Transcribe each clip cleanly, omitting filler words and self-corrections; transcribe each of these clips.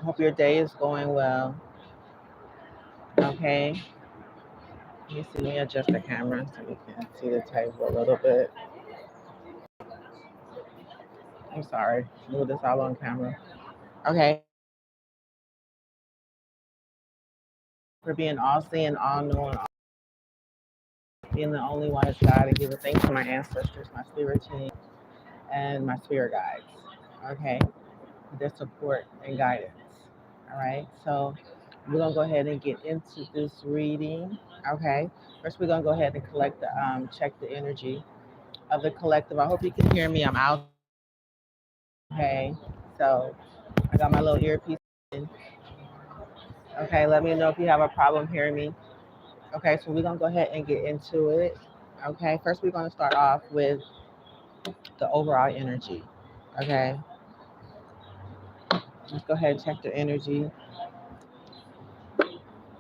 Hope your day is going well. Okay. Let me see. Let me adjust the camera so we can see the table a little bit. I'm sorry. Move this all on camera. Okay. For being all seeing, all knowing, being the only wise God, and giving thanks to my ancestors, my spirit team, and my spirit guides. Okay. For their support and guidance. All right. So we're gonna go ahead and get into this reading. Okay. First, we're gonna go ahead and collect the check the energy of the collective. I hope you can hear me. I'm out. Okay. So I got my little earpiece in. Okay. Let me know if you have a problem hearing me. Okay. So we're gonna go ahead and get into it. Okay. First, we're gonna start off with the overall energy. Okay. Let's go ahead and check the energy.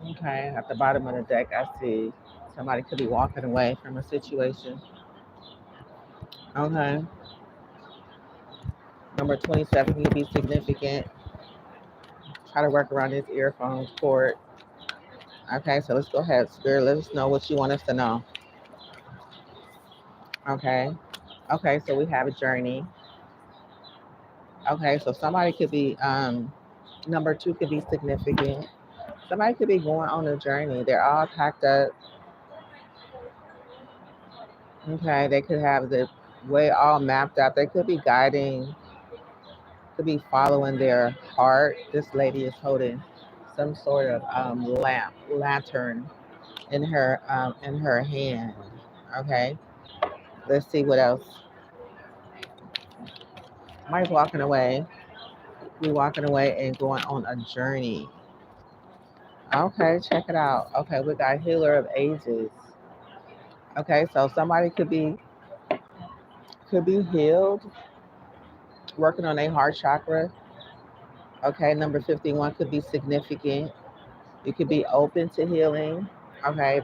Okay. At the bottom of the deck, I see somebody could be walking away from a situation. Okay. Number 27 can be significant. Try to work around this earphones cord. Okay, so let's go ahead, Spirit. Let us know what you want us to know. Okay. Okay, so we have a journey. Okay, so somebody could be number two could be significant. Somebody could be going on a journey. They're all packed up. Okay, they could have the way all mapped out. They could be guiding, could be following their heart. This lady is holding some sort of lantern in her hand. Okay, let's see what else. Somebody's walking away. We walking away and going on a journey. Okay, check it out. Okay, we got healer of ages. Okay, so somebody could be healed, working on a heart chakra. Okay, number 51 could be significant. You could be open to healing. Okay,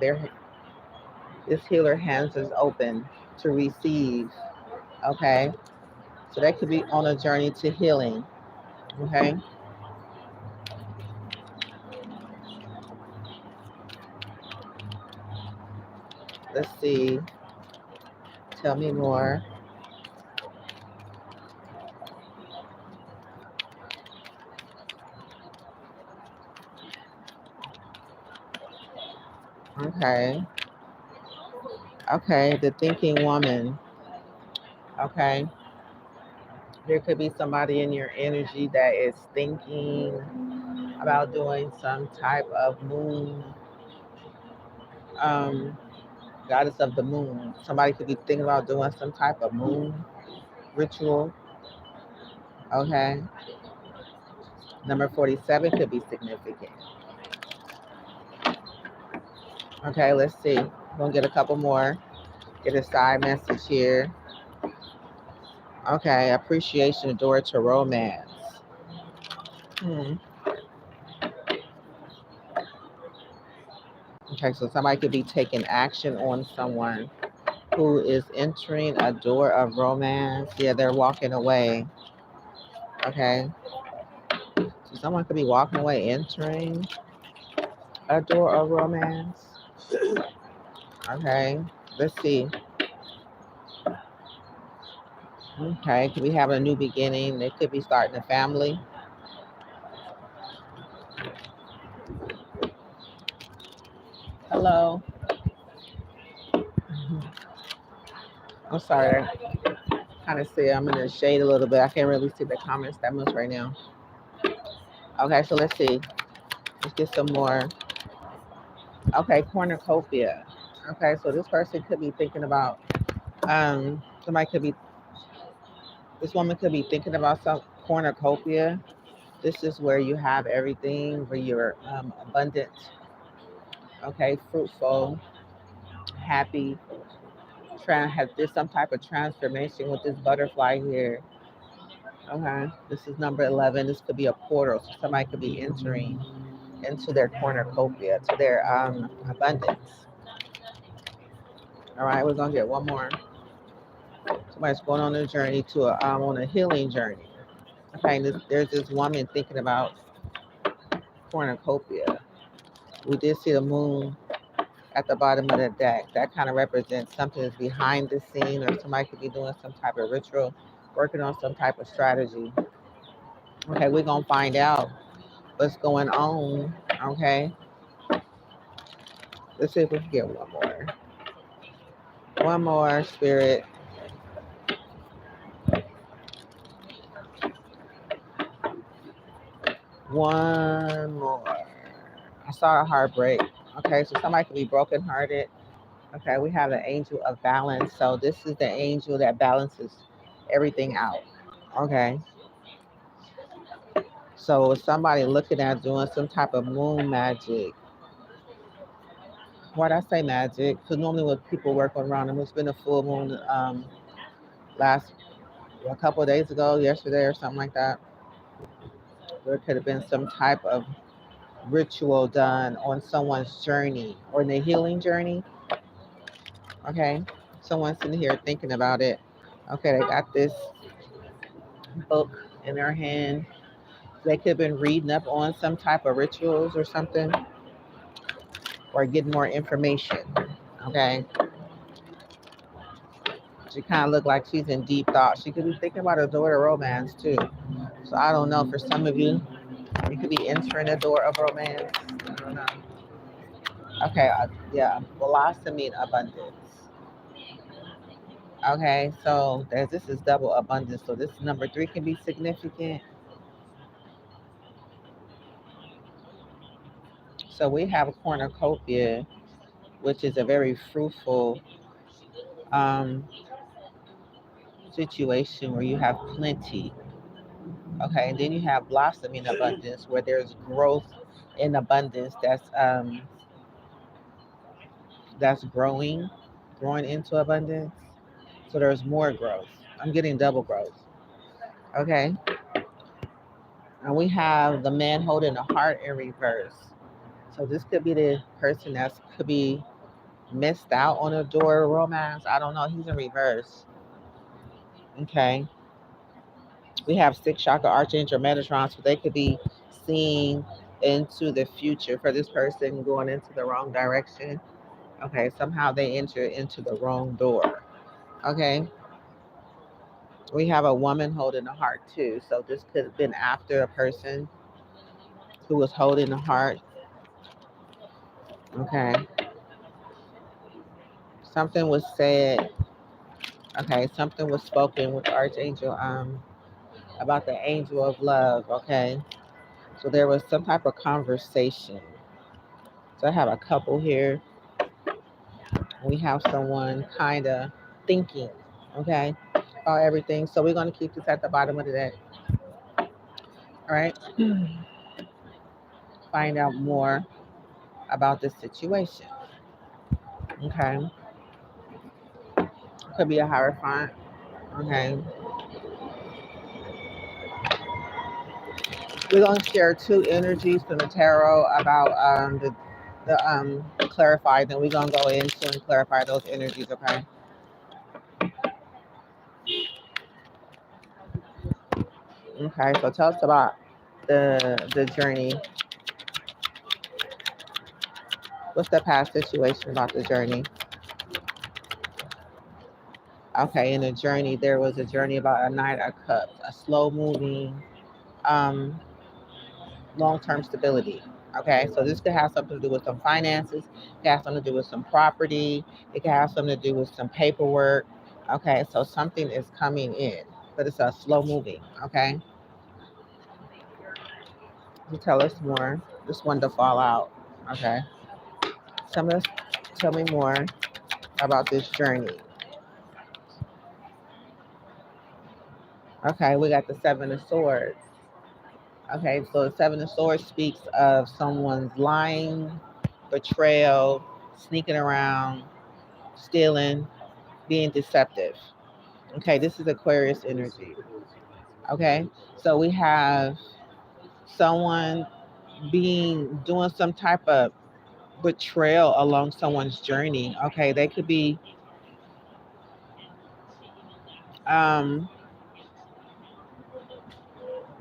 this healer hands is open to receive. Okay, so that could be on a journey to healing. Okay, let's see. Tell me more. Okay, okay, the thinking woman. Okay, there could be somebody in your energy that is thinking about doing some type of moon, um, goddess of the moon. Somebody could be thinking about doing some type of moon ritual. Okay, number 47 could be significant. Okay, let's see. We're gonna get a couple more. Get a side message here. Okay, appreciation, door to romance. Hmm. Okay, so somebody could be taking action on someone who is entering a door of romance. Yeah, they're walking away. Okay, so someone could be walking away, entering a door of romance. Okay, let's see. Okay, could be having a new beginning. They could be starting a family. Hello. I'm sorry. Kind of see I'm in the shade a little bit. I can't really see the comments that much right now. Okay, so let's see. Let's get some more. Okay, cornucopia. Okay, so this person could be thinking about somebody could be this woman could be thinking about some cornucopia. This is where you have everything, where you're abundant, okay, fruitful, happy. Have there's some type of transformation with this butterfly here. Okay, this is number 11. This could be a portal, so somebody could be entering into their cornucopia, to their abundance. All right, we're gonna get one more. Somebody's going on a journey to on a healing journey. Okay, there's this woman thinking about cornucopia. We did see the moon at the bottom of the deck. That kind of represents something that's behind the scene, or somebody could be doing some type of ritual, working on some type of strategy. Okay, we're gonna find out what's going on. Okay, let's see if we can get one more. One more, spirit. One more. I saw a heartbreak. Okay, so somebody could be brokenhearted. Okay, we have the angel of balance. So this is the angel that balances everything out. Okay, so somebody looking at doing some type of moon magic. Why'd I say magic? Because normally when people work around them, it's been a full moon last a couple of days ago, yesterday or something like that. There could have been some type of ritual done on someone's journey or in the healing journey. Okay, someone's sitting here thinking about it. Okay, they got this book in their hand. They could have been reading up on some type of rituals or something, or getting more information. Okay, she kind of looked like she's in deep thought. She could be thinking about her daughter romance too. So I don't know. For some of you, you could be entering a door of romance. I don't know. Okay, yeah, blossoming abundance. Okay, so this is double abundance. So this number three can be significant. So we have a cornucopia, which is a very fruitful um, situation where you have plenty. Okay, and then you have blossoming abundance, where there's growth in abundance that's growing into abundance. So there's more growth. I'm getting double growth. Okay, and we have the man holding a heart in reverse. So this could be the person that's could be missed out on a door romance. I don't know. He's in reverse. Okay. We have six chakra archangel Metatron, so they could be seeing into the future for this person going into the wrong direction. Okay, somehow they enter into the wrong door. Okay, we have a woman holding a heart too, so this could have been after a person who was holding a heart. Okay, something was said. Okay, something was spoken with Archangel about the angel of love. Okay, so there was some type of conversation. So I have a couple here. We have someone kind of thinking, okay, about everything. So we're going to keep this at the bottom of the deck. All right. Find out more about this situation. Okay. Could be a hierophant. Okay. We're going to share two energies from the tarot about the clarify. Then we're going to go into and clarify those energies. Okay. Okay. So tell us about the journey. What's the past situation about the journey? Okay, in the journey, there was a journey about a Knight of Cups, a slow moving, um, long term stability. Okay, so this could have something to do with some finances, it could have something to do with some property, it could have something to do with some paperwork. Okay, so something is coming in, but it's a slow moving. Okay, you tell us more. Just wanted to fall out. Okay, tell me more about this journey. Okay, we got the Seven of Swords. Okay, so the Seven of Swords speaks of someone's lying, betrayal, sneaking around, stealing, being deceptive. Okay, this is Aquarius energy. Okay, so we have someone doing some type of betrayal along someone's journey. Okay, they could be um,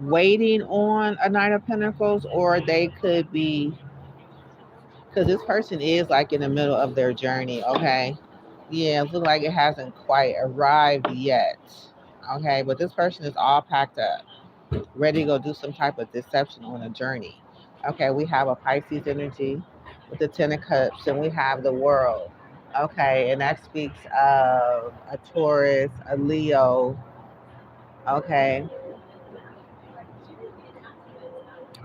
waiting on a Nine of Pentacles, or they could be, because this person is like in the middle of their journey. Okay. Yeah, it looks like it hasn't quite arrived yet. Okay, but this person is all packed up, ready to go do some type of deception on a journey. Okay, we have a Pisces energy with the Ten of Cups, and we have the World. Okay, and that speaks of a Taurus, a Leo. Okay,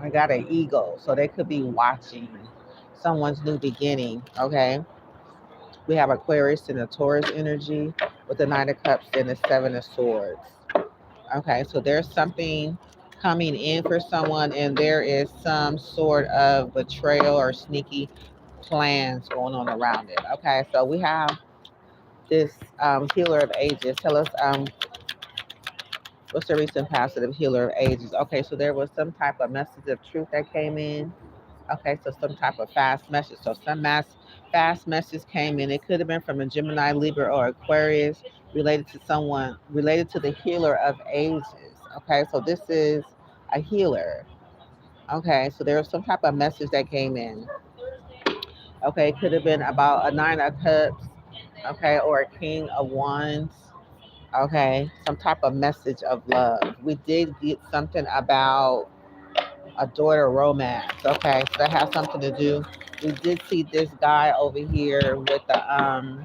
I got an Eagle, so they could be watching someone's new beginning. Okay, we have Aquarius and the Taurus energy with the Nine of Cups and the Seven of Swords. Okay, so there's something coming in for someone, and there is some sort of betrayal or sneaky plans going on around it. Okay, so we have this healer of ages. Tell us what's the recent past of the healer of ages? Okay, so there was some type of message of truth that came in. Okay, so some type of fast message. So some fast message came in. It could have been from a Gemini, Libra, or Aquarius related to someone related to the healer of ages. Okay, so this is a healer. Okay, so there was some type of message that came in. Okay, it could have been about a Nine of Cups. Okay, or a King of Wands. Okay, some type of message of love. We did get something about a daughter romance. Okay, so that has something to do. We did see this guy over here with the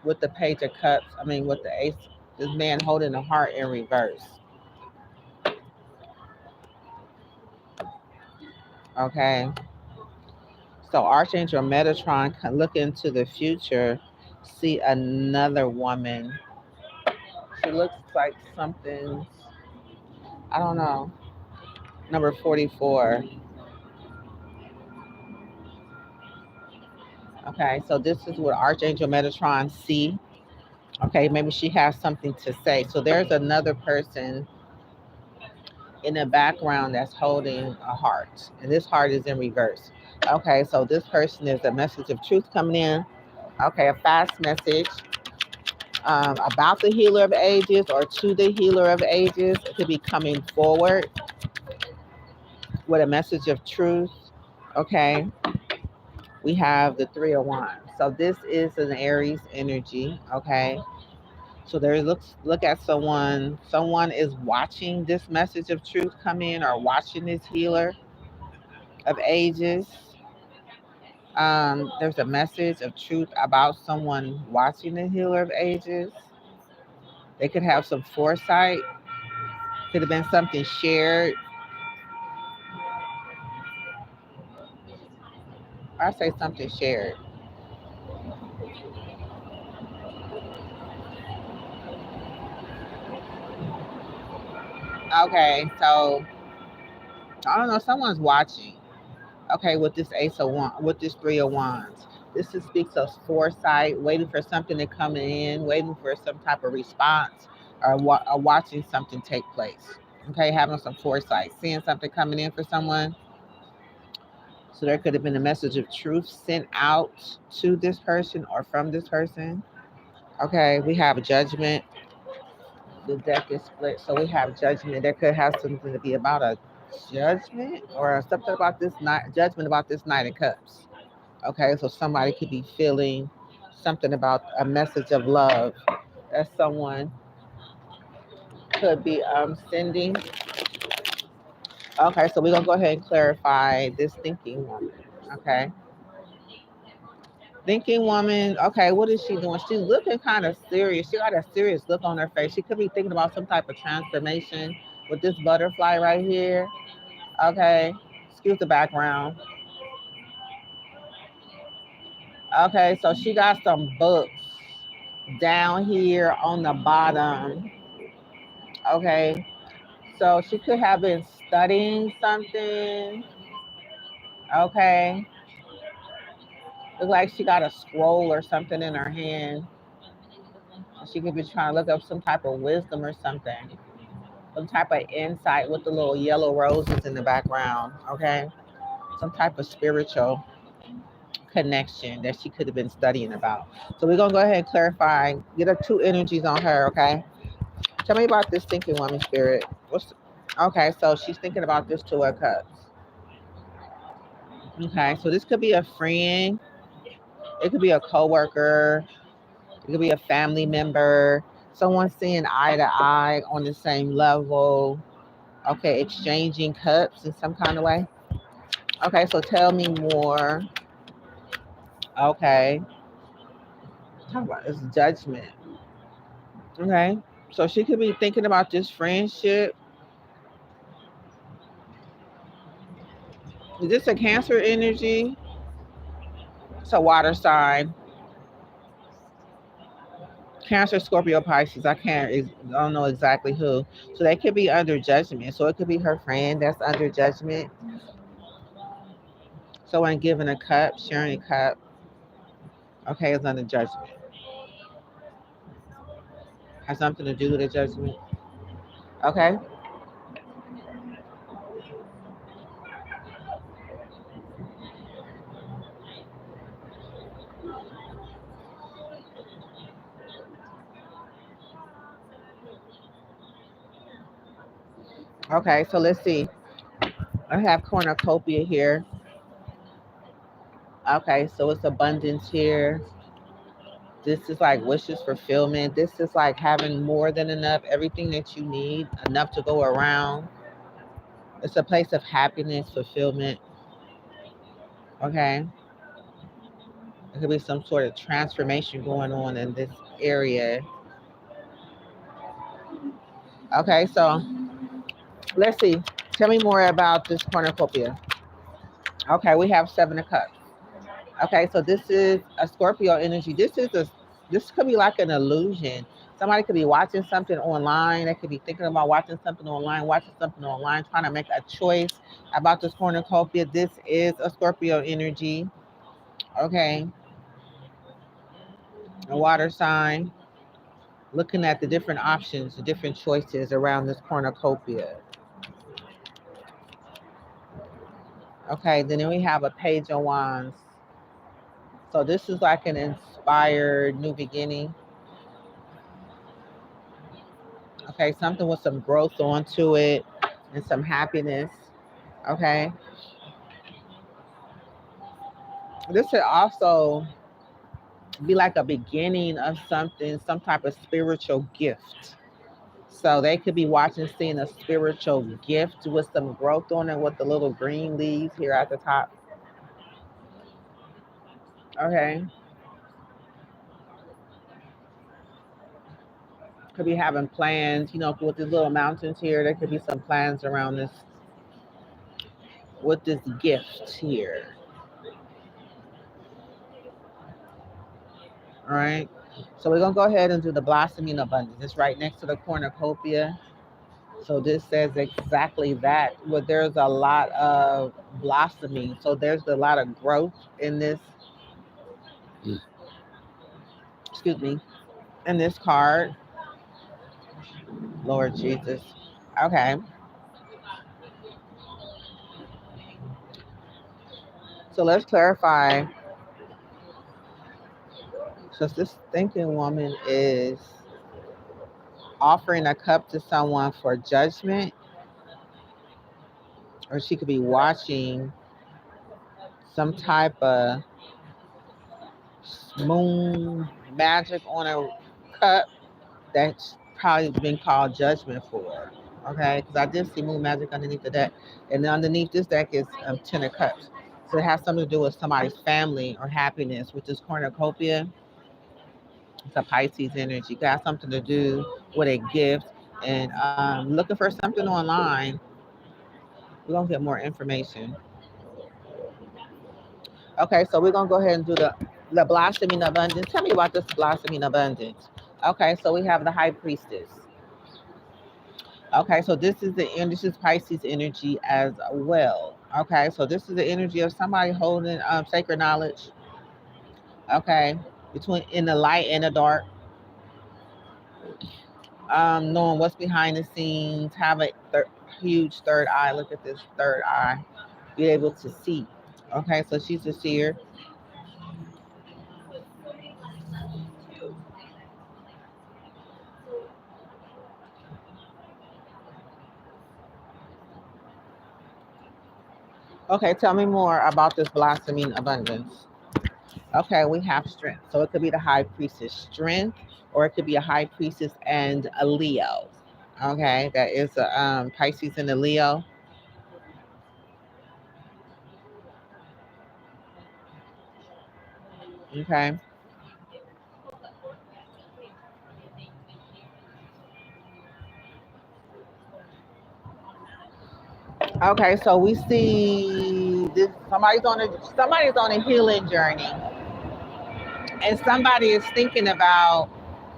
with the Page of Cups. I mean with the Ace. This man holding a heart in reverse. Okay. So Archangel Metatron can look into the future, see another woman. She looks like something, I don't know. Number 44. Okay, so this is what Archangel Metatron see. Okay, maybe she has something to say. So there's another person in the background that's holding a heart, and this heart is in reverse. Okay, so this person is a message of truth coming in. Okay, a fast message about the healer of ages or to the healer of ages. It could be coming forward with a message of truth. Okay, we have the Three of Wands. So this is an Aries energy. Okay, so there look at someone. Someone is watching this message of truth come in, or watching this healer of ages. There's a message of truth about someone watching the healer of ages. They could have some foresight. Could have been something shared. I say something shared. Okay, so I don't know. Someone's watching. Okay, with this Ace of Wands, with this Three of Wands. This is, speaks of foresight, waiting for something to come in, waiting for some type of response, or watching something take place. Okay, having some foresight, seeing something coming in for someone. So there could have been a message of truth sent out to this person or from this person. Okay, we have judgment. The deck is split, so we have judgment. There could have something to be about a judgment or something about this night, judgment about this Knight of Cups. Okay, so somebody could be feeling something about a message of love that someone could be sending. Okay, so we're gonna go ahead and clarify this thinking woman. Okay. Thinking woman, okay, what is she doing? She's looking kind of serious. She got a serious look on her face. She could be thinking about some type of transformation with this butterfly right here. Okay, excuse the background. Okay, so she got some books down here on the bottom. Okay, so she could have been studying something. Okay, look like she got a scroll or something in her hand. She could be trying to look up some type of wisdom or something, some type of insight with the little yellow roses in the background. Okay, some type of spiritual connection that she could have been studying about. So we're gonna go ahead and clarify, get her two energies on her. Okay, tell me about this thinking woman, spirit. What's okay? So she's thinking about this Two of Cups. Okay, so this could be a friend. It could be a coworker. It could be a family member. Someone seeing eye to eye on the same level. Okay, exchanging cups in some kind of way. Okay, so tell me more. Okay, talk about this judgment. Okay, so she could be thinking about this friendship. Is this a Cancer energy? It's a water sign. Cancer, Scorpio, Pisces. I don't know exactly who. So they could be under judgment. So it could be her friend that's under judgment. Someone giving a cup, sharing a cup. Okay, is under judgment. Has something to do with the judgment. Okay. Okay, so let's see. I have cornucopia here. Okay, so it's abundance here. This is like wishes fulfillment. This is like having more than enough, everything that you need, enough to go around. It's a place of happiness, fulfillment. Okay. There could be some sort of transformation going on in this area. Okay, so let's see. Tell me more about this cornucopia. Okay, we have Seven of Cups. Okay, so this is a Scorpio energy. This could be like an illusion. Somebody could be watching something online. They could be thinking about watching something online, trying to make a choice about this cornucopia. This is a Scorpio energy. Okay, a water sign. Looking at the different options, the different choices around this cornucopia. Okay, then we have a Page of Wands. So this is like an inspired new beginning. Okay, something with some growth onto it and some happiness. Okay, this could also be like a beginning of something, some type of spiritual gift. So they could be watching, seeing a spiritual gift with some growth on it with the little green leaves here at the top. Okay, could be having plans, with these little mountains here. There could be some plans around this with this gift here. All right. So we're gonna go ahead and do the blossoming abundance. It's right next to the cornucopia. So this says exactly that. Well, there's a lot of blossoming. So there's a lot of growth in this, excuse me, in this card. Lord Jesus. Okay. So let's clarify. So this thinking woman is offering a cup to someone for judgment, or she could be watching some type of moon magic on a cup that's probably been called judgment for. Okay, because I did see moon magic underneath the deck, and then underneath this deck is Ten of Cups. So it has something to do with somebody's family or happiness, which is cornucopia. It's a Pisces energy. It has something to do with a gift, and looking for something online. We're gonna get more information. Okay, so we're gonna go ahead and do the blossoming abundance. Tell me about this blossoming abundance. Okay, so we have the High Priestess. Okay, so this is Pisces energy as well. Okay, so this is the energy of somebody holding sacred knowledge. Okay, between in the light and the dark, knowing what's behind the scenes, have a huge third eye. Look at this third eye. Be able to see. Okay, so she's a seer. Okay, tell me more about this blossoming abundance. Okay, we have strength. So it could be the high priestess strength, or it could be a high priestess and a Leo. Okay, that is a Pisces and a Leo. Okay. Okay, so we see this somebody's on a healing journey, and somebody is thinking about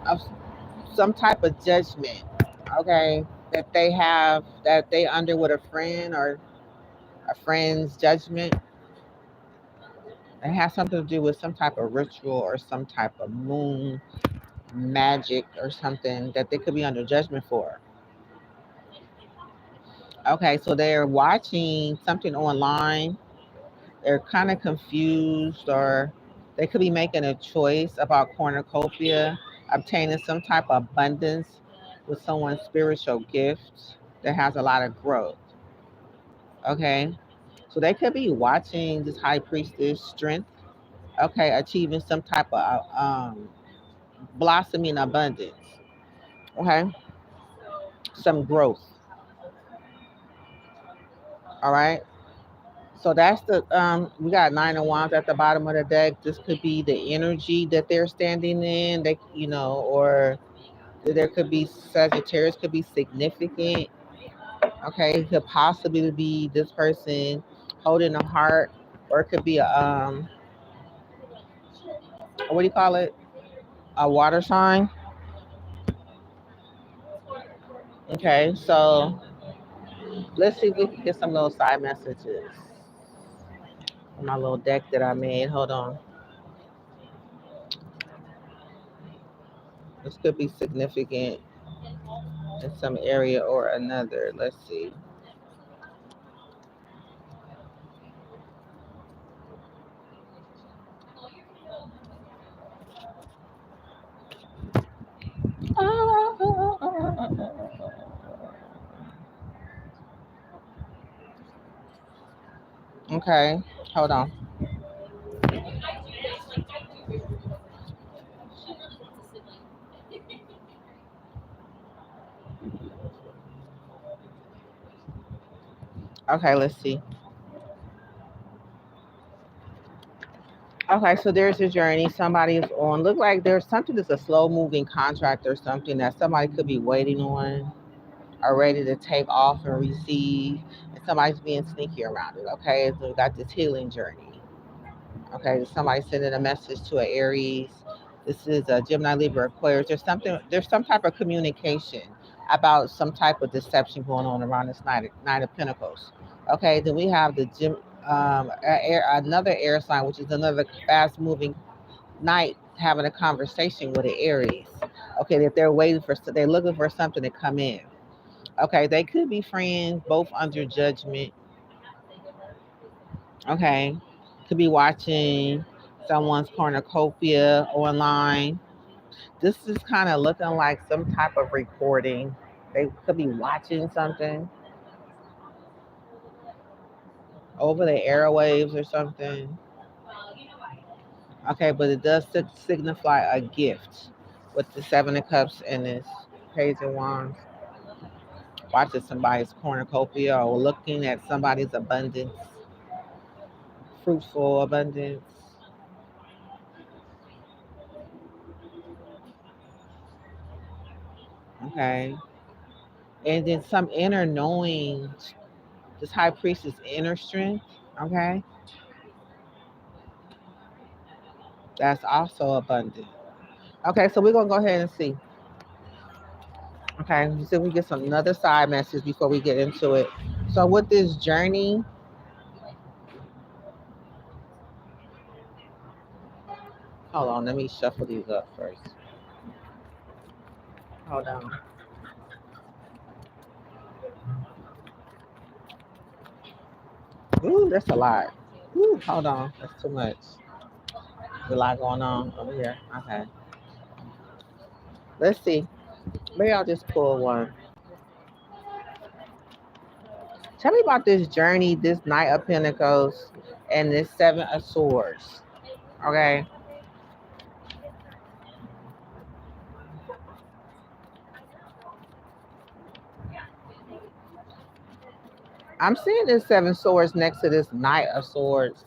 of some type of judgment. Okay, that they under with a friend or a friend's judgment. It has something to do with some type of ritual or some type of moon magic or something that they could be under judgment for. Okay, so they're watching something online. They're kind of confused, or they could be making a choice about cornucopia, obtaining some type of abundance with someone's spiritual gift that has a lot of growth. Okay, so they could be watching this high priestess strength. Okay, achieving some type of blossoming abundance. Okay, some growth. All right. So that's the we got nine of wands at the bottom of the deck. This could be the energy that they're standing in. They or there could be Sagittarius could be significant. Okay, it could possibly be this person holding a heart, or it could be a what do you call it? A water sign. Okay, so let's see if we can get some little side messages from my little deck that I made. Hold on. This could be significant in some area or another. Let's see. Okay, hold on. Okay, let's see. Okay, so there's a journey somebody is on. Look like there's something that's a slow moving contract or something that somebody could be waiting on or ready to take off and receive. And somebody's being sneaky around it. Okay, so we got this healing journey. Okay, somebody sending a message to an Aries. This is a Gemini, Libra, Aquarius. There's some type of communication about some type of deception going on around this nine of Pentacles. Okay, then we have the another air sign, which is another fast moving night having a conversation with an Aries. Okay, that they're looking for something to come in. Okay, they could be friends, both under judgment. Okay, could be watching someone's cornucopia online. This is kind of looking like some type of recording. They could be watching something over the airwaves or something. Okay, but it does signify a gift with the Seven of Cups and this Page of Wands. Watching somebody's cornucopia or looking at somebody's abundance, fruitful abundance. Okay. And then some inner knowing, this high priestess inner strength. Okay. That's also abundant. Okay, so we're gonna go ahead and see. Okay, so we get some another side message before we get into it. So with this journey, hold on, let me shuffle these up first. Hold on. Ooh, that's a lot. Ooh, hold on, that's too much. There's a lot going on over here. Okay, let's see. Maybe I'll just pull one. Tell me about this journey, this Knight of Pentacles, and this Seven of Swords. Okay. I'm seeing this Seven Swords next to this Knight of Swords.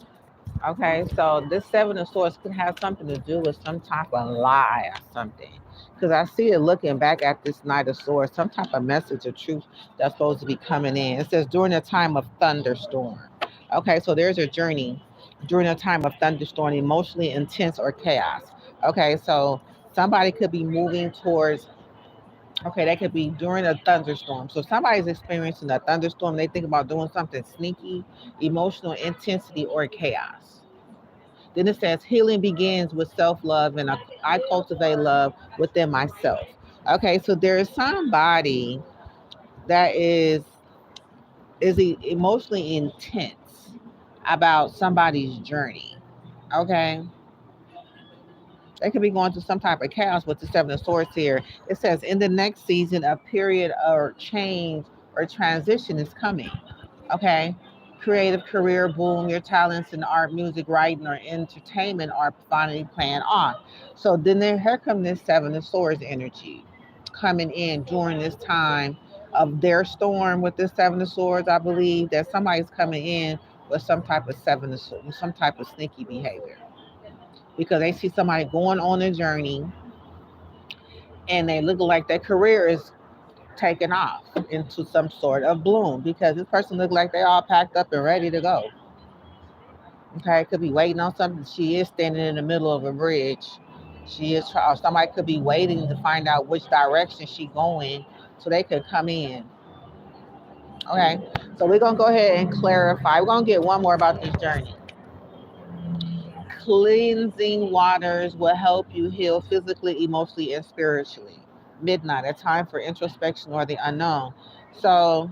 Okay, so this Seven of Swords could have something to do with some type of lie or something. Because I see it looking back at this Knight of Swords, some type of message of truth that's supposed to be coming in. It says during a time of thunderstorm. Okay, so there's a journey during a time of thunderstorm, emotionally intense or chaos. Okay, so somebody could be moving towards, okay, that could be during a thunderstorm. So if somebody's experiencing a thunderstorm, they think about doing something sneaky, emotional intensity, or chaos. Then it says healing begins with self-love, and I cultivate love within myself. Okay, so there is somebody that is emotionally intense about somebody's journey. Okay, they could be going through some type of chaos with the Seven of Swords here. It says in the next season, a period of change or transition is coming. Okay. Creative career boom, your talents in art, music, writing, or entertainment are finally paying off. So then here come this Seven of Swords energy coming in during this time of their storm with this Seven of Swords. I believe that somebody's coming in with some type of Seven of Swords, some type of sneaky behavior. Because they see somebody going on a journey and they look like their career is taken off into some sort of bloom because this person look like they all packed up and ready to go. Okay, could be waiting on something. She is standing in the middle of a bridge. She is trying. Somebody could be waiting to find out which direction she going, so they could come in. Okay, so we're gonna go ahead and clarify. We're gonna get one more about this journey. Cleansing waters will help you heal physically, emotionally, and spiritually. Midnight, a time for introspection or the unknown. So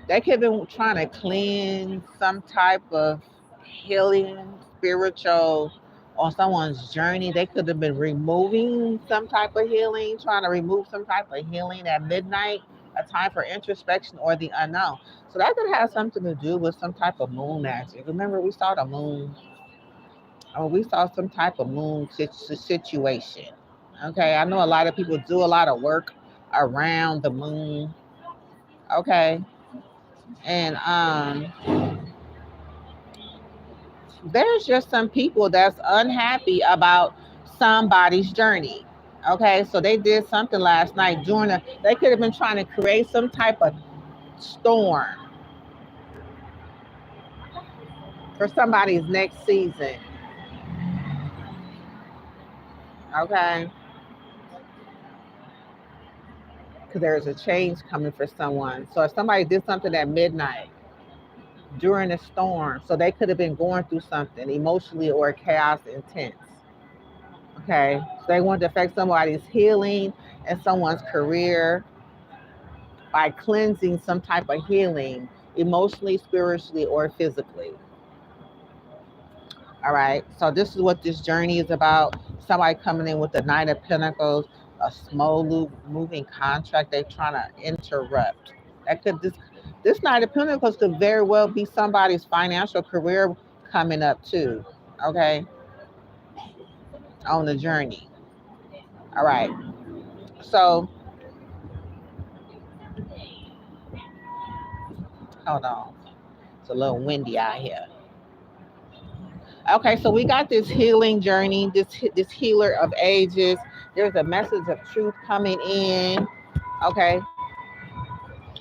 they could have been trying to cleanse some type of healing, spiritual, on someone's journey. They could have been removing some type of healing, trying to remove some type of healing at midnight, a time for introspection or the unknown. So that could have something to do with some type of moon magic. Remember, we saw the moon, or we saw some type of moon situation. Okay, I know a lot of people do a lot of work around the moon. Okay, and there's just some people that's unhappy about somebody's journey. Okay, so they did something last night during a, they could have been trying to create some type of storm for somebody's next season. Okay, because there's a change coming for someone. So if somebody did something at midnight during a storm, so they could have been going through something emotionally or chaos intense. Okay, so they want to affect somebody's healing and someone's career by cleansing some type of healing, emotionally, spiritually, or physically. All right, so this is what this journey is about. Somebody coming in with the Nine of Pentacles, a small moving contract they're trying to interrupt. That could this Nine of Pentacles could very well be somebody's financial career coming up too. Okay, on the journey. All right, so hold on. It's a little windy out here. Okay, so we got this healing journey, this healer of ages. There's a message of truth coming in. Okay,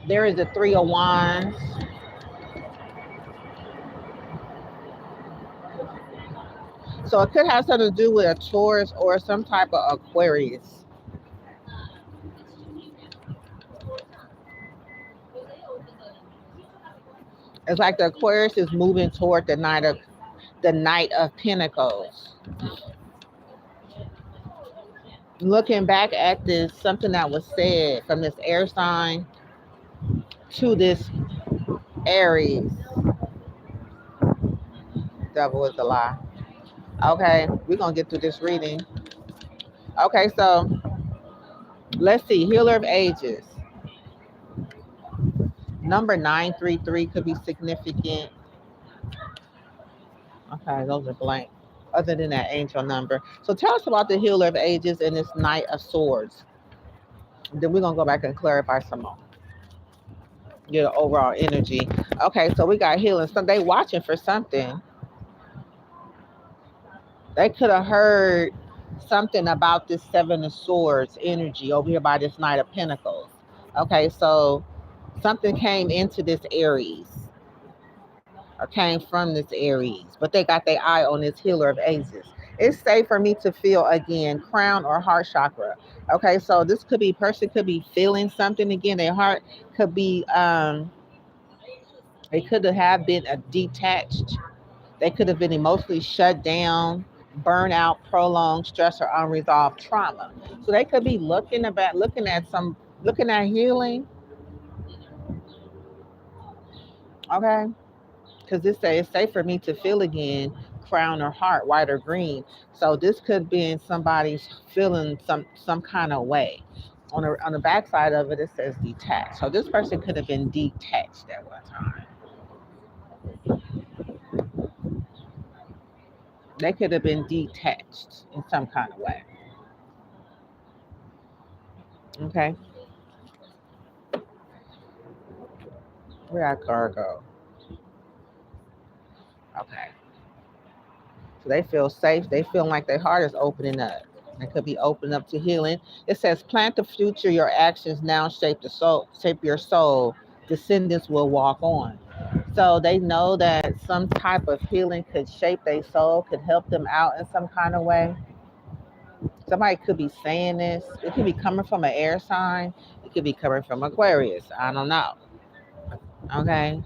there is a Three of Wands. So it could have something to do with a Taurus or some type of Aquarius. It's like the Aquarius is moving toward the Knight of Pentacles. Looking back at this, something that was said from this air sign to this Aries. Devil is a lie. Okay, we're gonna get through this reading. Okay, so let's see. Healer of ages. Number 933 could be significant. Okay, those are blank. Other than that angel number. So tell us about the healer of ages and this Knight of Swords. Then we're gonna go back and clarify some more. Get an overall energy. Okay, so we got healing. So they watching for something. They could have heard something about this Seven of Swords energy over here by this Knight of Pentacles. Okay, so something came into this Aries or came from this Aries, but they got their eye on this healer of ages. It's safe for me to feel again, crown or heart chakra. Okay, so this could be person could be feeling something again. Their heart could be they could have been detached. They could have been emotionally shut down, burnout, prolonged stress, or unresolved trauma. So they could be looking at healing. Okay, because this say it's safe for me to feel again, crown or heart, white or green. So this could be somebody's feeling some kind of way. On the backside of it, it says detached. So this person could have been detached at one time. They could have been detached in some kind of way. Okay. Where our card go? Okay. So they feel safe. They feel like their heart is opening up. It could be opening up to healing. It says, plant the future. Your actions now shape the soul, shape your soul. Descendants will walk on. So they know that some type of healing could shape their soul, could help them out in some kind of way. Somebody could be saying this. It could be coming from an air sign. It could be coming from Aquarius. I don't know. Okay.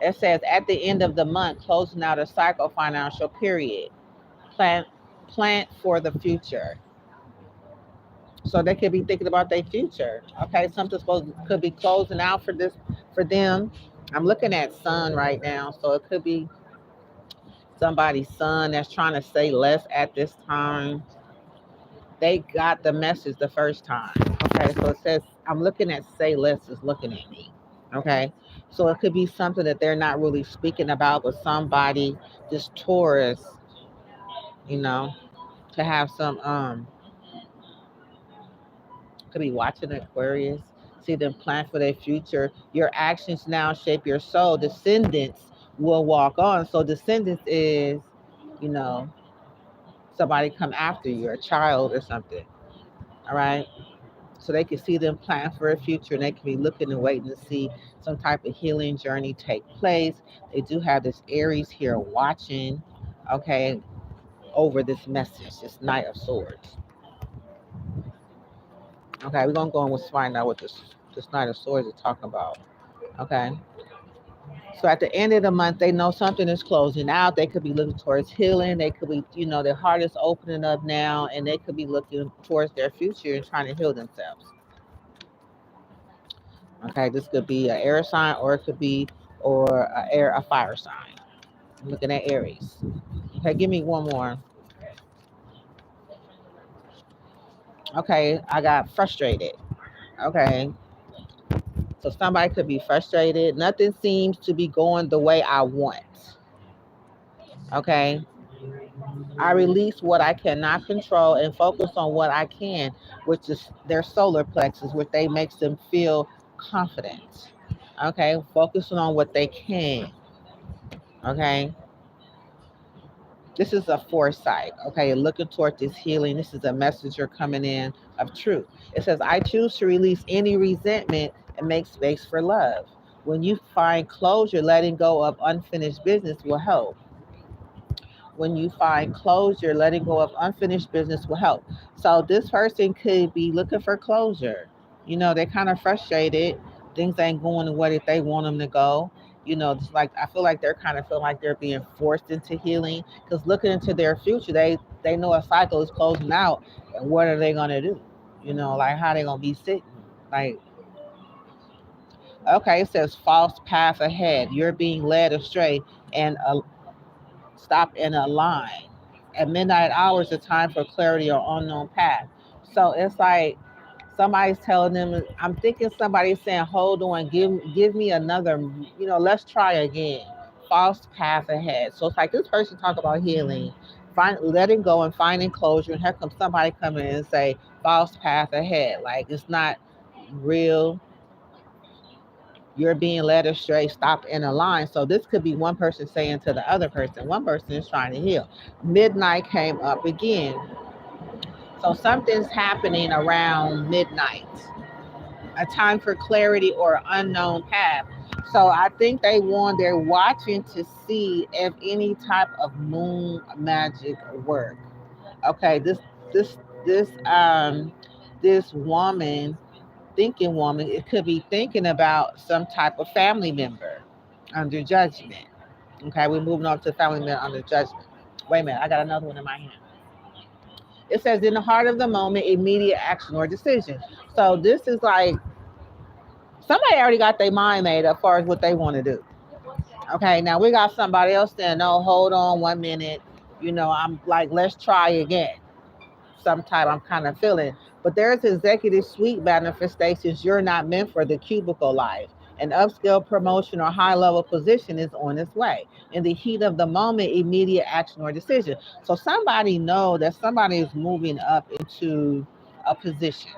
It says at the end of the month, closing out a cycle financial period. Plant for the future. So they could be thinking about their future. Okay, something could be closing out for them. I'm looking at sun right now, so it could be somebody's son that's trying to say less at this time. They got the message the first time. Okay, so it says I'm looking at say less is looking at me. Okay, so it could be something that they're not really speaking about, but somebody, this Taurus, you know, to have some could be watching Aquarius, see them plan for their future. Your actions now shape your soul. Descendants will walk on. So descendants is, you know, somebody come after you, a child or something. All right. So they can see them plan for a future and they can be looking and waiting to see some type of healing journey take place. They do have this Aries here watching, okay, over this message, this Knight of Swords. Okay, we're gonna go and find out what this Knight of Swords is talking about. Okay. So at the end of the month, they know something is closing out. They could be looking towards healing. They could be, their heart is opening up now, and they could be looking towards their future and trying to heal themselves. Okay, this could be an air sign, or it could be a fire sign. I'm looking at Aries. Okay, give me one more. Okay, I got frustrated. Okay, so somebody could be frustrated. Nothing seems to be going the way I want. Okay, I release what I cannot control and focus on what I can, which is their solar plexus, which they makes them feel confident. Okay, focusing on what they can. Okay, this is a foresight. Okay, looking toward this healing. This is a messenger coming in of truth. It says, I choose to release any resentment and make space for love. When you find closure, letting go of unfinished business will help. When you find closure, letting go of unfinished business will help. So this person could be looking for closure. They're kind of frustrated. Things ain't going the way that they want them to go. Just like I feel like they're kind of feeling like they're being forced into healing because looking into their future, they know a cycle is closing out, and what are they gonna do? Like how they gonna be sitting? Like, okay, it says false path ahead. You're being led astray, and stop and align. At midnight hours, a time for clarity or unknown path. So it's like Somebody's telling them, I'm thinking somebody's saying, hold on, give me another, let's try again. False path ahead. So it's like this person talk about healing, letting go and finding closure, and here comes somebody coming in and say false path ahead. Like it's not real. You're being led astray, stop in a line. So this could be one person saying to the other person, one person is trying to heal. Midnight came up again. So something's happening around midnight, a time for clarity or unknown path. So I think they're watching to see if any type of moon magic work. Okay, this this this woman, thinking woman, it could be thinking about some type of family member under judgment. Okay, we're moving on to family member under judgment. Wait a minute, I got another one in my hand. It says in the heart of the moment, immediate action or decision. So this is like somebody already got their mind made up as far as what they want to do. Okay, now we got somebody else saying, no, hold on 1 minute. I'm like, let's try again. Sometime I'm kind of feeling. But there's executive suite manifestations. You're not meant for the cubicle life. An upscale promotion or high level position is on its way. In the heat of the moment, immediate action or decision. So somebody know that somebody is moving up into a position.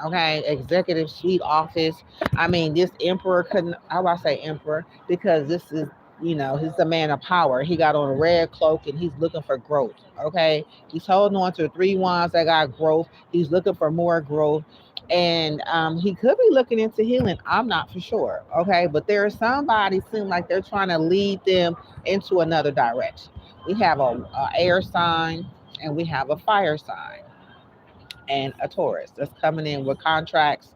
Okay, executive suite office. I mean, this emperor couldn't. I want to say emperor because this is, he's the man of power. He got on a red cloak and he's looking for growth. Okay, he's holding on to 3 wands that got growth. He's looking for more growth, and he could be looking into healing. I'm not for sure. Okay, but there's somebody seem like they're trying to lead them into another direction. We have a air sign and we have a fire sign and a Taurus that's coming in with contracts,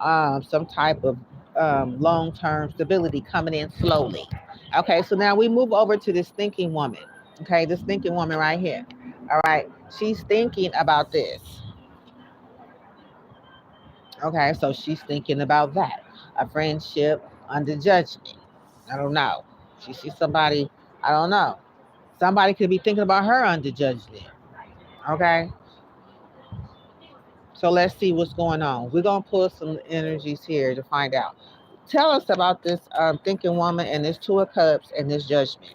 some type of long-term stability coming in slowly. Okay, so now we move over to this thinking woman. Okay, this thinking woman right here. All right, she's thinking about this. Okay, so she's thinking about that. A friendship under judgment. I don't know. She sees somebody, I don't know. Somebody could be thinking about her under judgment. Okay, so let's see what's going on. We're going to pull some energies here to find out. Tell us about this thinking woman and this Two of Cups and this judgment.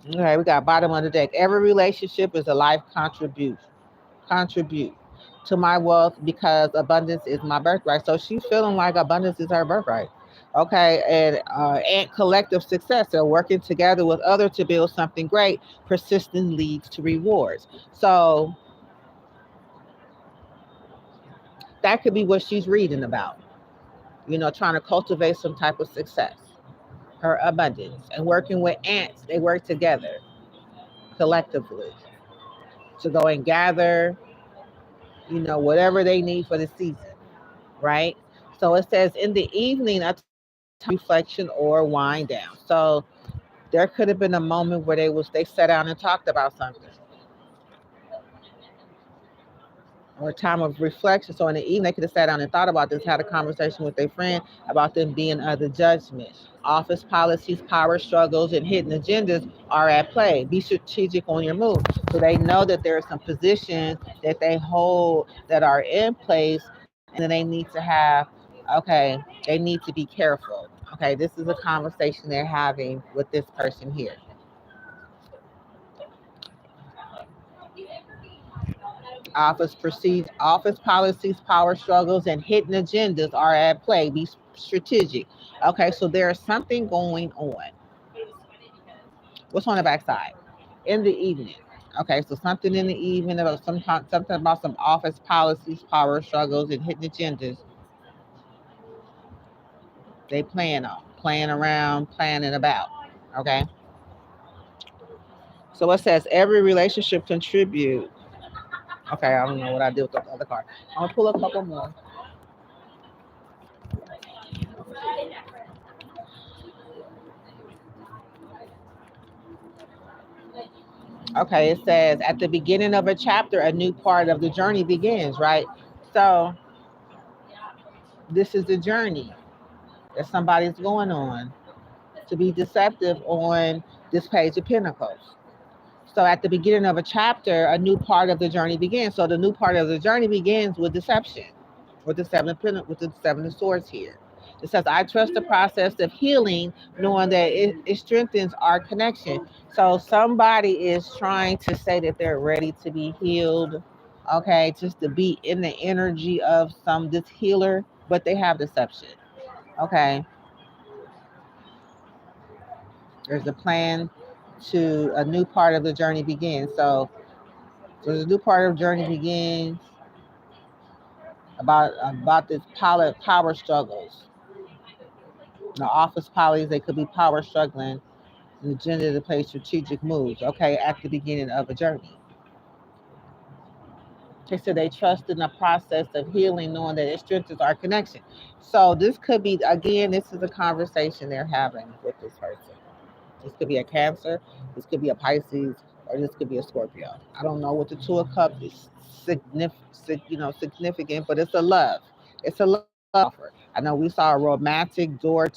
Okay, we got bottom of the deck. Every relationship is a life contribute. Contribute to my wealth because abundance is my birthright. So she's feeling like abundance is her birthright. Okay, and collective success. They're working together with others to build something great. Persistence leads to rewards. So that could be what she's reading about. Trying to cultivate some type of success, her abundance, and working with ants. They work together collectively to go and gather, whatever they need for the season, right? So it says in the evening, a reflection or wind down. So there could have been a moment where they sat down and talked about something, or a time of reflection. So in the evening, they could have sat down and thought about this, had a conversation with their friend about them being under judgment. Office policies, power struggles, and hidden agendas are at play. Be strategic on your move. So they know that there are some positions that they hold that are in place, and then they need to have, okay, they need to be careful. Okay, this is a conversation they're having with this person here. Office policies, power struggles, and hidden agendas are at play. Be strategic. Okay, so there's something going on. What's on the backside? In the evening. Okay, so something in the evening about something about some office policies, power struggles, and hidden agendas. They playing around, planning about. Okay. So it says every relationship contribute. Okay, I don't know what I did with the other card. I'm gonna pull a couple more. Okay, it says at the beginning of a chapter, a new part of the journey begins, right? So this is the journey that somebody's going on to be deceptive on this page of pentacles. So at the beginning of a chapter, a new part of the journey begins. So the new part of the journey begins with deception, with with the seven of swords here. It says, I trust the process of healing, knowing that it strengthens our connection. So somebody is trying to say that they're ready to be healed, okay, just to be in the energy of this healer, but they have deception. Okay. There's a plan to a new part of the journey begins. So the new part of the journey begins about this power struggles. The office polys, they could be power struggling, and the agenda to play strategic moves, okay, at the beginning of a journey. Okay, so they trust in the process of healing, knowing that it strengthens our connection. So this could be, again, this is a conversation they're having with this person. This could be a Cancer, this could be a Pisces, or this could be a Scorpio. I don't know what the Two of Cups is significant, but it's a love. It's a love offer. I know we saw a romantic door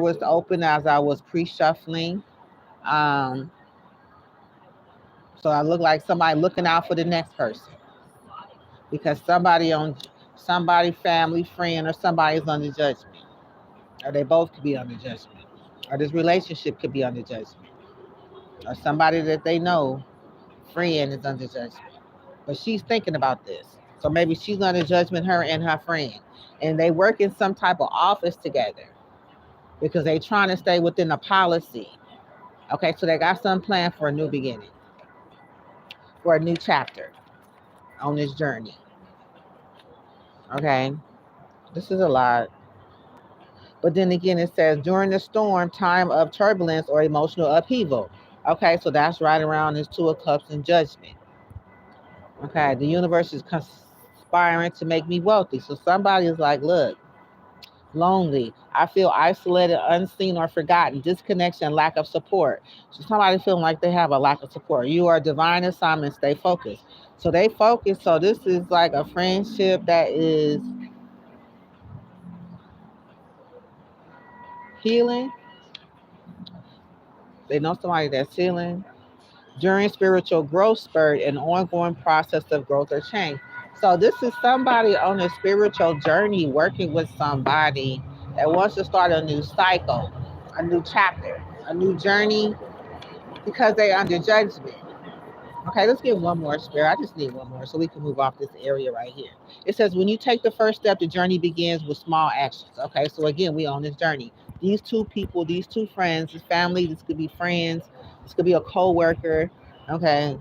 was open as I was pre-shuffling. Um, so I look like somebody looking out for the next person because somebody, family, friend, or somebody's under judgment, or they both could be under judgment, or this relationship could be under judgment, or somebody that they know, friend, is under judgment. But she's thinking about this. So maybe she's under judgment, her and her friend. And they work in some type of office together because they trying to stay within a policy. Okay, so they got some plan for a new beginning, for a new chapter on this journey. Okay, this is a lot. But then again, it says during the storm, time of turbulence or emotional upheaval. Okay, so that's right around this Two of Cups and Judgment. Okay, the universe is conspiring to make me wealthy. So somebody is like, look, lonely. I feel isolated, unseen, or forgotten, disconnection, lack of support. So somebody feeling like they have a lack of support. You are divine assignment, stay focused. So they focus. So this is like a friendship that is healing. They know somebody that's healing during spiritual growth spurt and ongoing process of growth or change. So this is somebody on a spiritual journey working with somebody that wants to start a new cycle, a new chapter, a new journey because they under judgment. Okay, let's get one more, Spirit. I just need one more so we can move off this area right here. It says, when you take the first step, the journey begins with small actions. Okay, so again, we on this journey. These two people, these two friends, this family, this could be friends, this could be a co-worker. Okay,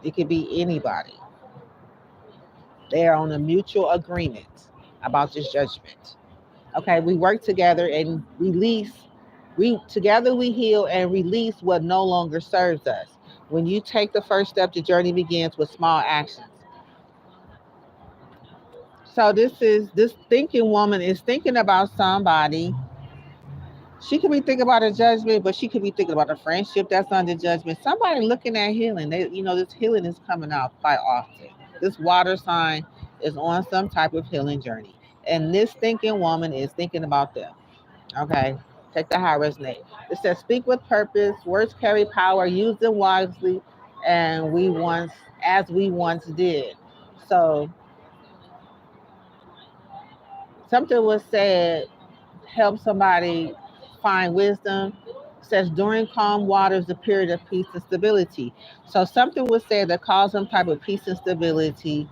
it could be anybody. They are on a mutual agreement about this judgment. Okay, we work together and release. Together we heal and release what no longer serves us. When you take the first step, the journey begins with small actions. So this thinking woman is thinking about somebody. She could be thinking about a judgment, but she could be thinking about a friendship that's under judgment. Somebody looking at healing. This healing is coming out quite often. This water sign is on some type of healing journey. And this thinking woman is thinking about them. Okay. Take the high resonate. It says, speak with purpose, words carry power, use them wisely, and as we once did. So something was said, help somebody find wisdom. It says during calm waters, the period of peace and stability. So something was said that caused some type of peace and stability.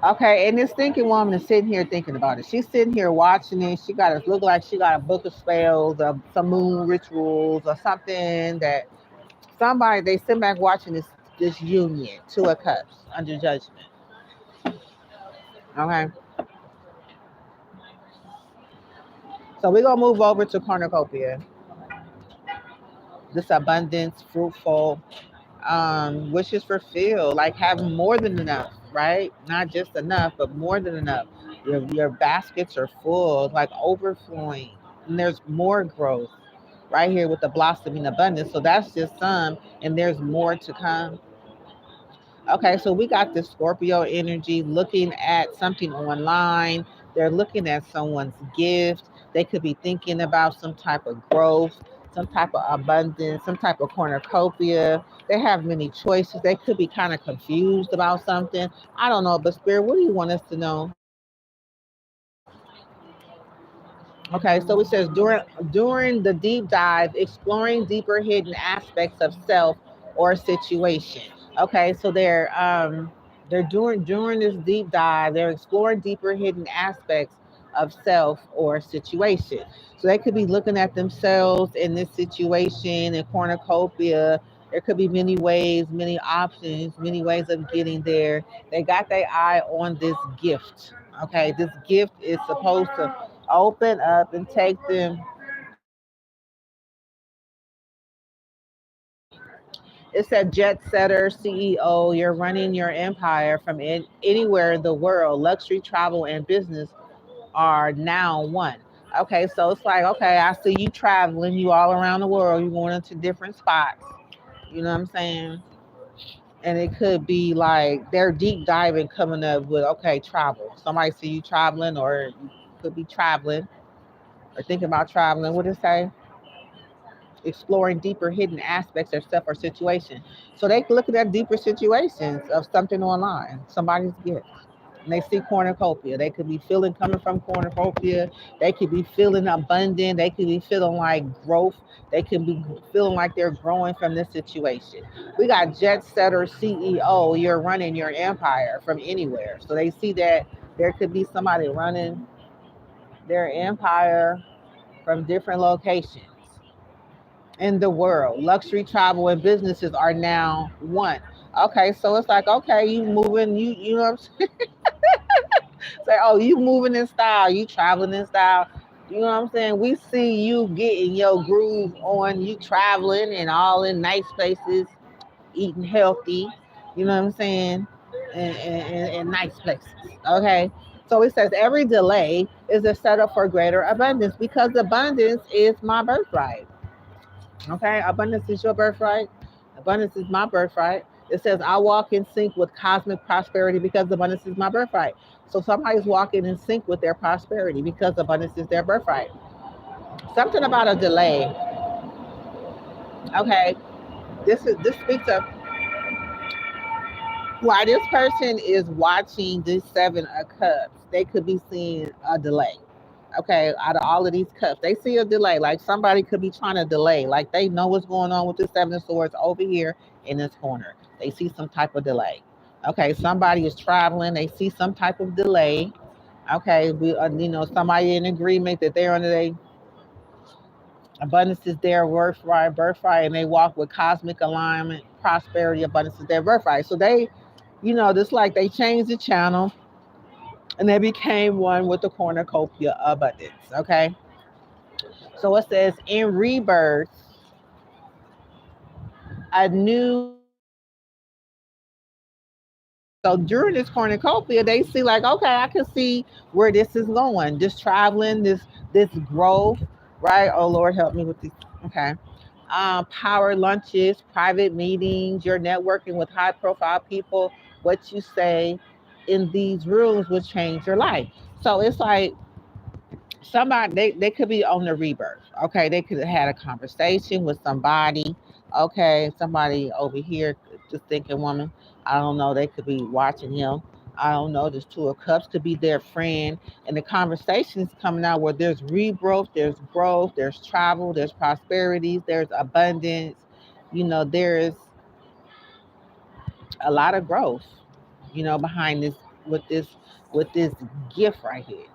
Okay, and this thinking woman is sitting here thinking about it. She's sitting here watching it. She got to look like she got a book of spells, or some moon rituals, or something that somebody they sit back watching this union, Two of Cups, under judgment. Okay, so we're gonna move over to cornucopia. This abundance, fruitful, wishes fulfilled, like having more than enough, right? Not just enough, but more than enough. Your baskets are full, like overflowing, and there's more growth right here with the blossoming abundance. So that's just some, and there's more to come. Okay, so we got this Scorpio energy looking at something online. They're looking at someone's gift. They could be thinking about some type of growth. some type of abundance, some type of cornucopia. They have many choices. They could be kind of confused about something. I don't know, but Spirit, what do you want us to know? Okay, so it says during the deep dive, exploring deeper hidden aspects of self or situation. Okay, so they're doing during this deep dive, they're exploring deeper hidden aspects of self or situation. So they could be looking at themselves in this situation in cornucopia. There could be many ways, many options, many ways of getting there. They got their eye on this gift. Okay, this gift is supposed to open up and take them. It said jet setter, CEO, you're running your empire from anywhere in the world. Luxury, travel, and business are now one. Okay, so it's like, okay, I see you traveling, you all around the world, you're going into different spots. You know what I'm saying? And it could be like they're deep diving coming up with, okay, travel. Somebody see you traveling, or you could be traveling or thinking about traveling. What did it say? Exploring deeper hidden aspects of stuff or situation. So they look at deeper situations of something online, somebody's gift. And they see cornucopia. They could be feeling coming from cornucopia. They could be feeling abundant. They could be feeling like growth. They could be feeling like they're growing from this situation. We got jet setter CEO. You're running your empire from anywhere. So they see that there could be somebody running their empire from different locations in the world. Luxury travel and businesses are now one. Okay, so it's like, okay, you moving, you know what I'm saying? Say, oh, you moving in style, you traveling in style. You know what I'm saying? We see you getting your groove on, you traveling and all in nice places, eating healthy, you know what I'm saying? And nice places. Okay. So it says every delay is a setup for greater abundance because abundance is my birthright. Okay, abundance is your birthright. Abundance is my birthright. It says I walk in sync with cosmic prosperity because abundance is my birthright. So somebody's walking in sync with their prosperity because abundance is their birthright. Something about a delay. Okay, this speaks of why this person is watching this seven of cups. They could be seeing a delay. Okay, out of all of these cups, they see a delay. Like somebody could be trying to delay. Like they know what's going on with the seven of swords over here in this corner. They see some type of delay. Okay, somebody is traveling. They see some type of delay. Okay, somebody in agreement that they're under their abundance is their birthright, and they walk with cosmic alignment, prosperity, abundance is their birthright. So they, just like they changed the channel and they became one with the cornucopia abundance. Okay. So it says in rebirth, a new. So during this cornucopia, they see like, okay, I can see where this is going. This traveling, this growth, right? Oh Lord, help me with this. Okay. Power lunches, private meetings, you're networking with high profile people. What you say in these rooms will change your life. So it's like somebody they could be on the rebirth. Okay, they could have had a conversation with somebody. Okay, somebody over here, just thinking woman, I don't know, they could be watching him. I don't know, this two of cups could be their friend, and the conversation is coming out where there's rebirth, there's growth, there's travel, there's prosperity, there's abundance. There's a lot of growth, behind this with this with this gift right here.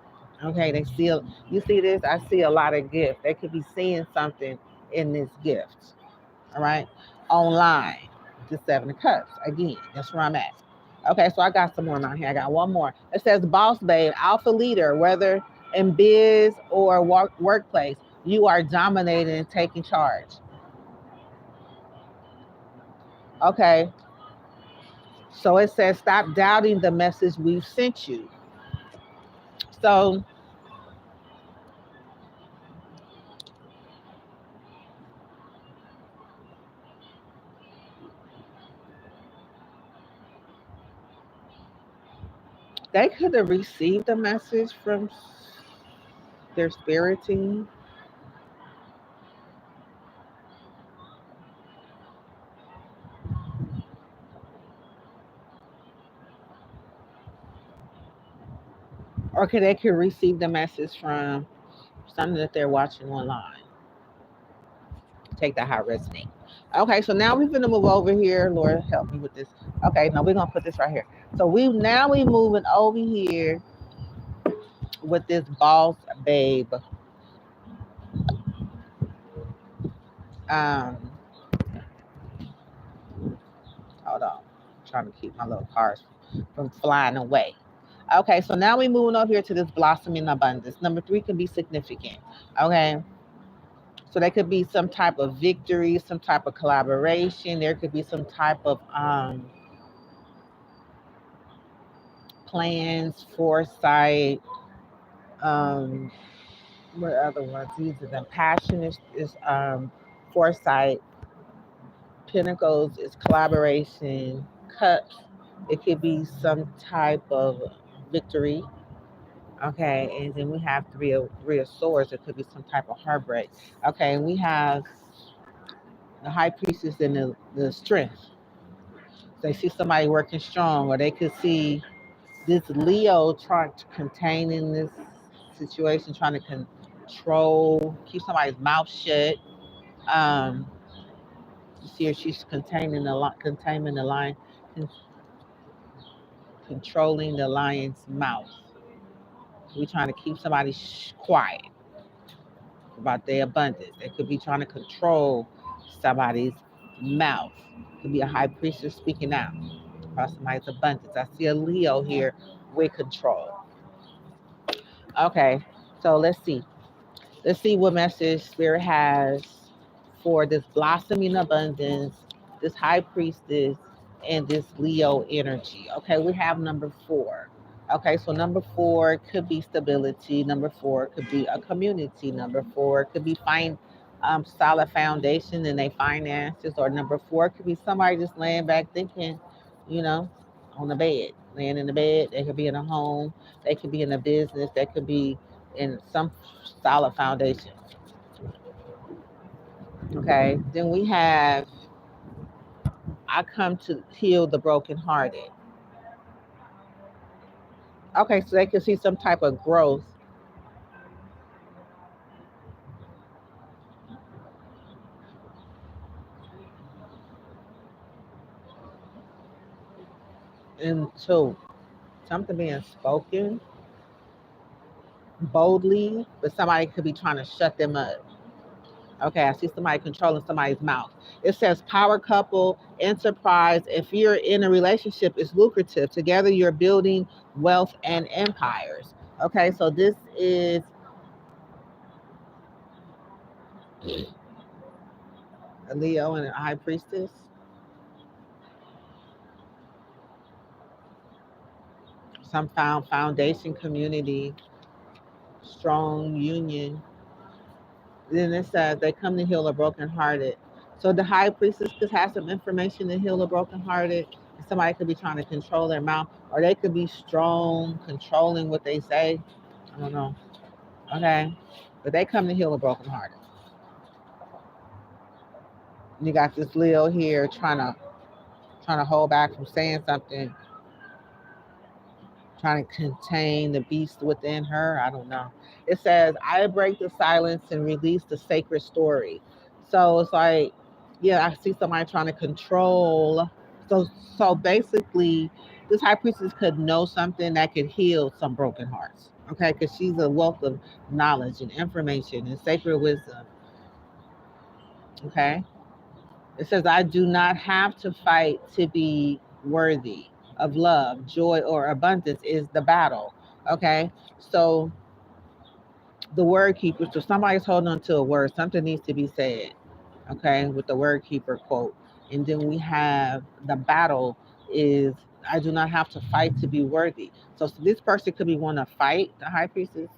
Okay, they see you see this. I see a lot of gift. They could be seeing something in this gift. All right, online, the seven of cups again. That's where I'm at. Okay, so I got some more on here. I got one more. It says boss babe, alpha leader, whether in biz or workplace, you are dominating and taking charge. Okay, so it says stop doubting the message we've sent you. So they could have received a message from their spirit team, or they could receive the message from something that they're watching online. Take that how it resonates. Okay, so now we're gonna move over here. Lord help me with this. Okay, no, we're gonna put this right here. So we moving over here with this boss babe. Um, hold on, I'm trying to keep my little cars from flying away. Okay, so now we're moving over here to this blossoming abundance. Number 3 can be significant. Okay, so there could be some type of victory, some type of collaboration. There could be some type of plans, foresight. Um, what other ones? These are them. Passion is foresight. Pentacles is collaboration. Cups, it could be some type of victory. Okay, and then we have three of swords. It could be some type of heartbreak. Okay, and we have the high priestess and the strength. They see somebody working strong, or they could see this Leo trying to contain in this situation, trying to control, keep somebody's mouth shut. Um, you see her, she's containing the lion, controlling the lion's mouth. We're trying to keep somebody quiet about their abundance. They could be trying to control somebody's mouth. It could be a high priestess speaking out about somebody's abundance. I see a Leo here with control. Okay, so let's see. Let's see what message Spirit has for this blossoming abundance, this high priestess, and this Leo energy. Okay, we have number 4. Okay, so number 4 could be stability. Number 4 could be a community. Number 4 could be solid foundation in their finances. Or number 4 could be somebody just laying back thinking, you know, on the bed, laying in the bed. They could be in a home. They could be in a business. They could be in some solid foundation. Okay, then we have I come to heal the brokenhearted. Okay, so they can see some type of growth. Into something being spoken boldly, but somebody could be trying to shut them up. Okay, I see somebody controlling somebody's mouth. It says power couple, enterprise. If you're in a relationship, it's lucrative. Together, you're building wealth and empires. Okay, so this is a Leo and a high priestess. Some foundation community, strong union. Then it says they come to heal a brokenhearted. So the high priestess could have some information to heal a brokenhearted. Somebody could be trying to control their mouth, or they could be strong, controlling what they say. I don't know. Okay, but they come to heal a brokenhearted. You got this Leo here trying to hold back from saying something, trying to contain the beast within her. I don't know. It says, I break the silence and release the sacred story. So it's like, yeah, I see somebody trying to control. So basically, this high priestess could know something that could heal some broken hearts. Okay, because she's a wealth of knowledge and information and sacred wisdom. Okay. It says, I do not have to fight to be worthy of love, joy, or abundance is the battle. Okay. So the word keeper, so somebody's holding on to a word, something needs to be said. Okay. With the word keeper quote. And then we have the battle is, I do not have to fight to be worthy. So this person could be want to fight the high priestess.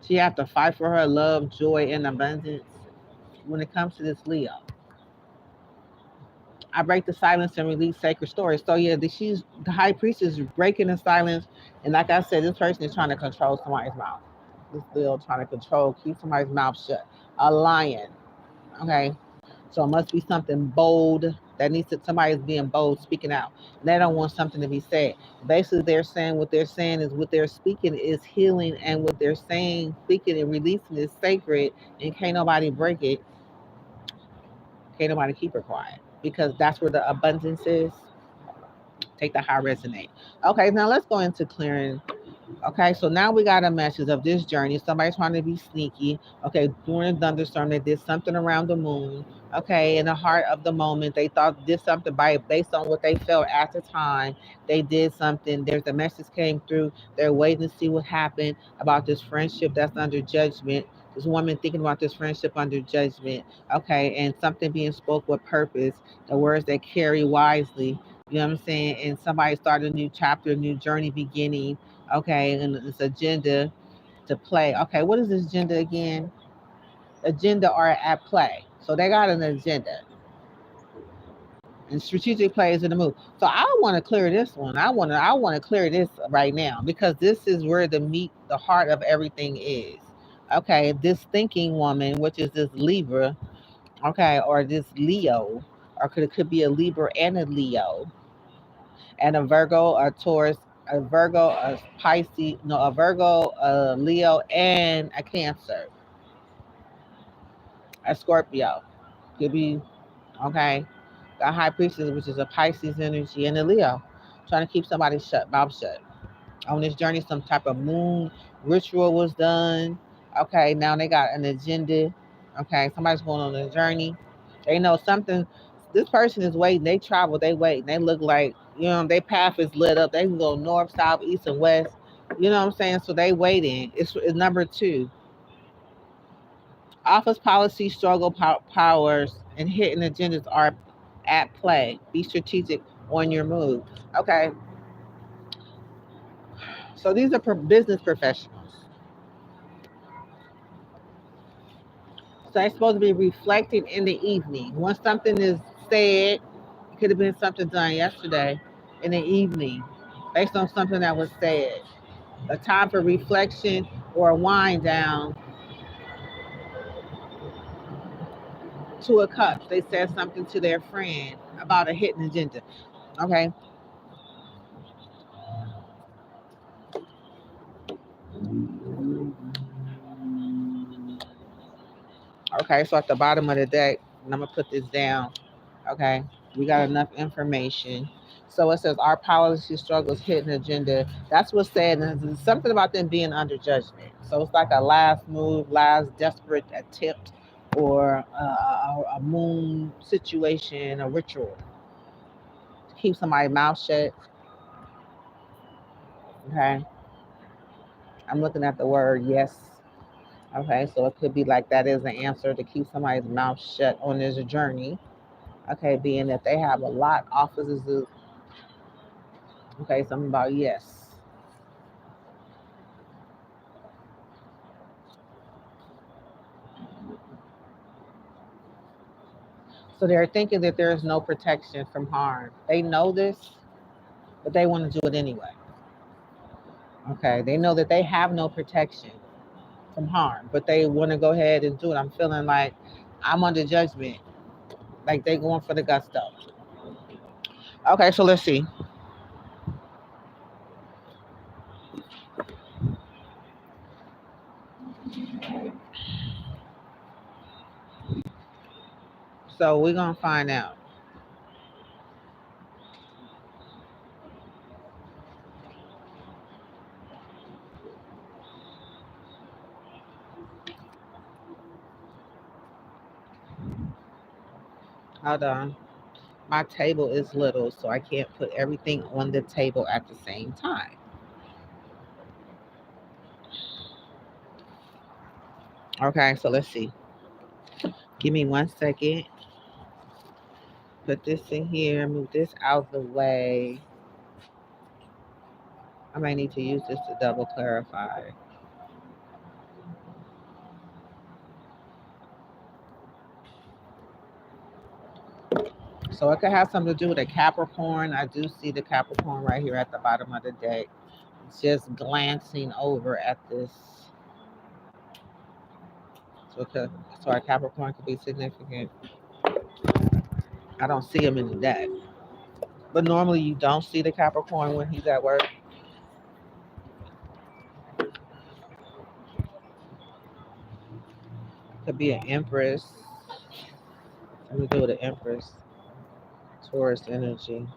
She have to fight for her love, joy, and abundance when it comes to this Leo. I break the silence and release sacred stories. So yeah, the high priestess is breaking the silence, and like I said, this person is trying to control somebody's mouth. This Leo trying to control, keep somebody's mouth shut. A lion. Okay, so it must be something bold, That needs to, somebody's being bold, speaking out. They don't want something to be said. Basically, they're saying what they're saying is what they're speaking is healing, and what they're saying, speaking, and releasing is sacred, and can't nobody break it. Can't nobody keep it quiet because that's where the abundance is. Take the high resonate. Okay, now let's go into clearing. Okay, so now we got a message of this journey. Somebody's trying to be sneaky. Okay, during a thunderstorm, they did something around the moon. Okay, in the heart of the moment, they thought did something by based on what they felt at the time. They did something. There's a message came through. They're waiting to see what happened about this friendship that's under judgment. This woman thinking about this friendship under judgment. Okay, and something being spoke with purpose. The words that carry wisely. You know what I'm saying? And somebody started a new chapter, a new journey beginning. Okay, and this agenda to play. Okay, what is this agenda again? Agenda are at play. So they got an agenda. And strategic plays in the move. So I want to clear this one. I want to clear this right now because this is where the meat, the heart of everything is. Okay, this thinking woman, which is this Libra, okay, or this Leo, or it could be a Libra and a Leo, and a Virgo, a Taurus, a Virgo, a Pisces, no, a Virgo, a Leo, and a Cancer, a Scorpio. Could be, okay. The High Priestess, which is a Pisces energy, and a Leo, trying to keep somebody mouth shut. On this journey, some type of moon ritual was done. Okay, now they got an agenda. Okay, somebody's going on a journey. They know something. This person is waiting. They travel. They wait. They look like their path is lit up. They can go north, south, east, and west. You know what I'm saying? So they waiting. It's number two. Office policy, struggle powers, and hidden agendas are at play. Be strategic on your move. Okay, so these are business professionals. So they're supposed to be reflecting in the evening. Once something is said, it could have been something done yesterday in the evening based on something that was said. A time for reflection or a wind down to a cup. They said something to their friend about a hidden agenda. Okay. Okay. So at the bottom of the deck, and I'm going to put this down. Okay, we got enough information. So it says our policy struggles hidden agenda. That's what's said, and there's something about them being under judgment. So it's like a last move, last desperate attempt, or a moon situation, a ritual to keep somebody's mouth shut. Okay, I'm looking at the word yes. Okay, so it could be like that is an answer to keep somebody's mouth shut on this journey. Okay, being that they have a lot offices. Okay, something about yes. So they're thinking that there is no protection from harm. They know this, but they want to do it anyway. Okay, they know that they have no protection from harm, but they want to go ahead and do it. I'm feeling like I'm under judgment, like they going for the gusto. Okay, so let's see. So we're gonna find out. Hold on. My table is little, so I can't put everything on the table at the same time. Okay, so let's see. Give me 1 second. Put this in here, move this out of the way. I might need to use this to double clarify. So it could have something to do with a Capricorn. I do see the Capricorn right here at the bottom of the deck. Just glancing over at this. So, so our Capricorn could be significant. I don't see him in the deck. But normally you don't see the Capricorn when he's at work. Could be an Empress. Let me do with an Empress. Taurus energy.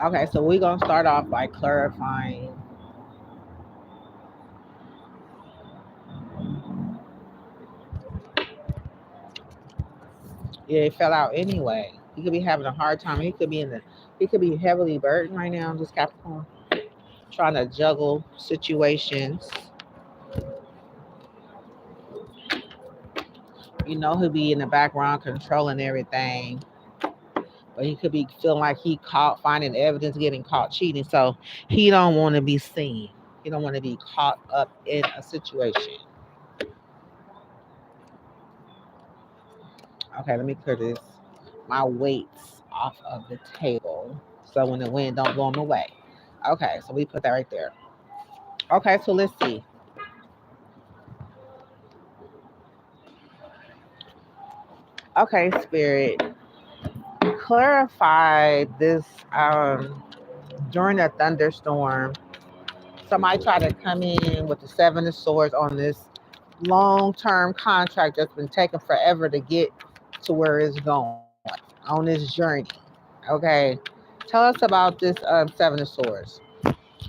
Okay, so we're gonna start off by clarifying. Yeah, it fell out anyway. He could be having a hard time. He could be heavily burdened right now, this Capricorn, trying to juggle situations. He'll be in the background controlling everything, but he could be feeling like he caught finding evidence, getting caught cheating. So he don't want to be seen. He don't want to be caught up in a situation. Okay, let me clear my weights off of the table so when the wind don't blow them away. Okay, so we put that right there. Okay, so let's see. Okay, Spirit, clarify this. During a thunderstorm, somebody tried to come in with the Seven of Swords on this long-term contract that's been taking forever to get to where it's going on this journey. Okay, tell us about this Seven of Swords.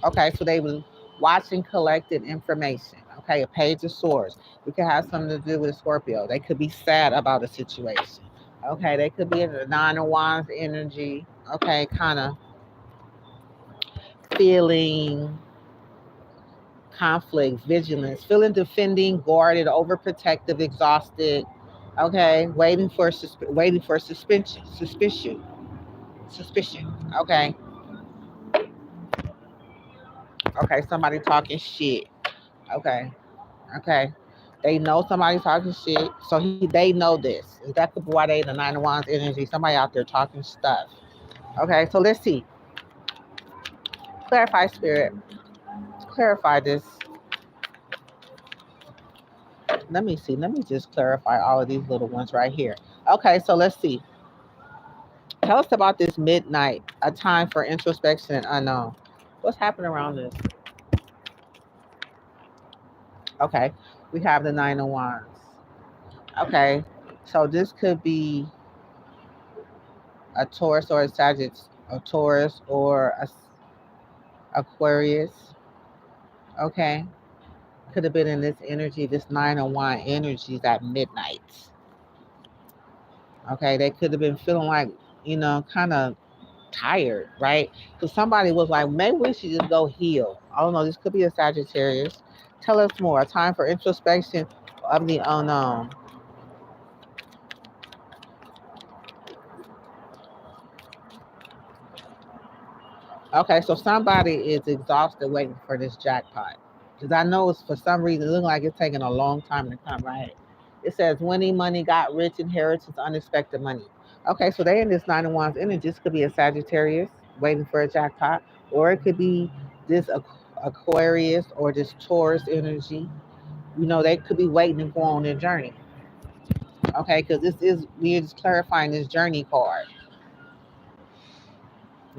Okay, so they were watching collected information. Okay, a Page of Swords. We could have something to do with Scorpio. They could be sad about a situation. Okay, they could be in the Nine of Wands energy. Okay, kind of feeling conflict, vigilance, feeling defending, guarded, overprotective, exhausted. Okay, waiting for suspicion. Okay, okay, somebody talking shit. Okay, okay. They know somebody's talking shit, so they know this. That could be why they in the Nine of Wands energy. Somebody out there talking stuff. Okay, so let's see. Clarify, Spirit. Clarify this. Let me see. Let me just clarify all of these little ones right here. Okay, so let's see. Tell us about this midnight, a time for introspection and unknown. What's happening around this? Okay, we have the Nine of Wands. Okay, so this could be a Taurus or a Sagittarius, a Taurus or a Aquarius. Okay, could have been in this energy, this Nine of Wands energies at midnight. Okay, they could have been feeling like, kind of tired, right? So somebody was like, maybe we should just go heal. I don't know. This could be a Sagittarius. Tell us more. A time for introspection of the unknown. Okay, so somebody is exhausted waiting for this jackpot. Because I know it's for some reason, it looks like it's taking a long time to come, right? It says winning money, got rich, inheritance, unexpected money. Okay, so they in this Nine of Wands energy. This could be a Sagittarius waiting for a jackpot, or it could be this Aquarius or this Taurus energy. They could be waiting to go on their journey. Okay, because we're just clarifying this journey card.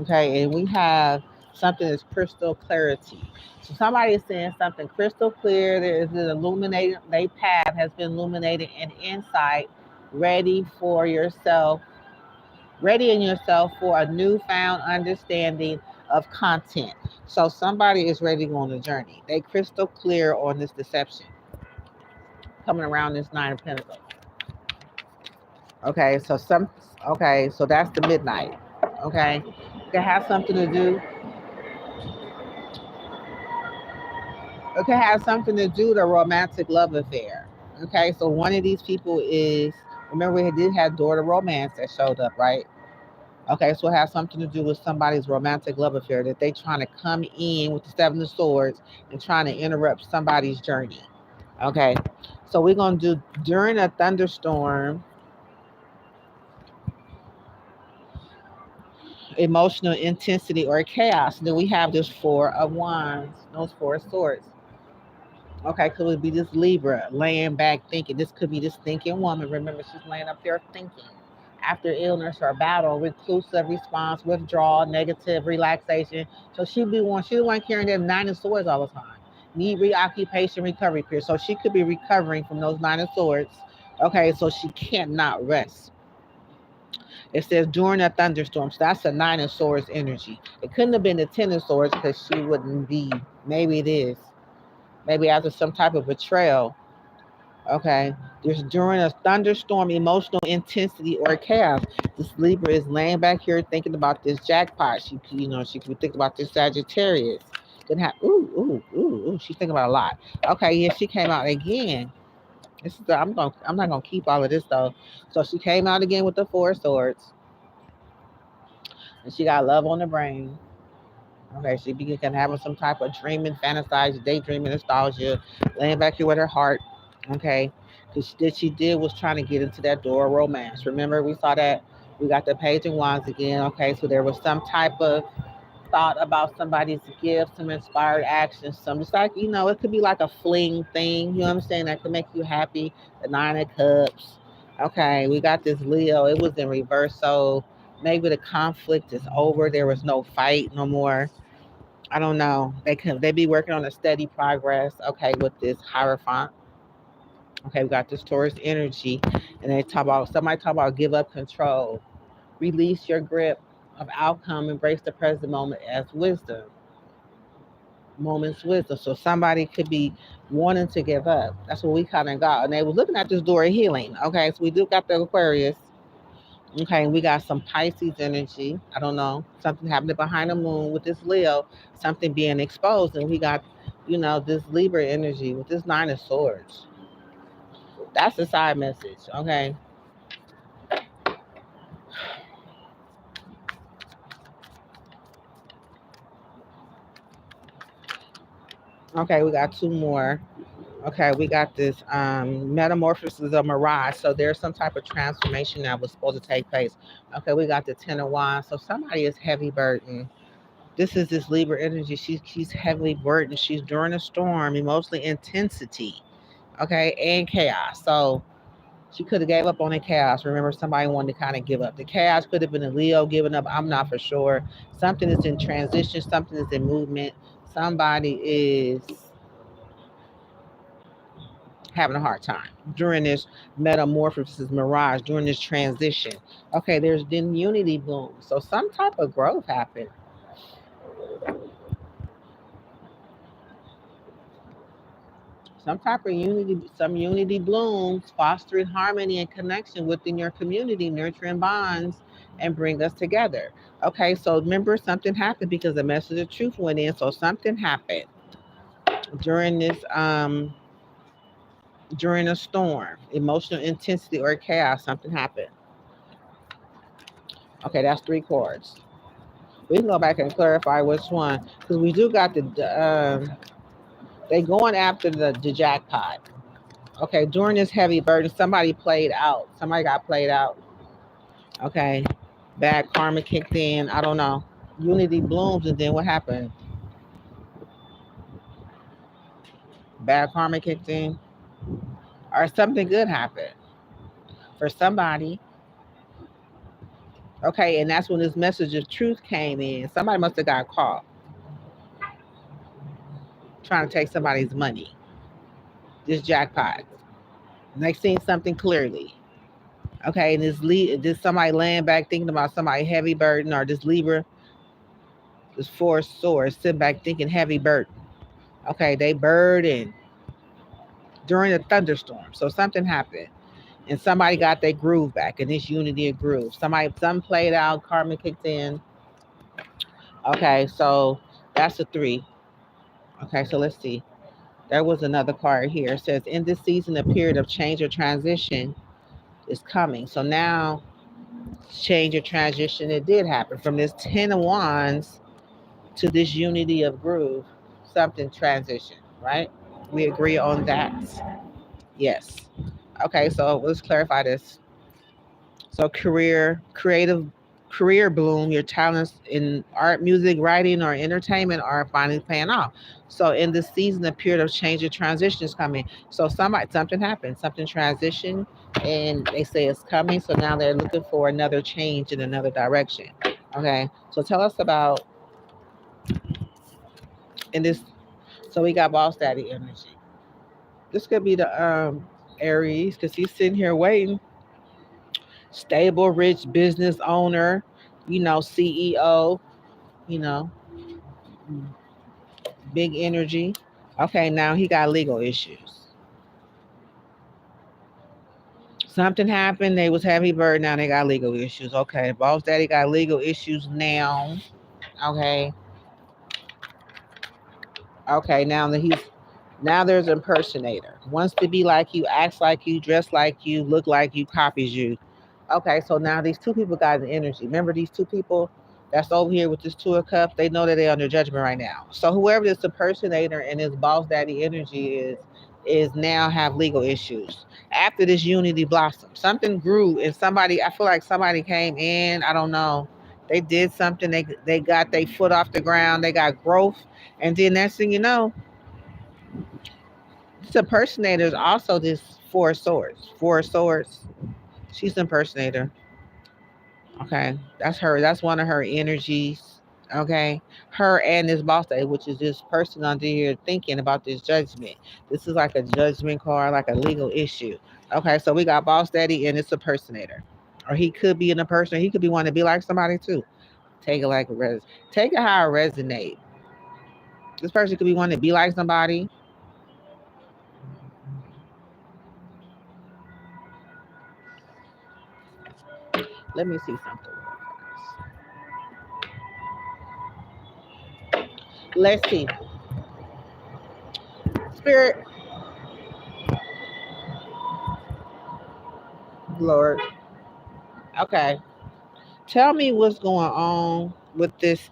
Okay, and we have something that's crystal clarity. So somebody is saying something crystal clear. There is an illuminated, their path has been illuminated and insight, ready for yourself, ready in yourself for a newfound understanding of content. So somebody is ready to go on the journey. They crystal clear on this deception coming around this Nine of Pentacles. Okay, so that's the midnight. Okay, it can have something to do. It can have something to do with a romantic love affair. Okay, so one of these people is, remember we did have Door to Romance that showed up, right? Okay, so it has something to do with somebody's romantic love affair that they trying to come in with the Seven of Swords and trying to interrupt somebody's journey. Okay, so we're gonna do during a thunderstorm. emotional intensity or chaos. And then we have this Four of Wands, those Four Swords. Okay, could it be this Libra laying back thinking? This could be this thinking woman. Remember, she's laying up there thinking. After illness or battle, reclusive response, withdrawal, negative, relaxation. So she the one carrying them Nine of Swords all the time. Need reoccupation, recovery period. So she could be recovering from those Nine of Swords. Okay, so she cannot rest. It says during a thunderstorm. So that's a Nine of Swords energy. It couldn't have been the Ten of Swords because she wouldn't be. Maybe it is. Maybe after some type of betrayal. Okay. There's during a thunderstorm, emotional intensity or chaos. This Libra is laying back here thinking about this jackpot. She could be thinking about this Sagittarius. Could have ooh. She's thinking about a lot. Okay, yeah, she came out again. I'm not gonna keep all of this though. So she came out again with the Four Swords. And she got love on the brain. Okay, she began having some type of dreaming, fantasize, daydreaming, nostalgia, laying back here with her heart. Okay, because she did was trying to get into that door of romance. Remember, we saw that we got the Page of Wands again. Okay, so there was some type of thought about somebody's gift, some inspired action, some just like it could be like a fling thing. You know what I'm saying? That could make you happy. The Nine of Cups. Okay, we got this Leo. It was in reverse, so maybe the conflict is over. There was no fight no more. I don't know. They be working on a steady progress. Okay, with this Hierophant. Okay, we got this Taurus energy, and somebody talk about give up control, release your grip of outcome, embrace the present moment as wisdom, moments wisdom. So somebody could be wanting to give up. That's what we kind of got, and they were looking at this door of healing. Okay, so we do got the Aquarius. Okay, we got some Pisces energy. I don't know. Something happening behind the moon with this Leo, something being exposed. And we got, this Libra energy with this Nine of Swords. That's the side message. Okay. Okay, we got two more. Okay, we got this metamorphosis of mirage. So there's some type of transformation that was supposed to take place. Okay, we got the Ten of Wands. So somebody is heavy burdened. This is this Libra energy. She's heavily burdened. She's during a storm, emotionally intensity, okay, and chaos. So she could have gave up on the chaos. Remember, somebody wanted to kind of give up. The chaos could have been a Leo giving up. I'm not for sure. Something is in transition. Something is in movement. Somebody is having a hard time during this metamorphosis mirage, during this transition. Okay, there's then unity bloom. So some type of growth happened. Some type of unity, some unity blooms, fostering harmony and connection within your community, nurturing bonds, and bring us together. Okay, so remember something happened because the message of truth went in. So something happened during this during a storm, emotional intensity or chaos, something happened. Okay, that's three chords. We can go back and clarify which one because we do got they going after the jackpot. Okay, during this heavy burden, somebody played out. Somebody got played out. Okay, bad karma kicked in. I don't know. Unity blooms, and then what happened? Bad karma kicked in, or something good happened for somebody. Okay, and that's when this message of truth came in. Somebody must have got caught trying to take somebody's money. This jackpot. And they seen something clearly. Okay, and this somebody laying back thinking about somebody heavy burden, or this Libra, this Four Swords, sitting back thinking heavy burden. Okay, they burden during a thunderstorm. So something happened. And somebody got their groove back, and this unity of groove. Some played out, karma kicked in. Okay, so that's a three. Okay, so let's see. There was another card here. It says, in this season, a period of change or transition is coming. So now, change or transition, it did happen. From this Ten of Wands to this unity of groove, something transition, right? We agree on that. Yes. Okay, so let's clarify this. So career, creative career bloom, your talents in art, music, writing, or entertainment are finally paying off. So in this season, a period of change and transition is coming. So something happened, something transitioned, and they say it's coming. So now they're looking for another change in another direction. Okay. So tell us about in this. So we got boss daddy energy. This could be the Aries because he's sitting here waiting. Stable, rich business owner, CEO, you know, big energy. Okay, now he got legal issues. Something happened. They was heavy bird. Now they got legal issues. Okay, boss daddy got legal issues now. Okay, okay. Now there's impersonator. Wants to be like you, acts like you, dress like you, look like you, copies you. Okay, so now these two people got the energy. Remember these two people that's over here with this two of cups? They know that they're under judgment right now. So whoever this impersonator and this boss daddy energy is now have legal issues. After this unity blossom, something grew and somebody, I feel like somebody came in, I don't know. They did something, they got their foot off the ground, they got growth, and then next thing you know, this impersonator is also this four of swords. Four of swords. She's an impersonator. Okay, that's her. That's one of her energies. Okay, her and this boss lady, which is this person under here thinking about this judgment. This is like a judgment card, like a legal issue. Okay, so we got boss daddy and it's a impersonator, or he could be an impersonator. He could be wanting to be like somebody too. Take it like a take it how it resonate. This person could be wanting to be like somebody. Let me see something. Let's see. Spirit, Lord. Okay. Tell me what's going on with this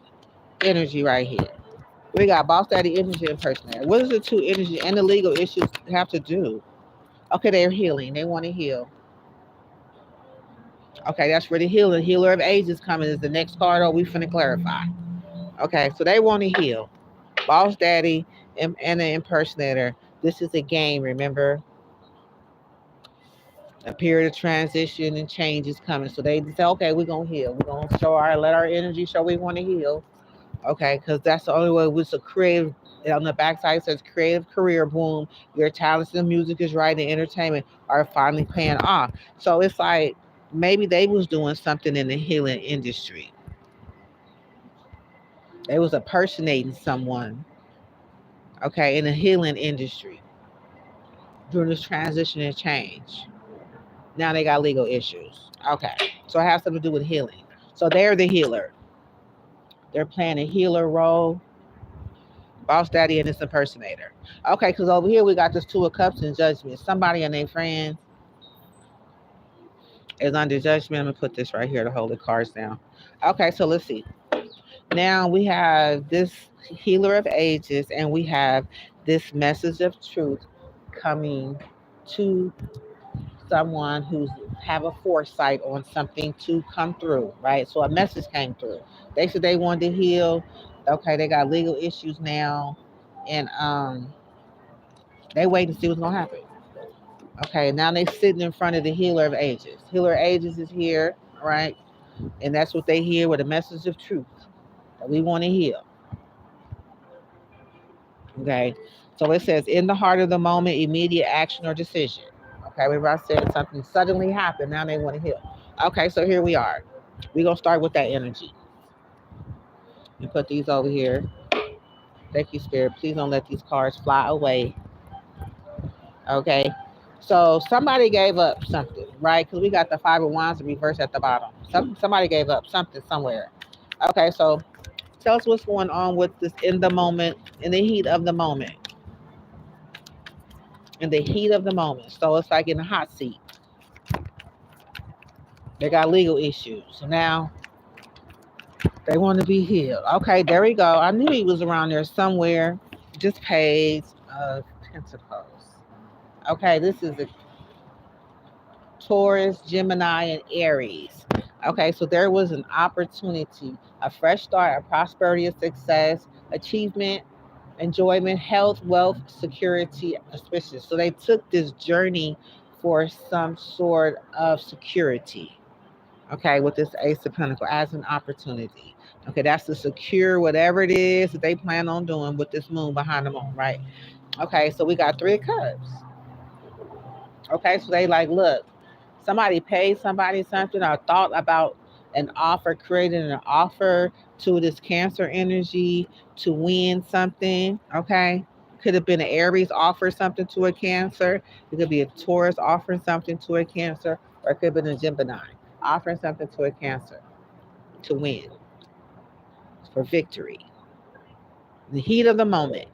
energy right here. We got boss daddy energy and personality. What does the two energy and the legal issues have to do? Okay, they're healing. They want to heal. Okay, that's where the healing. Healer of ages coming is the next card. Oh, we finna clarify. Okay, so they want to heal. Boss daddy and the impersonator. This is a game, remember? A period of transition and change is coming. So they say, okay, we're gonna heal. We're gonna let our energy show we want to heal. Okay, because that's the only way. With a creative, on the backside it says creative career boom. Your talents in music is right and entertainment are finally paying off. So it's like maybe they was doing something in the healing industry. They was impersonating someone. Okay, in the healing industry during this transition and change. Now they got legal issues. Okay, so it has something to do with healing. So they're the healer. They're playing a healer role. Boss daddy and this impersonator. Okay, because over here we got this two of cups and judgment. Somebody and their friends is under judgment. I'm gonna put this right here to hold the cards down. Okay, so let's see. Now we have this healer of ages and we have this message of truth coming to someone who's have a foresight on something to come through, right? So a message came through. They said they wanted to heal. Okay, they got legal issues now, and they wait to see what's gonna happen. Okay, now they sitting in front of the healer of ages. Healer of ages is here, right? And that's what they hear with a message of truth that we want to heal. Okay, so it says in the heart of the moment, immediate action or decision. Okay, remember I said something suddenly happened. Now they want to heal. Okay, so here we are. We're gonna start with that energy. And put these over here. Thank you, Spirit. Please don't let these cards fly away. Okay. So somebody gave up something, right? Because we got the Five of Wands reversed at the bottom. Somebody gave up something somewhere. Okay, so tell us what's going on with this in the moment, in the heat of the moment. In the heat of the moment. So it's like in a hot seat. They got legal issues. So now they want to be healed. Okay, there we go. I knew he was around there somewhere. Just Page of Pentacles. Okay, this is a Taurus, Gemini, and Aries. Okay, so there was an opportunity, a fresh start, a prosperity, a success, achievement, enjoyment, health, wealth, security, auspicious. So they took this journey for some sort of security. Okay, with this Ace of Pentacles as an opportunity. Okay, that's to secure whatever it is that they plan on doing with this moon behind the moon, right? Okay, so we got Three of Cups. Okay, so they like, look, somebody paid somebody something or thought about an offer, created an offer to this Cancer energy to win something. Okay, could have been an Aries offer something to a Cancer. It could be a Taurus offering something to a Cancer, or it could have been a Gemini offering something to a Cancer to win, for victory. The heat of the moment.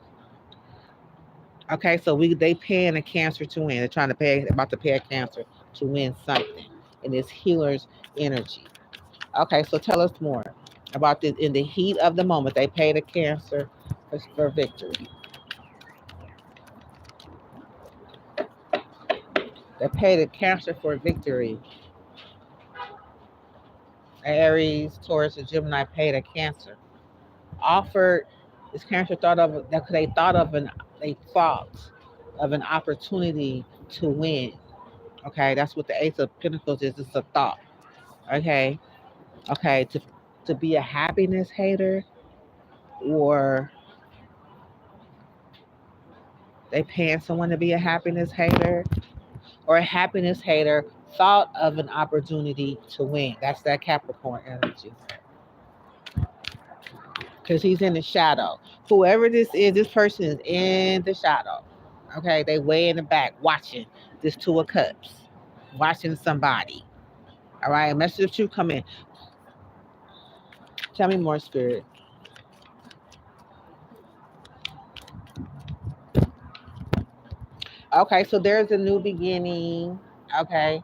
Okay, so they paying a Cancer to win. They're trying to pay, about to pay a Cancer to win something in this healer's energy. Okay, so tell us more about this. In the heat of the moment, they paid a Cancer for victory. They paid a Cancer for victory. Aries, Taurus, and Gemini paid a Cancer. Offered this Cancer thought of that they thought of an they thought of an opportunity to win. Okay, that's what the Ace of Pentacles is. It's a thought. Okay, okay, to be a happiness hater, or they paying someone to be a happiness hater, or a happiness hater thought of an opportunity to win. That's that Capricorn energy. Because he's in the shadow. Whoever this is, this person is in the shadow. Okay, they way in the back watching this Two of Cups, watching somebody. All right, message of truth come in. Tell me more, Spirit. Okay, so there's a new beginning. Okay,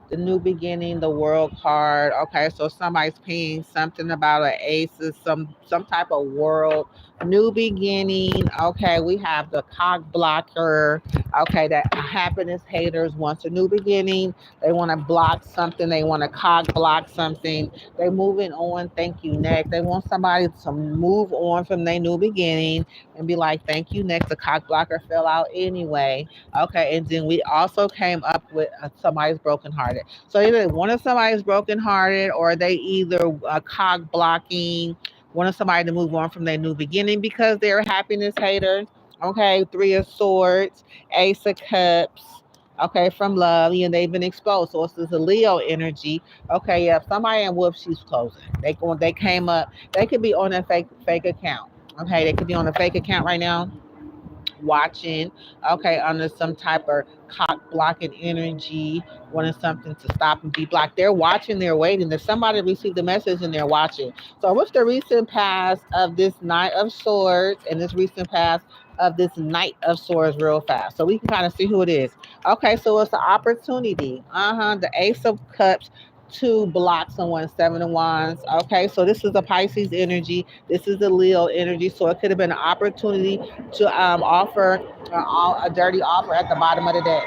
the new beginning, the world card. Okay, so somebody's paying something about an ace, some type of world new beginning. Okay, we have the cock blocker. Okay, that happiness haters wants a new beginning. They want to block something. They want to cock block something. They moving on. Thank you next. They want somebody to move on from their new beginning and be like, thank you next. The cock blocker fell out anyway. Okay, and then we also came up with somebody's brokenhearted. So either one of somebody's brokenhearted, or they either cock blocking, one of somebody to move on from their new beginning because they're a happiness hater. Okay, Three of Swords, Ace of Cups. Okay, from love, and they've been exposed. So it's a Leo energy. Okay, yeah, somebody in wolf she's closing. They came up. They could be on a fake account. Okay, they could be on a fake account right now watching, okay, under some type of cock blocking energy, wanting something to stop and be blocked. They're watching, they're waiting. If somebody received the message and they're watching. So what's the recent past of this Knight of Swords and this recent past of this Knight of Swords real fast? So we can kind of see who it is. Okay, so it's an opportunity. The Ace of Cups to block someone, Seven of Wands. Okay, so this is a Pisces energy. This is the Leo energy. So it could have been an opportunity to offer a dirty offer at the bottom of the deck.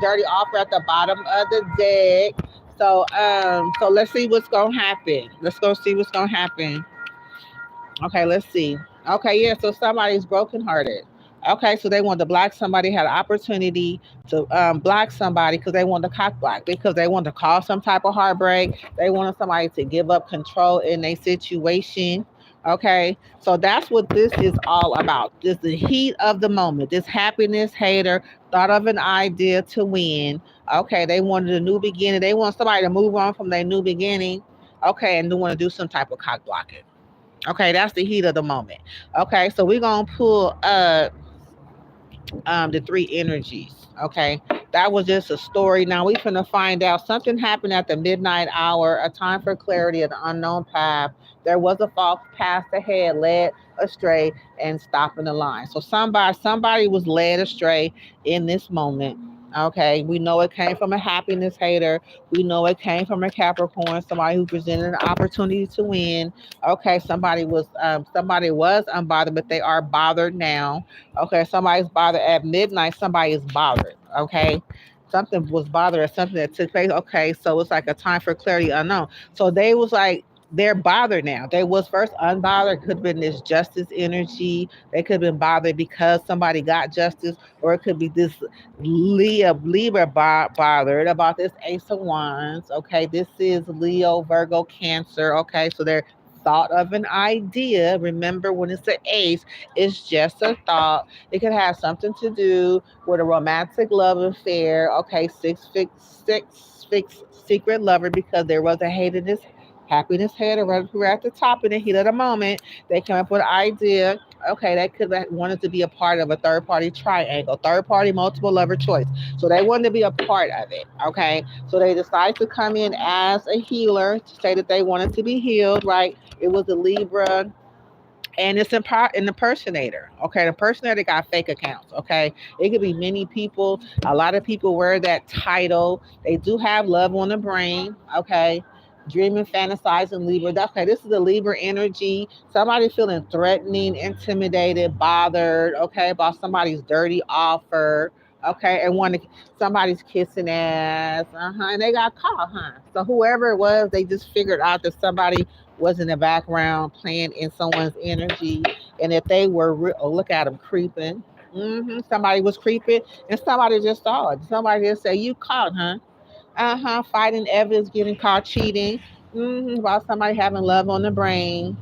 Dirty offer at the bottom of the deck. So let's see what's gonna happen. Let's go see what's gonna happen. Okay, let's see. Okay, yeah. So somebody's brokenhearted. Okay, so they want to block somebody, had an opportunity to block somebody because they want to cock block, because they want to cause some type of heartbreak. They wanted somebody to give up control in a situation. Okay, so that's what this is all about. This the heat of the moment. This happiness hater thought of an idea to win. Okay, they wanted a new beginning. They want somebody to move on from their new beginning. Okay, and they want to do some type of cock blocking. Okay, that's the heat of the moment. Okay, so we're gonna pull the three energies. Okay, that was just a story. Now we finna find out something happened at the midnight hour, a time for clarity of the unknown path. There was a false path ahead, led astray, and stopping the line. So somebody was led astray in this moment. Okay, we know it came from a happiness hater. We know it came from a Capricorn, somebody who presented an opportunity to win. Okay, somebody was unbothered, but they are bothered now. Okay, somebody's bothered at midnight. Somebody is bothered. Okay, something was bothering, something that took place. Okay, so it's like a time for clarity unknown. So they was like they're bothered now. They was first unbothered. Could have been this justice energy. They could have been bothered because somebody got justice, or it could be this Libra bothered about this Ace of Wands. Okay, this is Leo, Virgo, Cancer. Okay, so they're thought of an idea. Remember, when it's an ace, it's just a thought. It could have something to do with a romantic love affair. Okay, six fix secret lover, because there was a hatiness, happiness had a were at the top in the heat of the moment. They came up with an idea. Okay, they could have wanted to be a part of a third party triangle, third party multiple lover choice. So they wanted to be a part of it. Okay, so they decided to come in as a healer to say that they wanted to be healed. Right? It was a Libra, and it's an impersonator. Okay, the impersonator got fake accounts. Okay, it could be many people. A lot of people wear that title. They do have love on the brain. Okay, dreaming, fantasizing, Libra. Okay, this is the Libra energy. Somebody feeling threatening, intimidated, bothered. Okay, about somebody's dirty offer. Okay, and somebody's kissing ass. And they got caught, huh? So whoever it was, they just figured out that somebody was in the background playing in someone's energy, and if they were oh, look at them creeping. Somebody was creeping, and somebody just saw it. Somebody just said, "You caught, huh?" Fighting evidence, getting caught cheating. About somebody having love on the brain.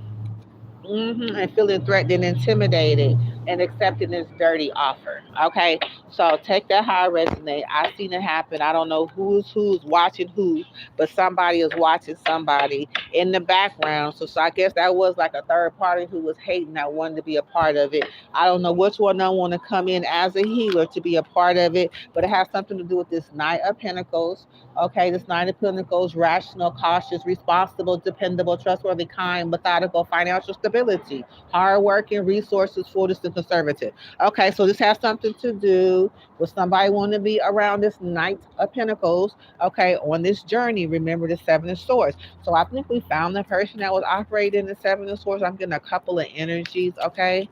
And feeling threatened and intimidated and accepting this dirty offer. Okay, so take that how it resonate. I seen it happen. I don't know who's watching who, but somebody is watching somebody in the background. So I guess that was like a third party who was hating that wanted to be a part of it. I don't know which one I want to come in as a healer to be a part of it, but it has something to do with this Knight of Pentacles. Okay, this Nine of Pentacles, rational, cautious, responsible, dependable, trustworthy, kind, methodical, financial stability, hardworking, resources, fullness, and conservative. Okay, so this has something to do with somebody wanting to be around this Knight of Pentacles. Okay, on this journey, remember the Seven of Swords. So I think we found the person that was operating the Seven of Swords. I'm getting a couple of energies. Okay,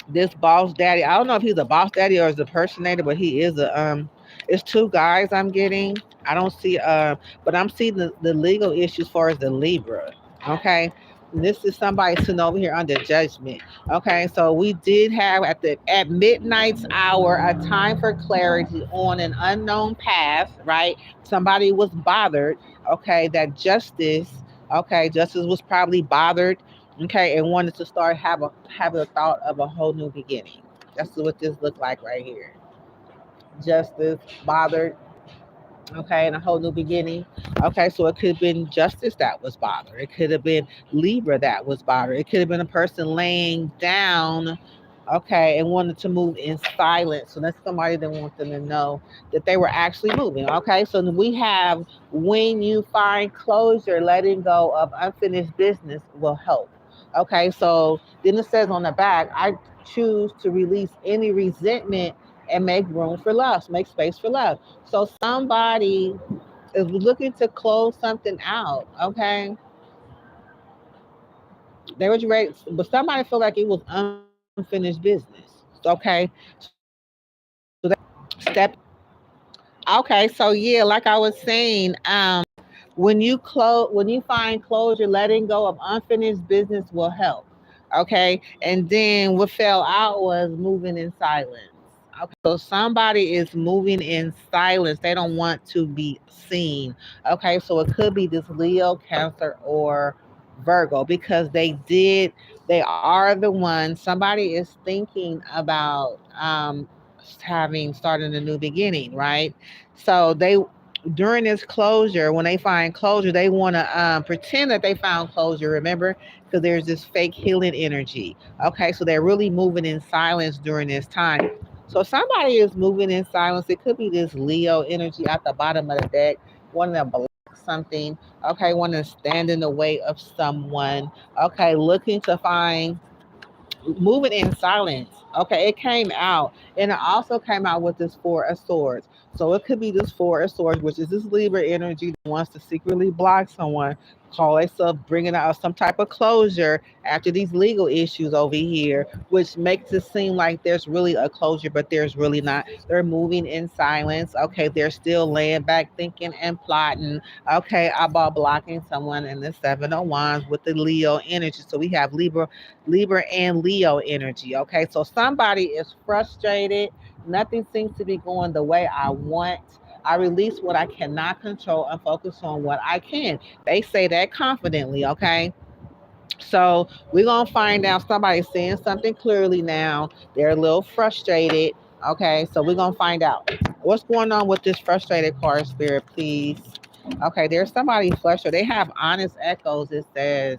this boss daddy. I don't know if he's a boss daddy or is a impersonator, but he is a It's two guys I'm getting. I don't see but I'm seeing the legal issues as far as the Libra. Okay. This is somebody sitting over here under judgment. Okay, so we did have at midnight's hour a time for clarity on an unknown path, right? Somebody was bothered, okay, that justice, okay, justice was probably bothered, okay, and wanted to start have a thought of a whole new beginning. That's what this looked like right here. Justice bothered, okay, and a whole new beginning. Okay, so it could have been justice that was bothered. It could have been Libra that was bothered. It could have been a person laying down, okay, and wanted to move in silence. So that's somebody that wants them to know that they were actually moving. Okay, so we have when you find closure, letting go of unfinished business will help. Okay, so then it says on the back, I choose to release any resentment and make room for love, make space for love. So somebody is looking to close something out. Okay, they were ready, but somebody felt like it was unfinished business. Okay, step. Okay, so yeah, like I was saying, when you find closure, letting go of unfinished business will help. Okay, and then what fell out was moving in silence. Okay, so somebody is moving in silence. They don't want to be seen. Okay, so it could be this Leo, Cancer, or Virgo, because they are the one. Somebody is thinking about having starting a new beginning, right? So they during this closure, when they find closure, they want to pretend that they found closure. Remember, because there's this fake healing energy. Okay, so they're really moving in silence during this time. So somebody is moving in silence. It could be this Leo energy at the bottom of the deck, wanting to block something. Okay, wanting to stand in the way of someone. Okay, looking to find moving in silence. Okay, it came out, and it also came out with this Four of Swords. So it could be this Four of Swords, which is this Libra energy that wants to secretly block someone, call themselves bringing out some type of closure after these legal issues over here, which makes it seem like there's really a closure, but there's really not. They're moving in silence. Okay, they're still laying back, thinking and plotting. Okay, about blocking someone in the Seven of Wands with the Leo energy. So we have Libra and Leo energy. Okay, so somebody is frustrated. Nothing seems to be going the way I want. I release what I cannot control and focus on what I can. They say that confidently, okay? So we're gonna find out somebody's saying something clearly now. They're a little frustrated. Okay, so we're gonna find out what's going on with this frustrated card spirit, please. Okay, there's somebody frustrated. They have honest echoes. It says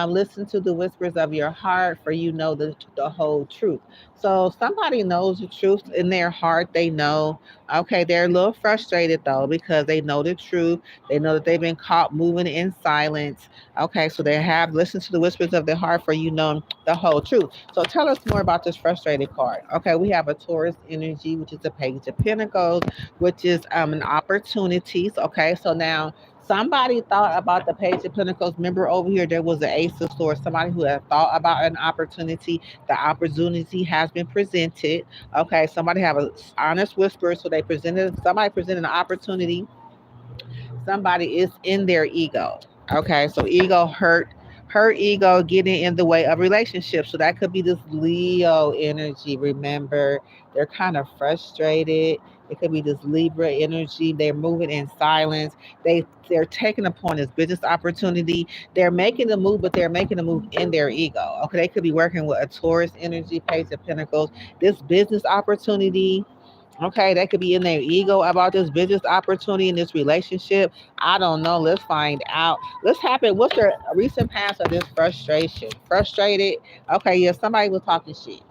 listen to the whispers of your heart, for you know the whole truth. So somebody knows the truth in their heart. They know. Okay, they're a little frustrated though because they know the truth. They know that they've been caught moving in silence. Okay, so they have listened to the whispers of their heart, for you know the whole truth. So tell us more about this frustrated card. Okay, we have a Taurus energy, which is a Page of Pentacles, which is an opportunities. Okay, so now somebody thought about the Page of Pentacles. Remember over here, there was the Ace of Swords. Somebody who had thought about an opportunity. The opportunity has been presented. Okay, somebody have a honest whisper. So somebody presented an opportunity. Somebody is in their ego. Okay, so ego hurt. Her ego getting in the way of relationships. So that could be this Leo energy. Remember, they're kind of frustrated. It could be this Libra energy. They're moving in silence. They're taking upon this business opportunity. They're making the move, but they're making the move in their ego. Okay, they could be working with a Taurus energy, Page of Pentacles. This business opportunity. Okay, they could be in their ego about this business opportunity in this relationship. I don't know. Let's find out. Let's happen. What's their recent past of this frustration? Frustrated. Okay, yeah, somebody was talking shit.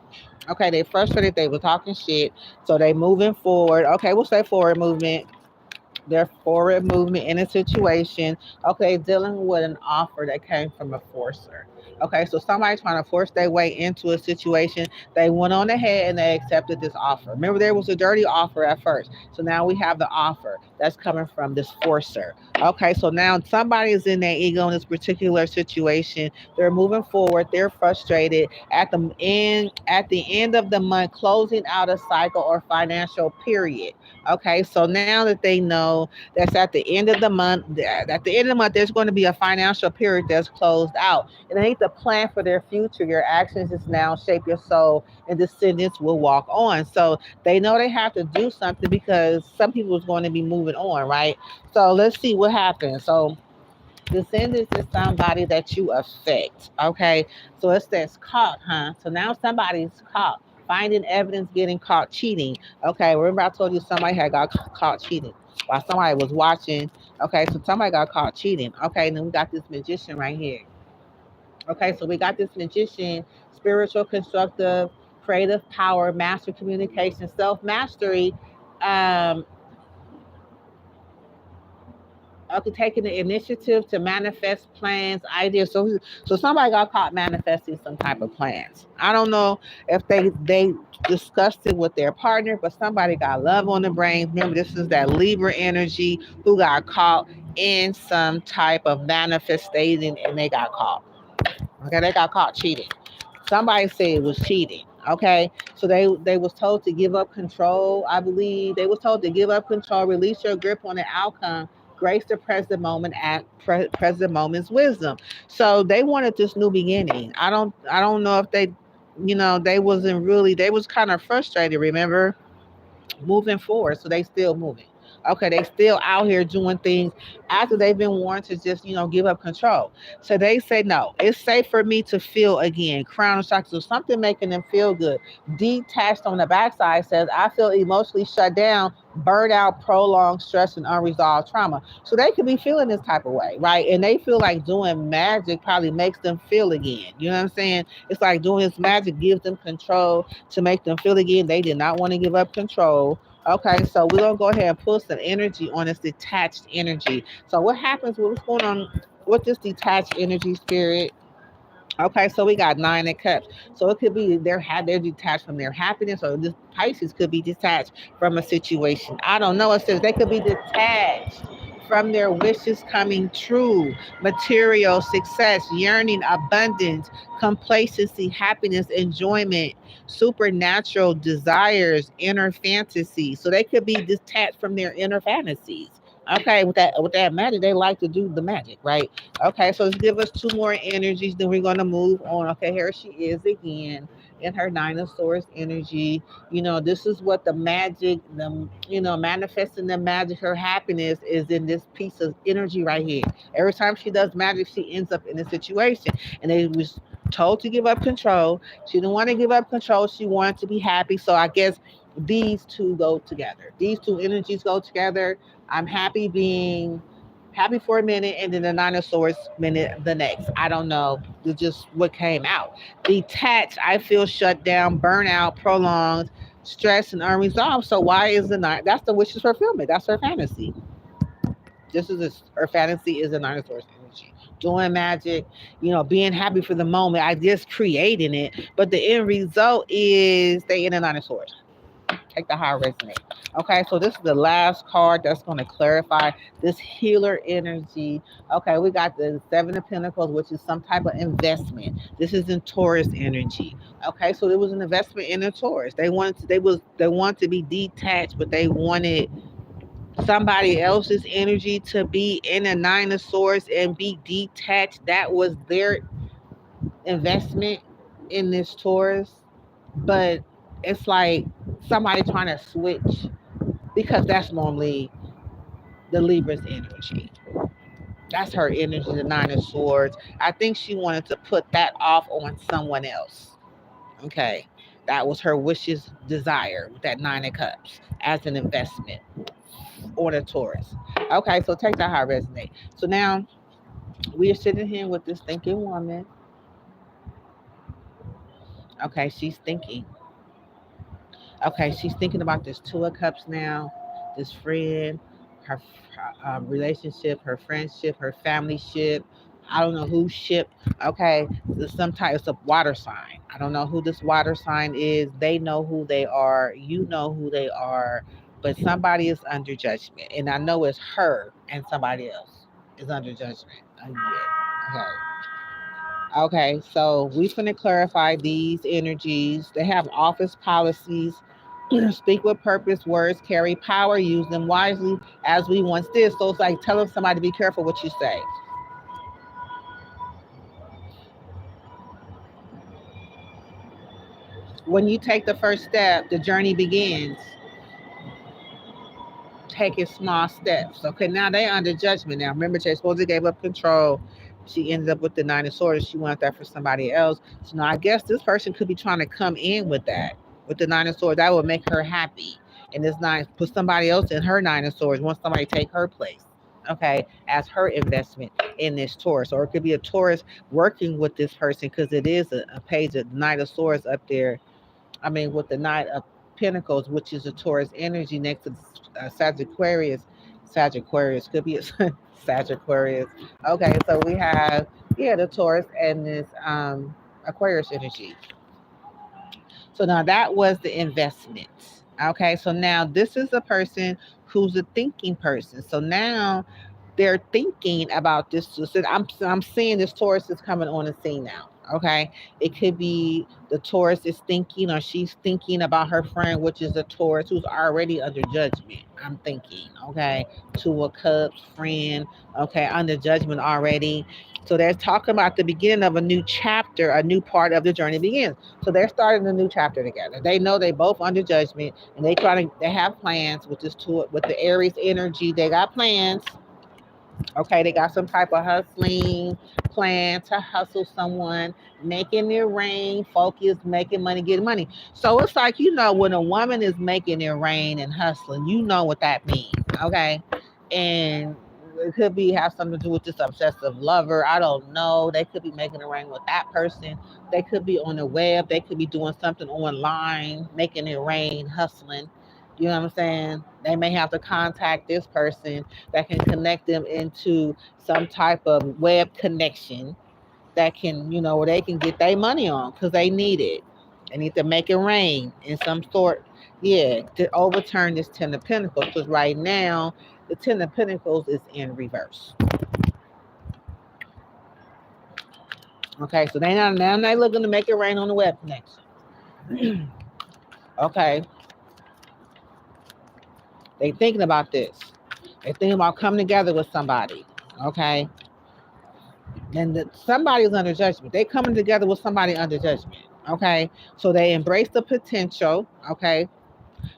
Okay, they frustrated. They were talking shit. So they moving forward. Okay, we'll say forward movement, their forward movement in a situation. Okay, dealing with an offer that came from a forcer. Okay, so somebody trying to force their way into a situation. They went on ahead and they accepted this offer. Remember, there was a dirty offer at first. So now we have the offer that's coming from this forcer. Okay, so now somebody is in their ego in this particular situation. They're moving forward. They're frustrated at the end of the month, closing out a cycle or financial period. Okay, so now that they know that's at the end of the month, there's going to be a financial period that's closed out. And they need to plan for their future. Your actions is now shape your soul, and descendants will walk on. So they know they have to do something because some people is going to be moving on, right? So let's see what happens. So descendants is somebody that you affect. Okay. So it says caught, huh? So now somebody's caught. Finding evidence, getting caught cheating. Okay. Remember I told you somebody had got caught cheating while somebody was watching. Okay. So somebody got caught cheating. Okay. And then we got this magician right here. Okay. So we got this magician, spiritual, constructive, creative power, master communication, self mastery. Um, Okay, taking the initiative to manifest plans, ideas. So somebody got caught manifesting some type of plans. I don't know if they discussed it with their partner, but somebody got love on the brain. Remember, this is that Libra energy who got caught in some type of manifesting and they got caught. Okay, they got caught cheating. Somebody said it was cheating. Okay, so they was told to give up control. I believe they was told to give up control, release your grip on the outcome, grace the present moment, at present moment's wisdom. So they wanted this new beginning. I don't know if they wasn't really, they was kind of frustrated. Remember, moving forward. So they still moving. Okay, they still out here doing things after they've been warned to just, give up control. So they say, no, it's safe for me to feel again. Crown of chakras, so something making them feel good. Detached on the backside says, I feel emotionally shut down, burned out, prolonged stress, and unresolved trauma. So they could be feeling this type of way, right? And they feel like doing magic probably makes them feel again. You know what I'm saying? It's like doing this magic gives them control to make them feel again. They did not want to give up control. Okay, so we're gonna go ahead and pull some energy on this detached energy. So what happens? What's going on with this detached energy spirit? Okay, so we got Nine of Cups. So it could be they're detached from their happiness, or this Pisces could be detached from a situation. I don't know. It says they could be detached from their wishes coming true, material success, yearning, abundance, complacency, happiness, enjoyment, supernatural desires, inner fantasy. So they could be detached from their inner fantasies. Okay, with that magic, they like to do the magic, right? Okay, so let's give us two more energies, then we're gonna move on. Okay, here she is again in her Nine of Swords energy. This is what the magic, manifesting the magic, her happiness is in this piece of energy right here. Every time she does magic, she ends up in a situation. And they was told to give up control. She didn't want to give up control. She wanted to be happy. So I guess these two go together. These two energies go together. I'm happy being happy for a minute and then the Nine of Swords minute the next. I don't know. It's just what came out. Detached, I feel shut down, burnout, prolonged, stress, and unresolved. So why is the nine? That's the wishes fulfillment. That's her fantasy. Her fantasy is the Nine of Swords energy. Doing magic, being happy for the moment. I just creating it. But the end result is they in the Nine of Swords. Take the high resonate. Okay, so this is the last card that's going to clarify this healer energy. Okay, we got the Seven of Pentacles, which is some type of investment. This is in Taurus energy. Okay, so there was an investment in the Taurus. They wanted to be detached, but they wanted somebody else's energy to be in a Nine of Swords and be detached. That was their investment in this Taurus. But it's like somebody trying to switch because that's normally the Libra's energy. That's her energy, the Nine of Swords. I think she wanted to put that off on someone else. Okay. That was her wishes, desire with that Nine of Cups as an investment on a Taurus. Okay, so take that how it resonate. So now we are sitting here with this thinking woman. Okay, she's thinking. Okay, she's thinking about this Two of Cups now, this friend, her relationship, her friendship, her family ship. I don't know who ship. Okay, some type. It's a water sign. I don't know who this water sign is. They know who they are. You know who they are. But somebody is under judgment, and I know it's her and somebody else is under judgment. Yeah. Okay. Okay, so we finna clarify these energies. They have office policies. Speak with purpose, words carry power, use them wisely as we once did. So it's like telling somebody to be careful what you say. When you take the first step, the journey begins. Taking small steps. Okay, now they under judgment. Now remember, they supposed to gave up control. She ended up with the Nine of Swords. She wanted that for somebody else. So now I guess this person could be trying to come in with that, with the Nine of Swords. That would make her happy. And this nine put somebody else in her Nine of Swords. Want somebody to take her place. Okay, as her investment in this Taurus, or it could be a Taurus working with this person because it is a page of the Knight of Swords up there. I mean, with the Knight of Pentacles, which is a Taurus energy next to Sagittarius. Sagittarius could be a Sagittarius. Okay, so we have the Taurus and this Aquarius energy. So now that was the investment. Okay, so now this is a person who's a thinking person. So now they're thinking about this. So I'm seeing this Taurus is coming on the scene now. Okay, it could be the Taurus is thinking, or she's thinking about her friend, which is a Taurus who's already under judgment. I'm thinking, okay, Two of Cups, friend, okay, under judgment already. So they're talking about the beginning of a new chapter, a new part of the journey begins. So they're starting a new chapter together. They know they both under judgment, and they have plans with this two with the Aries energy. They got plans. Okay, they got some type of hustling plan to hustle someone, making it rain. Focus, making money, getting money. So it's like, when a woman is making it rain and hustling, you know what that means. Okay. And it could be have something to do with this obsessive lover. I don't know. They could be making it rain with that person. They could be on the web. They could be doing something online, making it rain, hustling. You know what I'm saying? They may have to contact this person that can connect them into some type of web connection that can, where they can get their money on because they need it. They need to make it rain in some sort, to overturn this Ten of Pentacles. Because right now, The Ten of Pentacles is in reverse. Okay, so now they're looking to make it rain on the web connection. Okay, they thinking about this. They thinking about coming together with somebody. Okay, and somebody's under judgment. They coming together with somebody under judgment. Okay, so they embrace the potential. Okay,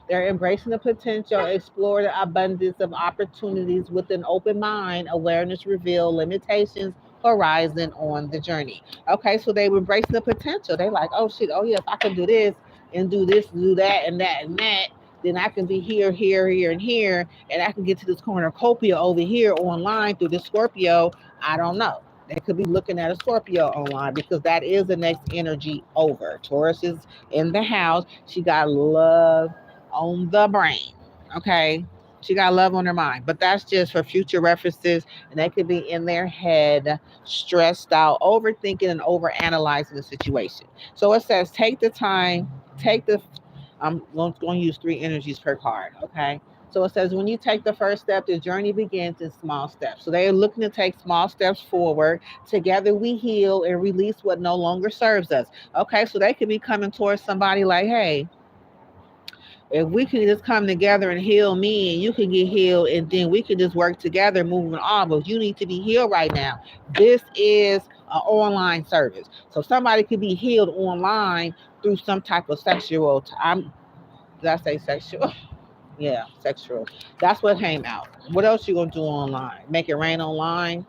they're embracing the potential, explore the abundance of opportunities with an open mind, awareness, reveal limitations, horizon on the journey. Okay, so they were embracing the potential. They like, oh shit, oh yeah, if I can do this and do this, do that and that and that, then I can be here, here, here, and here, and I can get to this cornucopia over here online through the Scorpio. I don't know. They could be looking at a Scorpio online because that is the next energy over. Taurus is in the house. She got love on the brain. Okay. She got love on her mind, but that's just for future references. And they could be in their head, stressed out, overthinking and overanalyzing the situation. So it says, take the time, take the, I'm going to use 3 energies per card. Okay. So it says, when you take the first step, the journey begins in small steps. So they're looking to take small steps forward. Together we heal and release what no longer serves us. Okay. So they could be coming towards somebody like, hey, if we can just come together and heal me and you can get healed and then we can just work together moving on, but you need to be healed right now. This is an online service. So somebody could be healed online through some type of sexual, did I say sexual? Yeah, sexual. That's what came out. What else you gonna do online? Make it rain online?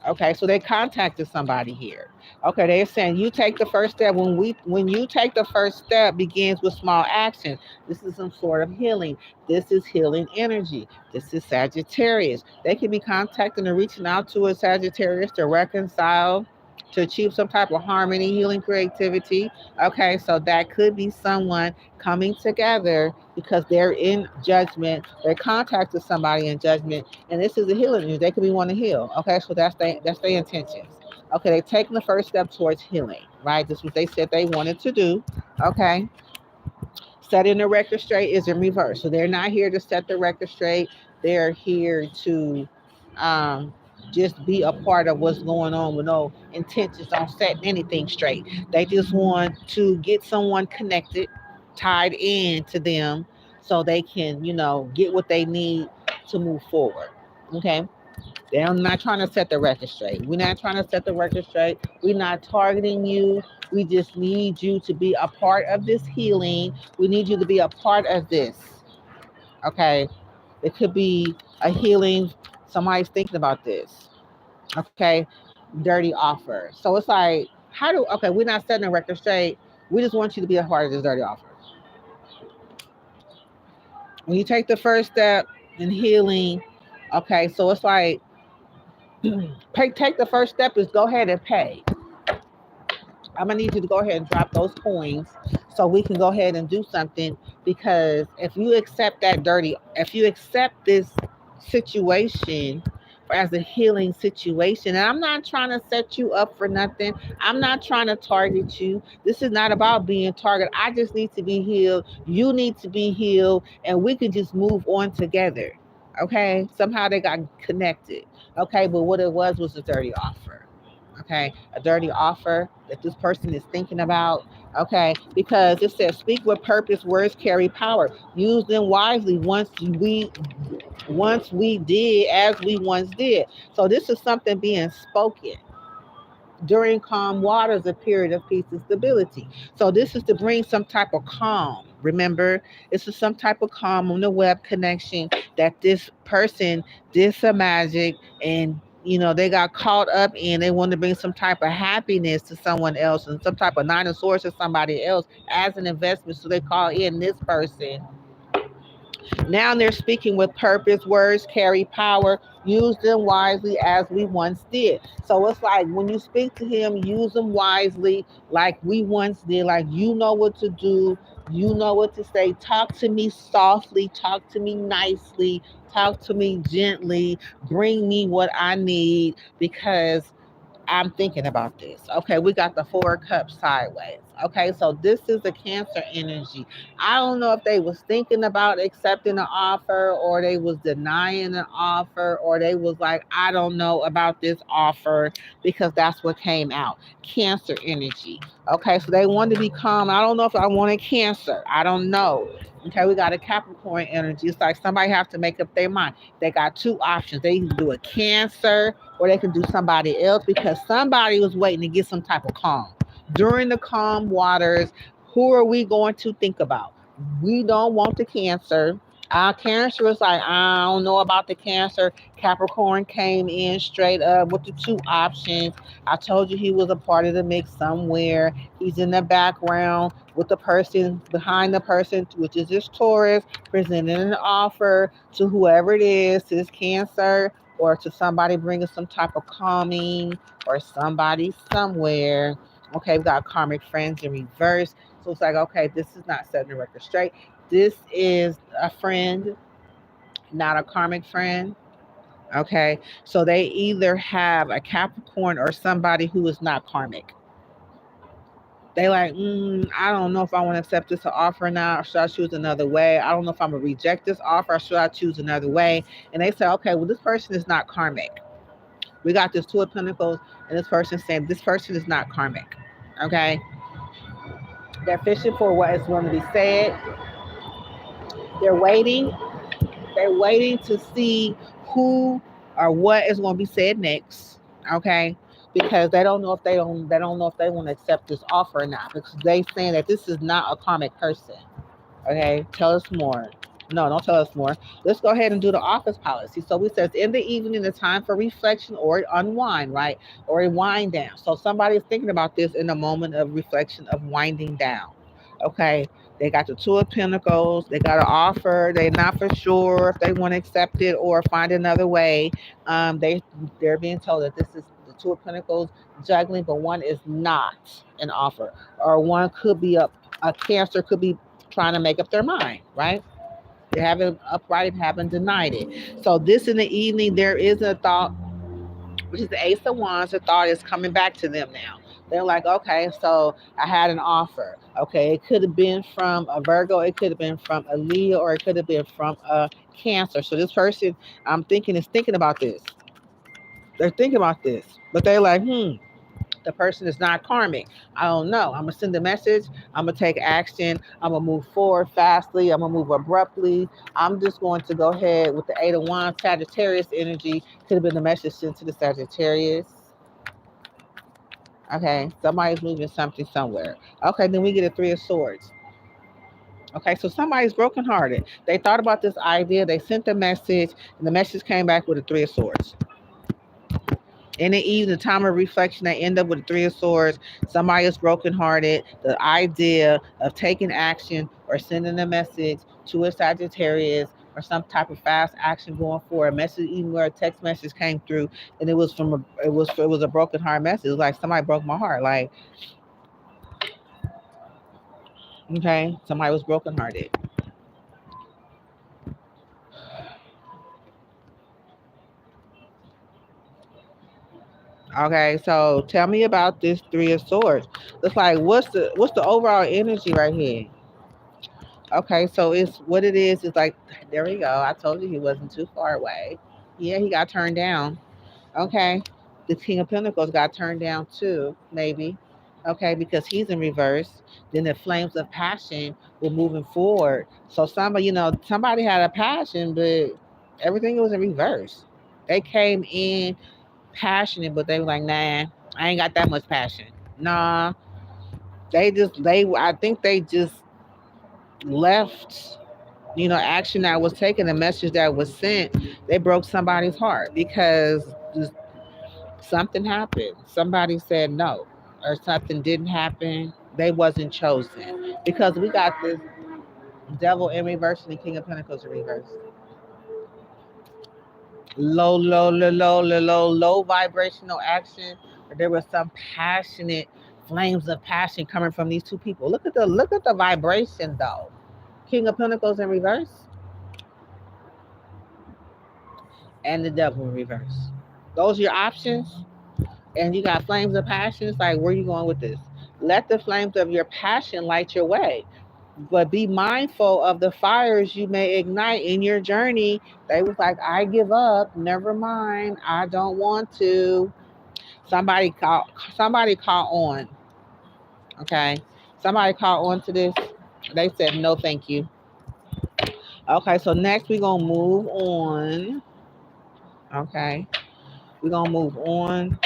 Okay, so they contacted somebody here. Okay, they're saying you take the first step. When you take the first step, begins with small action. This is some sort of healing. This is healing energy. This is Sagittarius. They could be contacting or reaching out to a Sagittarius to reconcile, to achieve some type of harmony, healing, creativity. Okay, so that could be someone coming together because they're in judgment. They contacted somebody in judgment, and this is a healing news. They could be wanting to heal. Okay, so that's their intentions. Okay, they're taking the first step towards healing. Right, this is what they said they wanted to do. Okay, setting the record straight is in reverse. So they're not here to set the record straight. They're here to um, just be a part of what's going on with no intentions on setting anything straight. They just want to get someone connected, tied in to them, so they can, get what they need to move forward. Okay. They're not trying to set the record straight. We're not trying to set the record straight. We're not targeting you. We just need you to be a part of this healing. We need you to be a part of this. Okay. It could be a healing. Somebody's thinking about this. Okay. Dirty offer. So it's like, okay, we're not setting the record straight. We just want you to be a part of this dirty offer. When you take the first step in healing, okay, so it's like, take the first step is go ahead and pay. I'm gonna need you to go ahead and drop those coins so we can go ahead and do something, because if you accept this situation as a healing situation, and I'm not trying to set you up for nothing. I'm not trying to target you. This is not about being targeted. I just need to be healed. You need to be healed, and we can just move on together. Okay? Somehow they got connected. Okay, but what it was a dirty offer. Okay, a dirty offer that this person is thinking about. Okay, because it says, speak with purpose, words carry power. Use them wisely once we did as we once did. So this is something being spoken during calm waters, a period of peace and stability. So this is to bring some type of calm. Remember, this is some type of calm on the web connection that this person did some magic, and they got caught up in. They want to bring some type of happiness to someone else and some type of nine of swords to somebody else as an investment. So they call in this person. Now they're speaking with purpose. Words carry power. Use them wisely as we once did. So it's like when you speak to him, use them wisely like we once did. Like, you know what to do. You know what to say. Talk to me softly. Talk to me nicely. Talk to me gently. Bring me what I need because I'm thinking about this. Okay, we got the 4 cups sideways. Okay, so this is the Cancer energy. I don't know if they was thinking about accepting an offer, or they was denying an offer, or they was like, I don't know about this offer, because that's what came out. Cancer energy. Okay, so they wanted to be calm. I don't know if I wanted Cancer. I don't know. Okay, we got a Capricorn energy. It's like somebody have to make up their mind. They got two options. They can do a Cancer, or they can do somebody else, because somebody was waiting to get some type of calm during the calm waters. Who are we going to think about? We don't want the Cancer. Cancer was like, I don't know about the Cancer. Capricorn came in straight up with the two options. I told you he was a part of the mix somewhere. He's in the background with the person behind the person, which is this Taurus, presenting an offer to whoever it is, to this Cancer, or to somebody bringing some type of calming, or somebody somewhere. Okay, we got karmic friends in reverse. So it's like, okay, this is not setting the record straight. This is a friend, not a karmic friend. Okay, so they either have a Capricorn or somebody who is not karmic. They like, I don't know if I want to accept this offer or not, or should I choose another way? I don't know if I'm gonna reject this offer, or should I choose another way? And they say, okay, well, this person is not karmic. We got this Two of Pentacles, and this person saying this person is not karmic. Okay, they're fishing for what is going to be said. They're waiting. They're waiting to see who or what is going to be said next. Okay, because they don't know if they want to accept this offer or not, because they saying that this is not a karmic person. Okay, tell us more. No, don't tell us more. Let's go ahead and do the office policy. So we says in the evening, the time for reflection or unwind, right? Or a wind down. So somebody's thinking about this in a moment of reflection, of winding down. Okay. They got the Two of Pentacles. They got an offer. They're not for sure if they want to accept it or find another way. They're being told that this is the Two of Pentacles juggling, but one is not an offer, or one could be a Cancer could be trying to make up their mind, right? They haven't upright, haven't denied it. So this in the evening, there is a thought, which is the Ace of Wands. The thought is coming back to them now. They're like, okay, so I had an offer. Okay, it could have been from a Virgo, it could have been from a Leo, or it could have been from a Cancer. So this person, I'm thinking, is thinking about this. They're thinking about this, but they're like, the person is not karmic. I don't know. I'm gonna send a message. I'm gonna take action. I'm gonna move forward fastly. I'm gonna move abruptly. I'm just going to go ahead with the Eight of Wands, Sagittarius energy. Could have been the message sent to the Sagittarius. Okay, somebody's moving something somewhere. Okay, then we get a Three of Swords. Okay, so somebody's brokenhearted. They thought about this idea. They sent a message, and the message came back with a Three of Swords. In the evening, the time of reflection, they end up with the Three of Swords. Somebody is brokenhearted. The idea of taking action or sending a message to a Sagittarius, or some type of fast action going forward. A message, even where a text message came through, and it was from it was a broken heart message. It was like, somebody broke my heart. Like, okay, somebody was brokenhearted. Okay, so tell me about this Three of Swords. It's like, what's the overall energy right here? Okay, so it's what it is like, there we go. I told you he wasn't too far away. Yeah, he got turned down. Okay. The King of Pentacles got turned down too, maybe. Okay, because he's in reverse. Then the flames of passion were moving forward. So somebody had a passion, but everything was in reverse. They came in passionate, but they were like, nah, I ain't got that much passion. Nah. I think they just left, action that was taken, the message that was sent. They broke somebody's heart because something happened. Somebody said no, or something didn't happen. They wasn't chosen, because we got this Devil in reverse and the King of Pentacles in reverse. Low, low, low, low, low, low, low vibrational action. But there was some passionate flames of passion coming from these two people. Look at the vibration though. King of Pentacles in reverse and the Devil in reverse. Those are your options. And you got flames of passion. It's like, where are you going with this? Let the flames of your passion light your way. But be mindful of the fires you may ignite in your journey. They was like, I give up. Never mind. I don't want to. Somebody caught on. Okay. Somebody caught on to this. They said no thank you. Okay, so next we're gonna move on. Okay. We're gonna move on.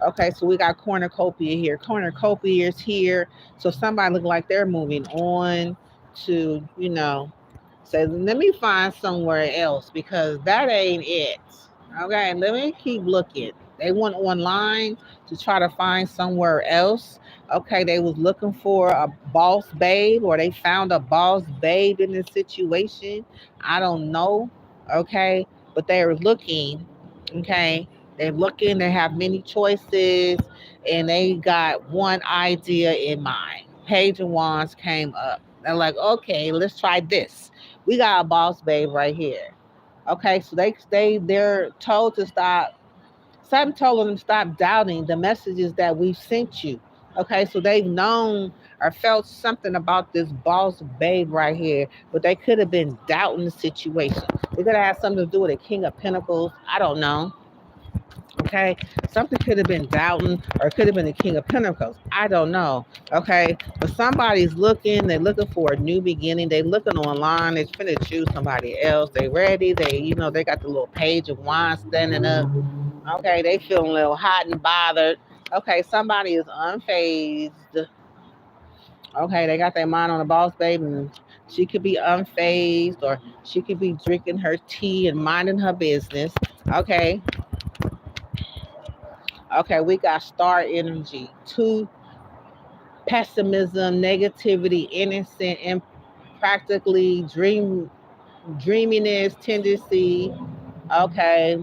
Okay, so we got cornucopia here. Cornucopia is here. So somebody look like they're moving on to, say, let me find somewhere else because that ain't it. Okay, let me keep looking. They went online to try to find somewhere else. Okay, they was looking for a boss babe or they found a boss babe in this situation. I don't know. Okay, but they were looking. Okay, they're looking. They have many choices, and they got one idea in mind. Page of Wands came up. They're like, okay, let's try this. We got a boss babe right here. Okay, so they're told to stop. Something told them to stop doubting the messages that we've sent you. Okay, so they've known or felt something about this boss babe right here, but they could have been doubting the situation. It could have had something to do with a King of Pentacles. I don't know. Okay, something could have been doubting or it could have been the King of Pentacles. I don't know. Okay, but somebody's looking. They're looking for a new beginning. They're looking online. They're finna choose somebody else. They ready. They got the little page of wine standing up. Okay, they feeling a little hot and bothered. Okay, somebody is unfazed. Okay, they got their mind on the boss babe, and she could be unfazed, or she could be drinking her tea and minding her business. Okay, okay, we got star energy, two pessimism, negativity, innocent, and practically dreaminess, tendency. Okay,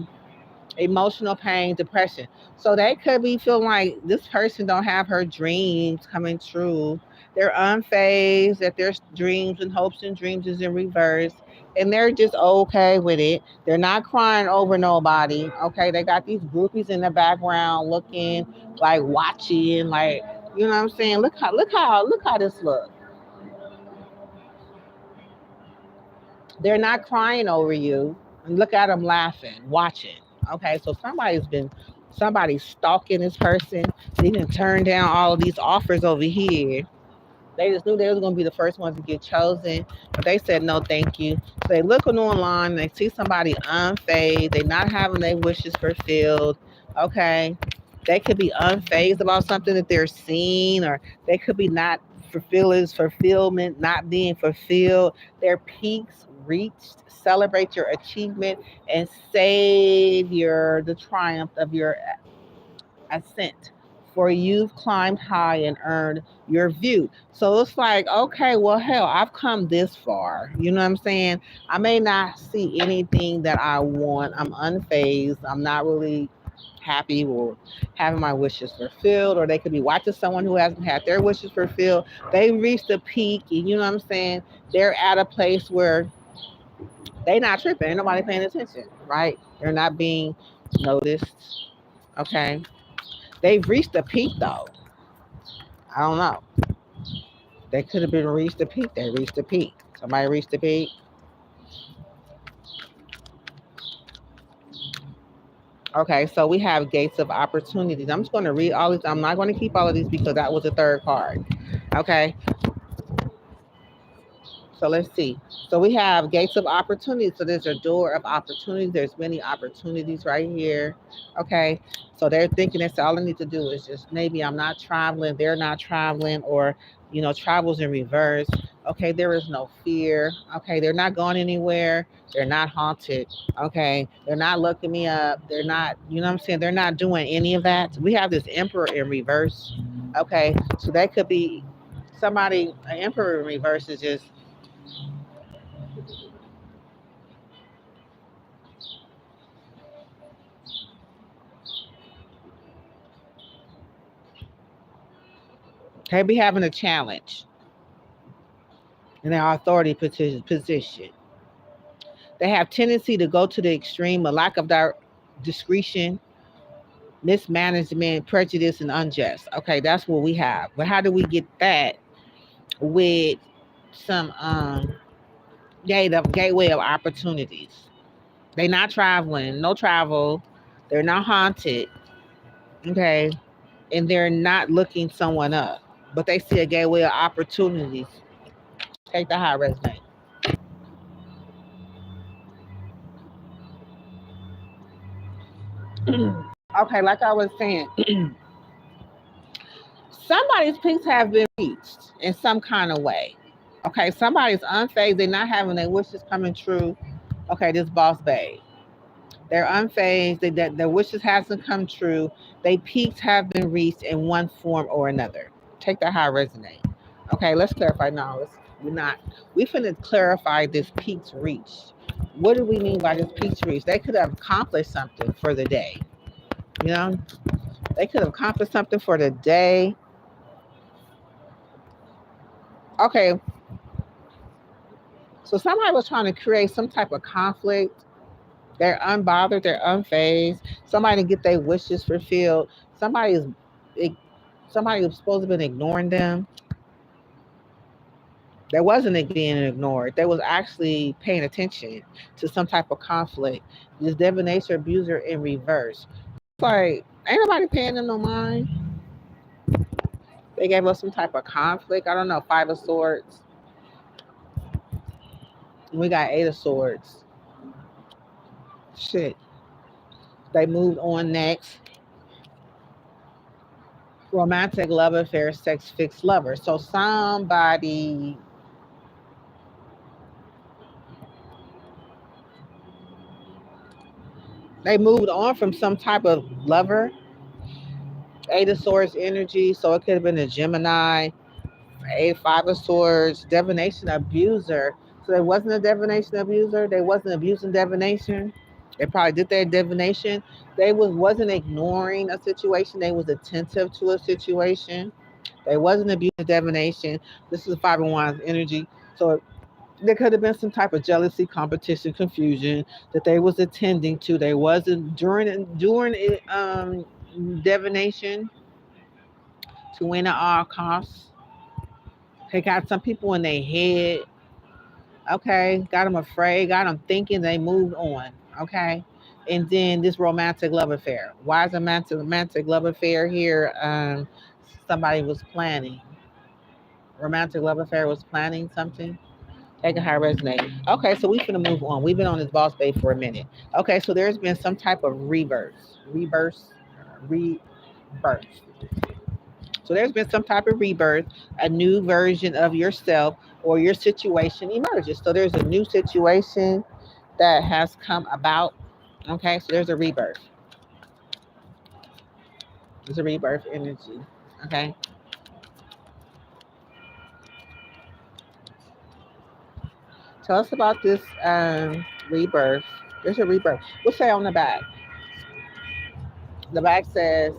emotional pain, depression. So they could be feeling like this person don't have her dreams coming true. They're unfazed, that their dreams and hopes and dreams is in reverse. And they're just okay with it. They're not crying over nobody. Okay. They got these groupies in the background looking, like watching, like, you know what I'm saying? Look how this looks. They're not crying over you. And look at them laughing, watching. Okay, so somebody's stalking this person. They didn't turn down all of these offers over here. They just knew they was gonna be the first ones to get chosen, but they said no, thank you. So they looking online, they see somebody unfazed, they not having their wishes fulfilled. Okay, they could be unfazed about something that they're seeing, or they could be not fulfilling fulfillment, not being fulfilled. Their peaks reached. Celebrate your achievement and savor the triumph of your ascent. For you've climbed high and earned your view. So it's like, okay, well, hell, I've come this far. You know what I'm saying? I may not see anything that I want. I'm unfazed. I'm not really happy or having my wishes fulfilled, or they could be watching someone who hasn't had their wishes fulfilled. They reached a peak, and you know what I'm saying? They're at a place where they not tripping. Ain't nobody paying attention, right? They're not being noticed. Okay. They've reached a peak though. I don't know. They could have been reached a peak. They reached a peak. Somebody reached a peak. Okay, so we have gates of opportunities. I'm just going to read all these. I'm not going to keep all of these because that was the third card. Okay, so let's see. So we have gates of opportunity. So there's a door of opportunity. There's many opportunities right here. Okay. So they're thinking that all I need to do is just maybe I'm not traveling, they're not traveling, or travels in reverse. Okay, there is no fear. Okay, they're not going anywhere. They're not haunted. Okay, they're not looking me up. They're not, you know what I'm saying? They're not doing any of that. We have this emperor in reverse. Okay, so that could be somebody, an emperor in reverse is just. They be having a challenge in their authority position. They have tendency to go to the extreme, a lack of discretion, mismanagement, prejudice, and unjust. Okay, that's what we have. But how do we get that with some gateway of opportunities? They not traveling, no travel. They're not haunted. Okay, and they're not looking someone up, but they see a gateway of opportunities. Take the high resonate. Okay, like I was saying, somebody's peaks have been reached in some kind of way. Okay, somebody's unfazed. They're not having their wishes coming true. Okay, this boss babe. They're unfazed. Their wishes hasn't come true. They peaks have been reached in one form or another. Take that high resonate. Okay, let's clarify now. We're not. We finna clarify this peaks reached. What do we mean by this peaks reached? They could have accomplished something for the day. You know, they could have accomplished something for the day. Okay, so somebody was trying to create some type of conflict. They're unbothered, they're unfazed. Somebody to get their wishes fulfilled. Somebody is somebody who's supposed to have been ignoring them. There wasn't being ignored. They was actually paying attention to some type of conflict. This divination abuser in reverse. It's like ain't nobody paying them no mind. They gave us some type of conflict. I don't know. Five of Swords. We got Eight of Swords. Shit. They moved on next. Romantic love affair, sex fixed lover. So somebody they moved on from some type of lover. Eight of Swords energy. So it could have been a Gemini. Five of Swords, divination abuser. So there wasn't a divination abuser. They wasn't abusing divination. They probably did their divination. They wasn't ignoring a situation. They was attentive to a situation. They wasn't abusing divination. This is Five of Wands energy. So there could have been some type of jealousy, competition, confusion that they was attending to. They wasn't during divination to win at all costs. They got some people in their head. Okay, got them afraid, got them thinking. They moved on. Okay, and then this romantic love affair. Why is a romantic love affair here? Somebody was planning. Romantic love affair was planning something. Take a high resonate. Okay, so we finna move on. We've been on this boss babe for a minute. Okay, so there's been some type of rebirth. So there's been some type of rebirth, a new version of yourself or your situation emerges. So there's a new situation that has come about. Okay, so there's a rebirth. There's a rebirth energy. Okay. Tell us about this rebirth. There's a rebirth. What's say on the back? The back says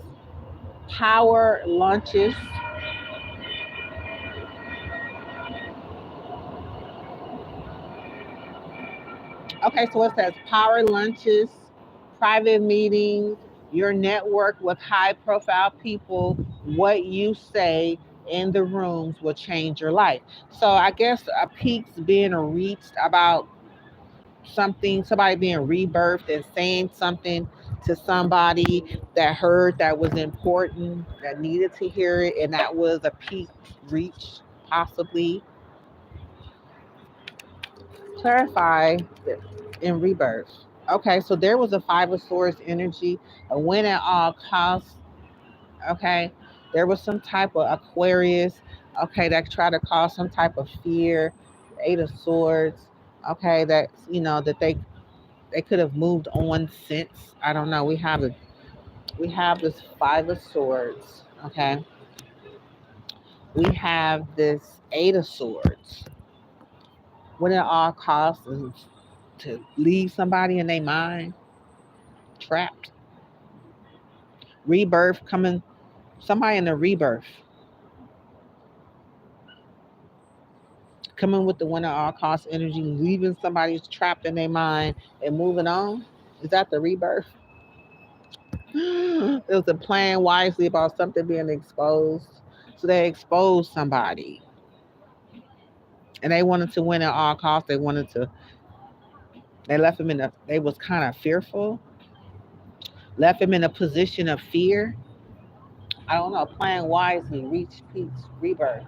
power launches. Okay, so it says power lunches, private meetings, your network with high profile people, what you say in the rooms will change your life. So I guess a peak's being reached about something, somebody being rebirthed and saying something to somebody that heard that was important, that needed to hear it, and that was a peak reach, possibly. Clarify in rebirth. Okay, so there was a Five of Swords energy, a win at all costs. Okay, there was some type of Aquarius. Okay, that tried to cause some type of fear. Eight of Swords. Okay, that that they could have moved on since. I don't know. We have this Five of Swords. Okay, we have this Eight of Swords. When at all costs is to leave somebody in their mind trapped. Rebirth coming, somebody in the rebirth coming with the winner all cost energy, leaving somebody trapped in their mind and moving on. Is that the rebirth? It was a plan wisely about something being exposed. So they exposed somebody, and they wanted to win at all costs. They wanted to. They left him in a. They was kind of fearful. Left him in a position of fear. I don't know. Plan wisely, reach peace, rebirth.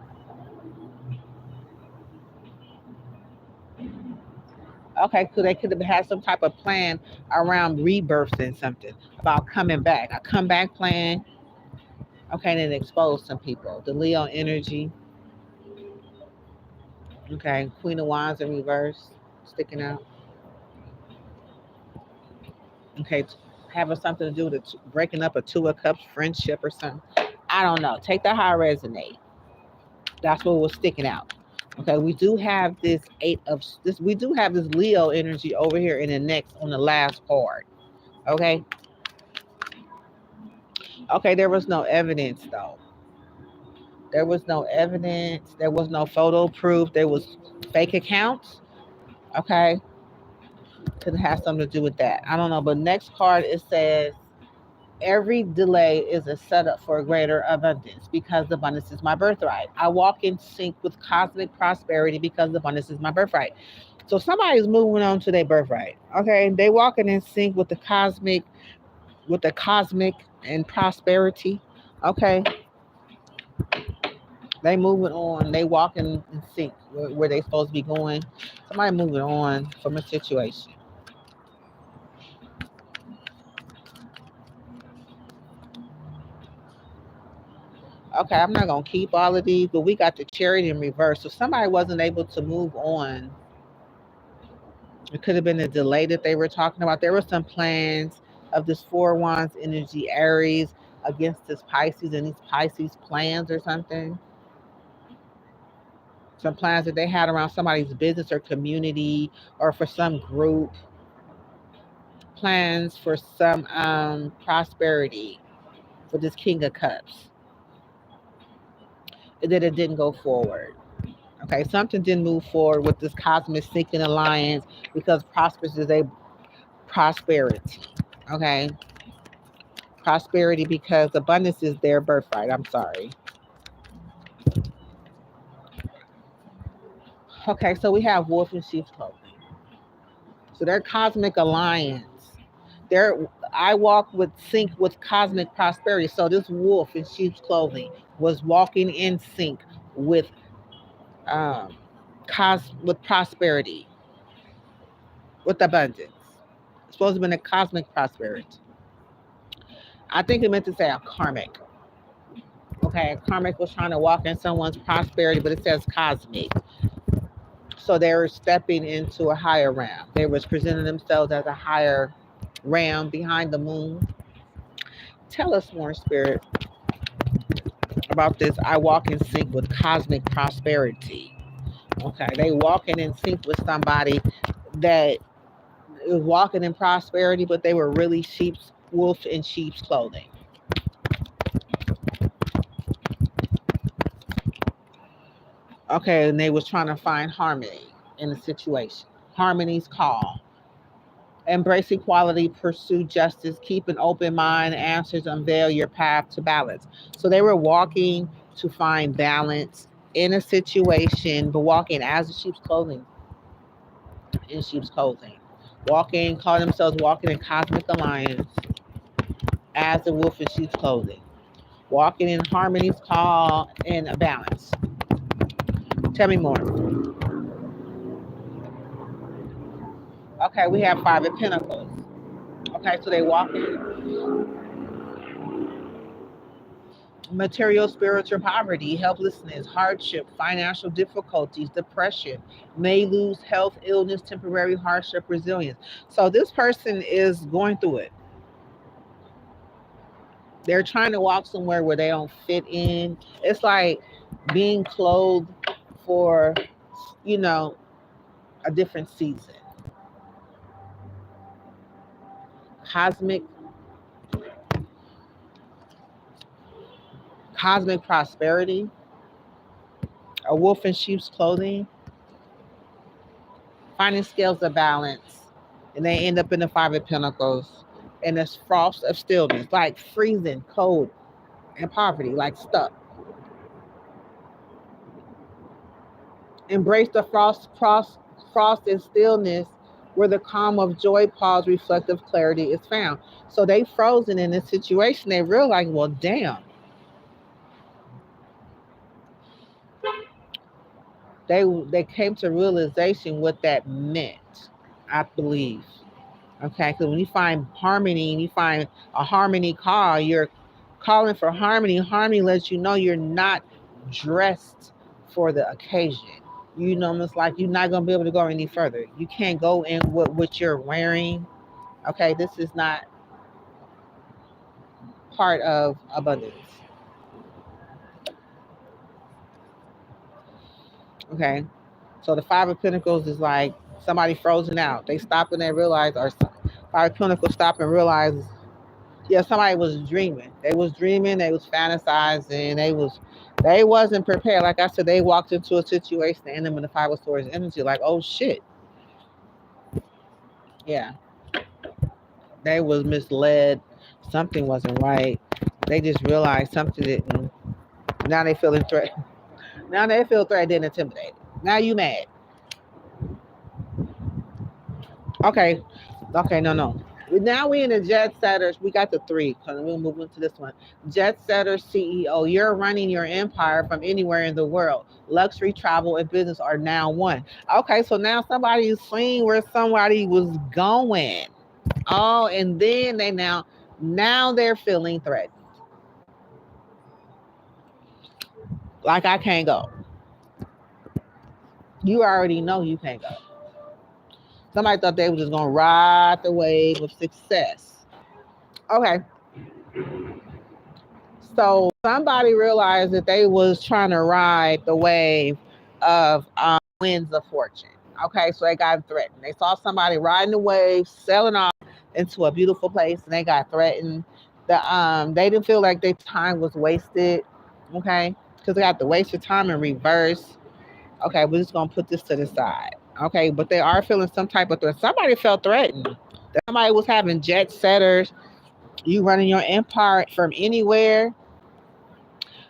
Okay, so they could have had some type of plan around rebirthing something about coming back, a comeback plan. Okay, and it exposed some people. The Leo energy. Okay, Queen of Wands in reverse, sticking out. Okay, having something to do with breaking up a Two of Cups friendship or something. I don't know. Take that how it resonate. That's what was sticking out. Okay, we do have this eight of this. We do have this Leo energy over here in the next on the last card. Okay. Okay, there was no evidence though. There was no evidence. There was no photo proof. There was fake accounts. Okay, could have something to do with that. I don't know. But next card it says every delay is a setup for a greater abundance because abundance is my birthright. I walk in sync with cosmic prosperity because abundance is my birthright. So somebody's moving on to their birthright. Okay, they walking in sync with the cosmic and prosperity. Okay, they moving on. They walking in sync where they supposed to be going. Somebody moving on from a situation. Okay, I'm not gonna keep all of these, but we got the Chariot in reverse. So somebody wasn't able to move on. It could have been a delay that they were talking about. There were some plans of this Four Wands energy, Aries against this Pisces, and these Pisces plans or something. Some plans that they had around somebody's business or community or for some group. Plans for some prosperity for this King of Cups. That it didn't go forward. Okay, something didn't move forward with this cosmic seeking alliance because prosperous is a prosperity. Okay, prosperity because abundance is their birthright. I'm sorry. Okay, so we have wolf in sheep's clothing. So their cosmic alliance. Their I walk with sync with cosmic prosperity. So this wolf in sheep's clothing was walking in sync with um with prosperity, with abundance. It's supposed to be a cosmic prosperity. I think it meant to say a karmic. Okay, karmic was trying to walk in someone's prosperity, but it says cosmic. So they were stepping into a higher realm. They was presenting themselves as a higher realm behind the moon. Tell us more, Spirit, about this. I walk in sync with cosmic prosperity. Okay, they walking in sync with somebody that is walking in prosperity, but they were really wolf in sheep's clothing. Okay, and they was trying to find harmony in the situation. Harmony's call. Embrace equality, pursue justice, keep an open mind, answers unveil your path to balance. So they were walking to find balance in a situation, but walking as a sheep's clothing, in sheep's clothing. Walking, call themselves walking in cosmic alliance as a wolf in sheep's clothing. Walking in harmony's call and a balance. Tell me more. Okay, we have Five of Pentacles. Okay, so they walk in material, spiritual poverty, helplessness, hardship, financial difficulties, depression, may lose health, illness, temporary hardship, resilience. So this person is going through it. They're trying to walk somewhere where they don't fit in. It's like being clothed for, a different season. Cosmic prosperity, a wolf in sheep's clothing, finding scales of balance, and they end up in the Five of Pentacles. and this frost of stillness, like freezing, cold, and poverty, like stuck. Embrace the frost and stillness, where the calm of joy, pause, reflective clarity is found. So they frozen in this situation. They realized, well, damn, they came to realization what that meant. I believe. Okay, because when you find harmony and you find a harmony call, you're calling for harmony. Harmony lets you know you're not dressed for the occasion. You know, it's like you're not gonna be able to go any further. You can't go in with what you're wearing. Okay, this is not part of abundance. Okay, so the Five of Pentacles is like somebody frozen out. They stop and they realize, or Five of Pentacles stop and realize, yeah, somebody was dreaming. They was dreaming. They was fantasizing. They wasn't prepared. Like I said, they walked into a situation and them in the Five of Swords energy, like, oh shit, yeah, they was misled. Something wasn't right. They just realized something didn't. Now they feeling threatened. Now they feel threatened and intimidated. Now you mad. Okay. Okay, no. Now we in the jet setters. We got the three. So we'll move into this one. Jet setter CEO. You're running your empire from anywhere in the world. Luxury, travel, and business are now one. Okay, so now somebody's seeing where somebody was going. Oh, and then now they're feeling threatened. Like I can't go. You already know you can't go. Somebody thought they were just gonna ride the wave of success. Okay. So somebody realized that they was trying to ride the wave of winds of fortune. Okay, so they got threatened. They saw somebody riding the wave, sailing off into a beautiful place, and they got threatened. They didn't feel like their time was wasted. Okay, because they got the wasted time in reverse. Okay, we're just gonna put this to the side. Okay, but they are feeling some type of threat. Somebody felt threatened. Somebody was having jet setters. You running your empire from anywhere.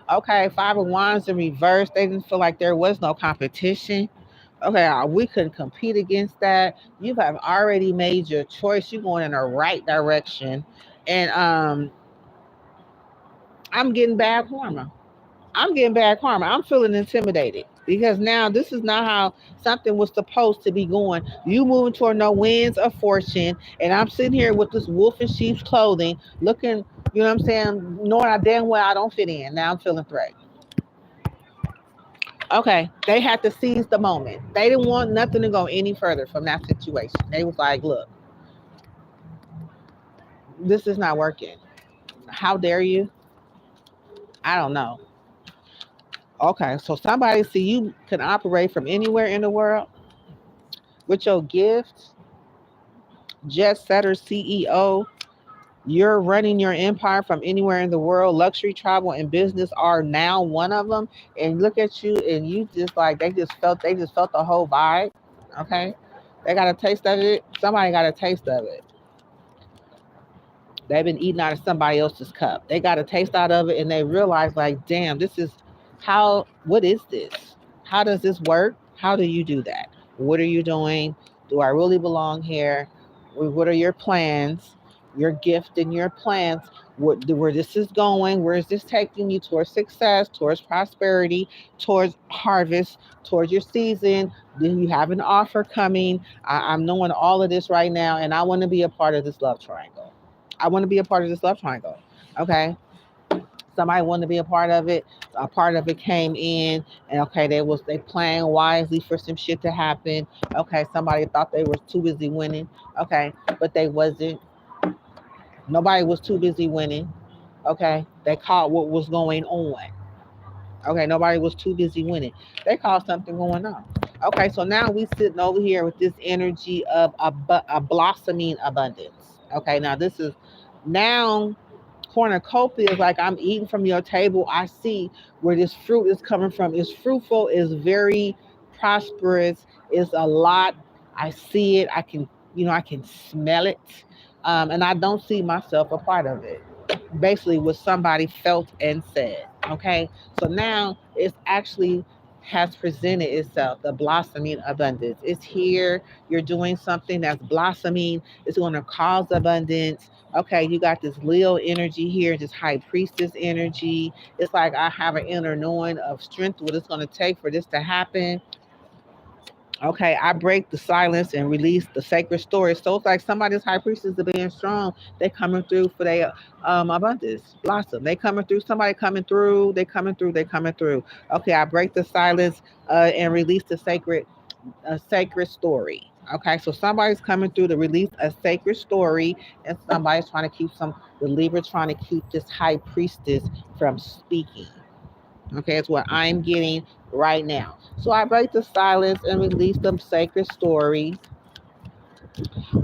Okay, Five of Wands in reverse. They didn't feel like there was no competition. Okay, we couldn't compete against that. You have already made your choice. You're going in the right direction, and I'm getting bad karma. I'm feeling intimidated because now this is not how something was supposed to be going. You moving toward no winds of fortune, and I'm sitting here with this wolf in sheep's clothing, looking, you know what I'm saying, knowing I damn well I don't fit in. Now I'm feeling threatened. Okay, they had to seize the moment. They didn't want nothing to go any further from that situation. They was like, look, this is not working. How dare you? I don't know. Okay, so somebody see you can operate from anywhere in the world with your gifts. Jet setter CEO. You're running your empire from anywhere in the world. Luxury, travel, and business are now one of them. And look at you, and you just like they just felt the whole vibe. Okay, they got a taste of it. Somebody got a taste of it. They've been eating out of somebody else's cup. They got a taste out of it, and they realize like, damn, this is how. What is this? How does this work? How do you do that? What are you doing? Do I really belong here? What are your plans? Your gift and your plans, where this is going, where is this taking you towards success, towards prosperity, towards harvest, towards your season? Do you have an offer coming? I'm knowing all of this right now, and I want to be a part of this love triangle. I want to be a part of this love triangle. Okay. Somebody wanted to be a part of it. A part of it came in, and okay, they playing wisely for some shit to happen. Okay, somebody thought they were too busy winning. Okay, but they wasn't. Nobody was too busy winning. Okay, they caught what was going on. Okay, nobody was too busy winning. They caught something going on. Okay, so now we sitting over here with this energy of a blossoming abundance. Okay, now this is now cornucopia is like I'm eating from your table. I see where this fruit is coming from. It's fruitful, it's very prosperous, it's a lot. I see it, I can, I can smell it. And I don't see myself a part of it. Basically, what somebody felt and said. Okay, so now it's actually has presented itself, the blossoming abundance. It's here. You're doing something that's blossoming. It's going to cause abundance. Okay, you got this Leo energy here, this high priestess energy. It's like I have an inner knowing of strength, what it's going to take for this to happen. Okay, I break the silence and release the sacred story. So it's like somebody's high priestess is being strong. They coming through for their abundance, blossom. They coming through. Somebody coming through. They coming through. They coming through. Okay, I break the silence and release the sacred story. Okay, so somebody's coming through to release a sacred story, and somebody's trying to keep the Libra trying to keep this high priestess from speaking. Okay, it's what I'm getting right now. So I break the silence and release the sacred story.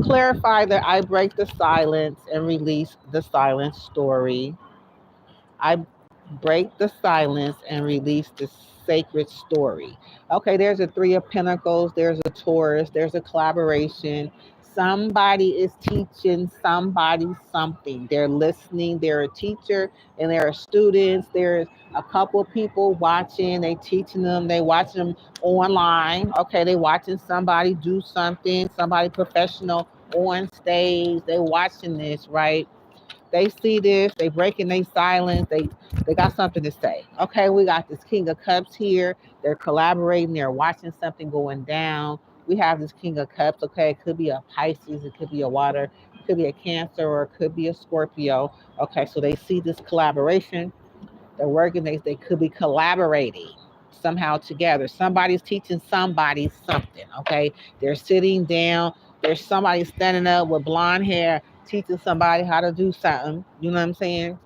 Clarify that I break the silence and release the silent story. I break the silence and release the sacred story. Okay, there's a Three of Pentacles, there's a Taurus, there's a collaboration. Somebody is teaching somebody something. They're listening, they're a teacher and there are students. There's a couple of people watching, they teaching them, they watching them online. Okay, they watching somebody do something, somebody professional on stage. They watching this, right? They see this, they breaking their silence, they got something to say. Okay, we got this King of Cups here. They're collaborating, they're watching something going down. We have this King of Cups, okay, it could be a Pisces, it could be a water, it could be a Cancer, or it could be a Scorpio. Okay, so they see this collaboration, they're working, they could be collaborating somehow together. Somebody's teaching somebody something, okay? They're sitting down, there's somebody standing up with blonde hair teaching somebody how to do something. You know what I'm saying?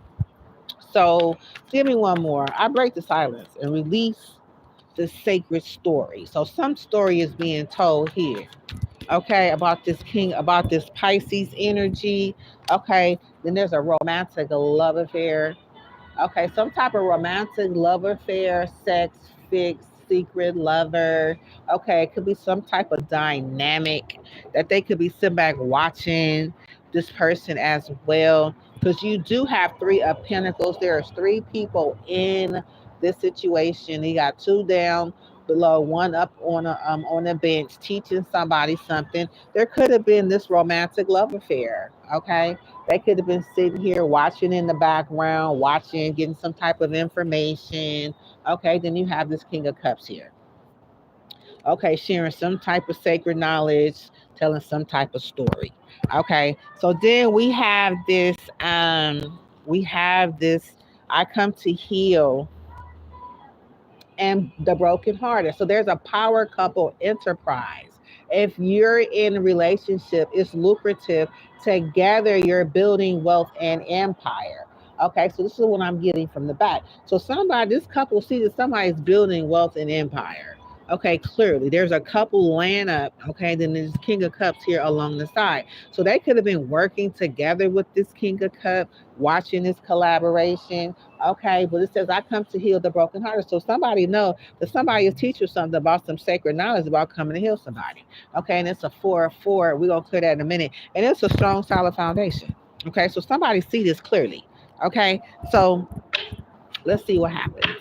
So give me one more. I break the silence and release the sacred story. So some story is being told here. Okay, about this king, about this Pisces energy. Okay, then there's a romantic love affair. Okay, some type of romantic love affair, sex, fix, secret lover. Okay, it could be some type of dynamic that they could be sitting back watching this person as well. Because you do have Three of Pentacles. There's three people in this situation. You got two down below, one up on a bench teaching somebody something. There could have been this romantic love affair. Okay, they could have been sitting here watching in the background, watching, getting some type of information. Okay, then you have this King of Cups here. Okay, sharing some type of sacred knowledge, telling some type of story. Okay, so then we have this I come to heal and the brokenhearted. So there's a power couple enterprise. If you're in a relationship, it's lucrative. Together, you're building wealth and empire. Okay, so this is what I'm getting from the back. So this couple see that somebody's building wealth and empire. Okay, clearly there's a couple laying up. Okay, then there's King of Cups here along the side. So they could have been working together with this King of Cups, watching this collaboration. Okay, but it says I come to heal the brokenhearted. So somebody know that somebody is teaching something about some sacred knowledge about coming to heal somebody. Okay, and it's a 4-4. We're gonna clear that in a minute. And it's a strong, solid foundation. Okay, so somebody see this clearly. Okay, so let's see what happens.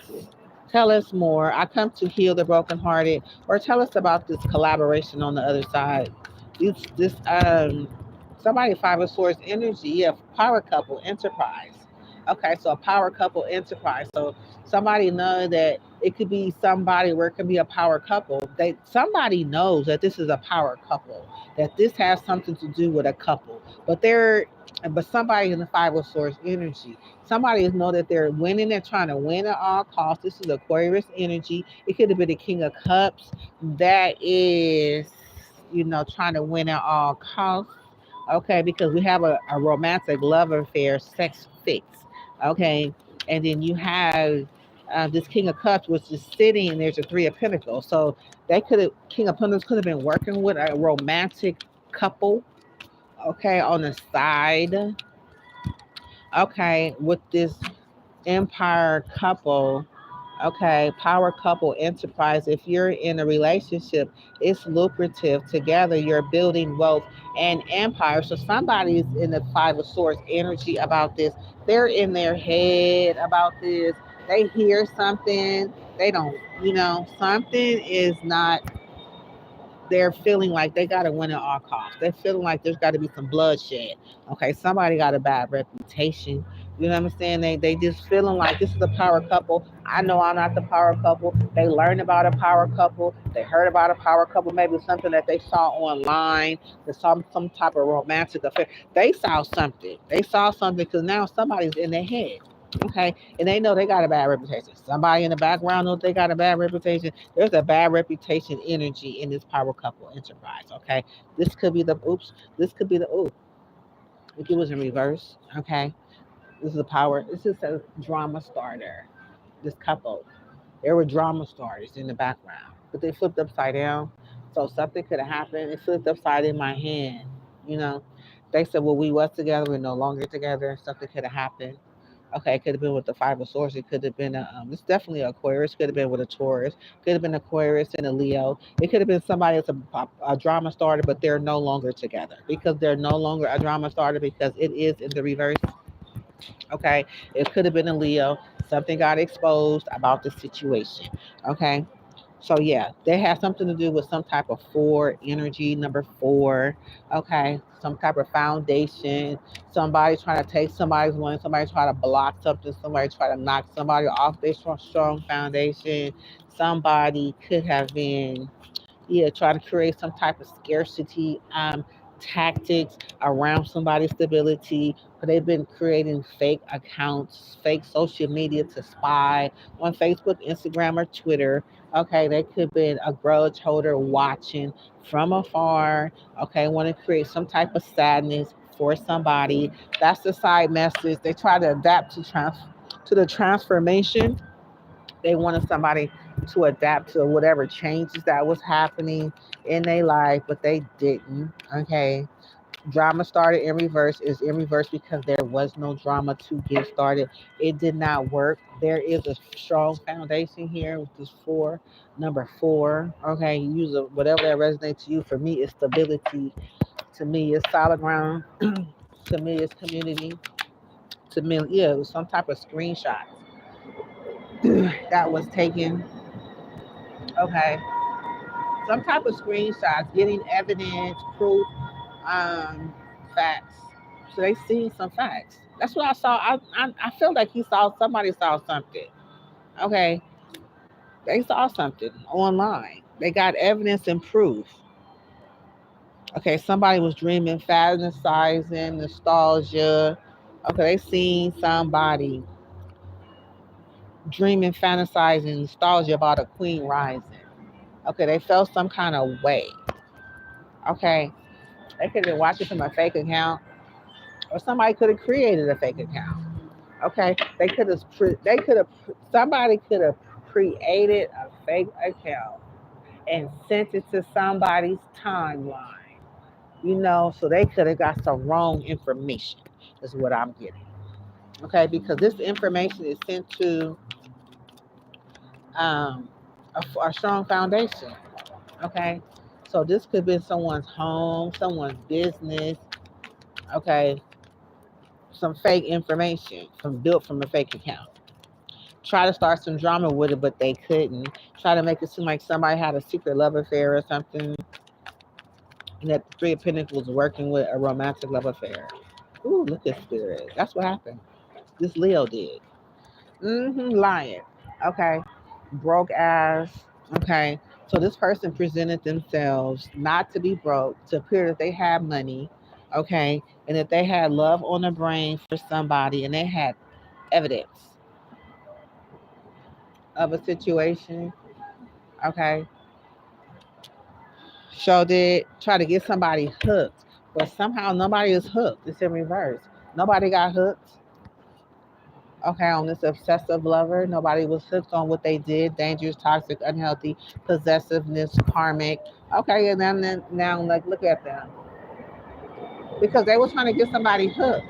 Tell us more. I come to heal the brokenhearted, or tell us about this collaboration on the other side. This somebody Five of Swords energy, yeah, power couple enterprise. Okay, so a power couple enterprise. So somebody know that it could be somebody where it could be a power couple. Somebody knows that this is a power couple, that this has something to do with a couple. But somebody in the Five of Swords energy. Somebody is know that they're winning, they're trying to win at all costs. This is Aquarius energy. It could have been the King of Cups that is, trying to win at all costs. Okay, because we have a romantic love affair, sex fix. Okay, and then you have this King of Cups, which is sitting, and there's a Three of Pentacles. So King of Pentacles could have been working with a romantic couple, okay, on the side, okay, with this empire couple. Okay, power couple enterprise. If you're in a relationship, it's lucrative. Together, you're building wealth and empire. So somebody's in the five of swords energy about this. They're in their head about this. They hear something. They don't, something is not, they're feeling like they got to win at all costs. They're feeling like there's got to be some bloodshed. Okay, somebody got a bad reputation. You know what I'm saying? They just feeling like this is a power couple. I know I'm not the power couple. They learned about a power couple. They heard about a power couple. Maybe something that they saw online. They saw some type of romantic affair. They saw something. They saw something because now somebody's in their head. Okay, and they know they got a bad reputation. Somebody in the background knows they got a bad reputation. There's a bad reputation energy in this power couple enterprise. Okay, this could be the oops. This could be the oops. If it was in reverse. Okay, this is a power. This is a drama starter. This couple, there were drama starters in the background, but they flipped upside down. So something could have happened. It flipped upside in my hand. You know, they said, "Well, we was together. We're no longer together." Something could have happened. Okay, it could have been with the five of swords. It could have been it's definitely Aquarius. Could have been with a Taurus. Could have been Aquarius and a Leo. It could have been somebody that's a drama starter, but they're no longer together because they're no longer a drama starter because it is in the reverse. Okay, it could have been a Leo. Something got exposed about the situation. Okay, so yeah, they have something to do with some type of four energy, number four. Okay, some type of foundation. Somebody trying to take somebody's money. Somebody trying to block something. Somebody trying to knock somebody off their strong foundation. Somebody could have been, yeah, try to create some type of scarcity tactics around somebody's stability. But they've been creating fake accounts, fake social media to spy on Facebook, Instagram, or Twitter. Okay, they could be a grudge holder watching from afar. Okay, want to create some type of sadness for somebody. That's the side message. They try to adapt to the transformation. They wanted somebody to adapt to whatever changes that was happening in their life, but they didn't. Okay. Drama started in reverse is in reverse because there was no drama to get started. It did not work. There is a strong foundation here with this four, number four. Okay, you use whatever that resonates to you. For me, it's stability. To me, it's solid ground. To me, it's community. To me, yeah, it was some type of screenshot that was taken. Okay, some type of screenshots, getting evidence, proof, um, facts. So they seen some facts. That's what I saw. I feel like he saw somebody saw something. Okay, they saw something online. They got evidence and proof. Okay, somebody was dreaming, fantasizing, nostalgia. Okay, they seen somebody dreaming, fantasizing, nostalgia about a queen rising. Okay, they felt some kind of way. Okay, they could have been watching from a fake account, or somebody could have created a fake account. Okay, somebody could have created a fake account and sent it to somebody's timeline. So they could have got some wrong information. Is what I'm getting. Okay, because this information is sent to um, a strong foundation. Okay, so this could be someone's home, someone's business. Okay, some fake information from built from a fake account. Try to start some drama with it, but they couldn't. Try to make it seem like somebody had a secret love affair or something, and that the Three of Pentacles was working with a romantic love affair. Ooh, look at spirit. That's what happened. This Leo did. Lying. Okay. Broke ass. Okay. So this person presented themselves not to be broke, to appear that they had money. Okay. And that they had love on the brain for somebody and they had evidence of a situation. Okay. Showed it, try to get somebody hooked, but somehow nobody is hooked. It's in reverse. Nobody got hooked. Okay, on this obsessive lover, nobody was hooked on what they did. Dangerous, toxic, unhealthy, possessiveness, karmic. Okay, and then now like look at them because they were trying to get somebody hooked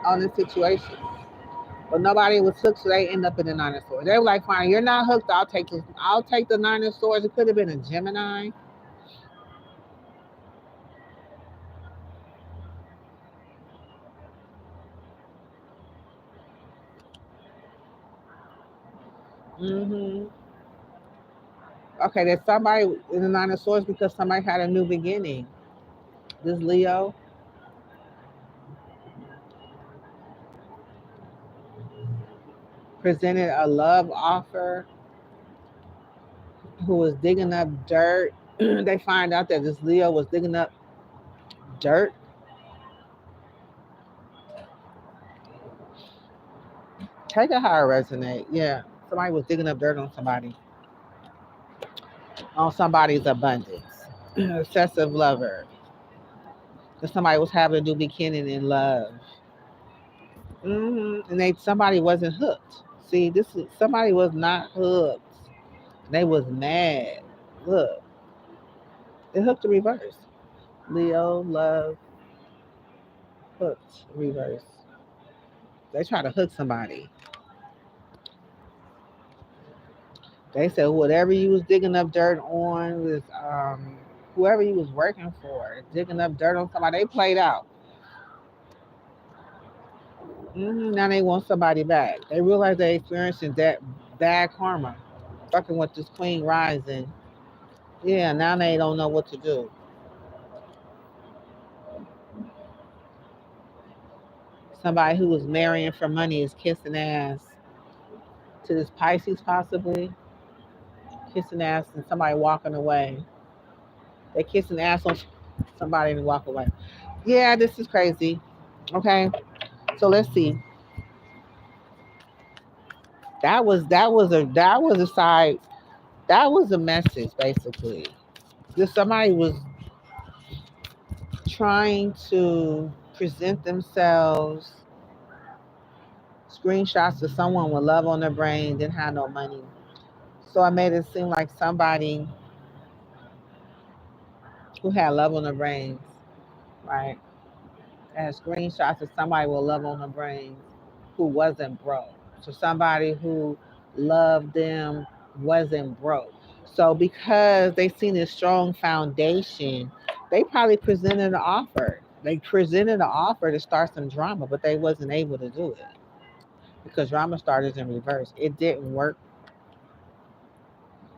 on this situation, But nobody was hooked, so they end up in the Nine of Swords. They were like, fine, you're not hooked, I'll take the Nine of Swords. It could have been a Gemini. hmm Okay, there's somebody in the Nine of Swords because somebody had a new beginning. This Leo presented a love offer who was digging up dirt. They find out that this Leo was digging up dirt. Take it how it resonate. Yeah. Somebody was digging up dirt on somebody's abundance. Obsessive lover. Because somebody was having a new beginning in love. And somebody wasn't hooked. See, somebody was not hooked. They was mad. Look, it hooked the reverse. Leo, love, hooked, reverse. They try to hook somebody. They said whatever you was digging up dirt on was whoever you was working for, digging up dirt on somebody. They played out. Now they want somebody back. They realize they experiencing that bad karma, fucking with this Queen rising. Yeah, now they don't know what to do. Somebody who was marrying for money is kissing ass to this Pisces, possibly kissing ass and somebody walking away. They kissing ass on somebody and walk away. Yeah, this is crazy. Okay, so let's see. That was a side. That was a message basically. Just somebody was trying to present themselves. Screenshots of someone with love on their brain, didn't have no money. So I made it seem like somebody who had love on their brains, right? And screenshots of somebody with love on their brains who wasn't broke. So somebody who loved them wasn't broke. So because they seen this strong foundation, they probably presented an offer. They presented an offer to start some drama, but they wasn't able to do it because drama started in reverse. It didn't work.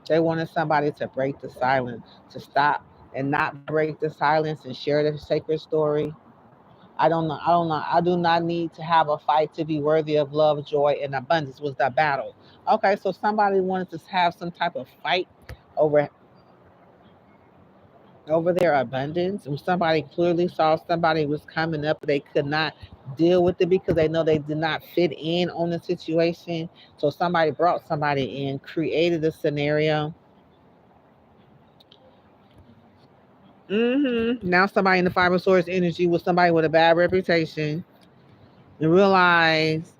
They wanted somebody to break the silence, to stop and not break the silence and share the sacred story. I don't know. I don't know. I do not need to have a fight to be worthy of love, joy, and abundance. Was the battle? Okay, so somebody wanted to have some type of fight over their abundance. And somebody clearly saw somebody was coming up, they could not deal with it because they know they did not fit in on the situation. So somebody brought somebody in, created a scenario. Now somebody in the Five of Swords energy was somebody with a bad reputation and realize.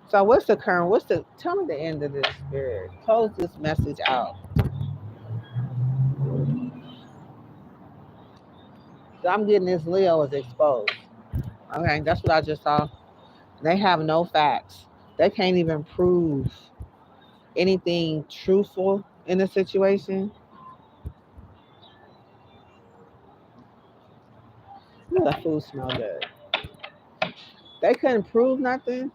So what's the current? Tell me the end of this spirit. Close this message out. I'm getting this Leo is exposed. Okay, that's what I just saw. They have no facts. They can't even prove anything truthful in the situation. Ooh, that food smell good. They couldn't prove nothing.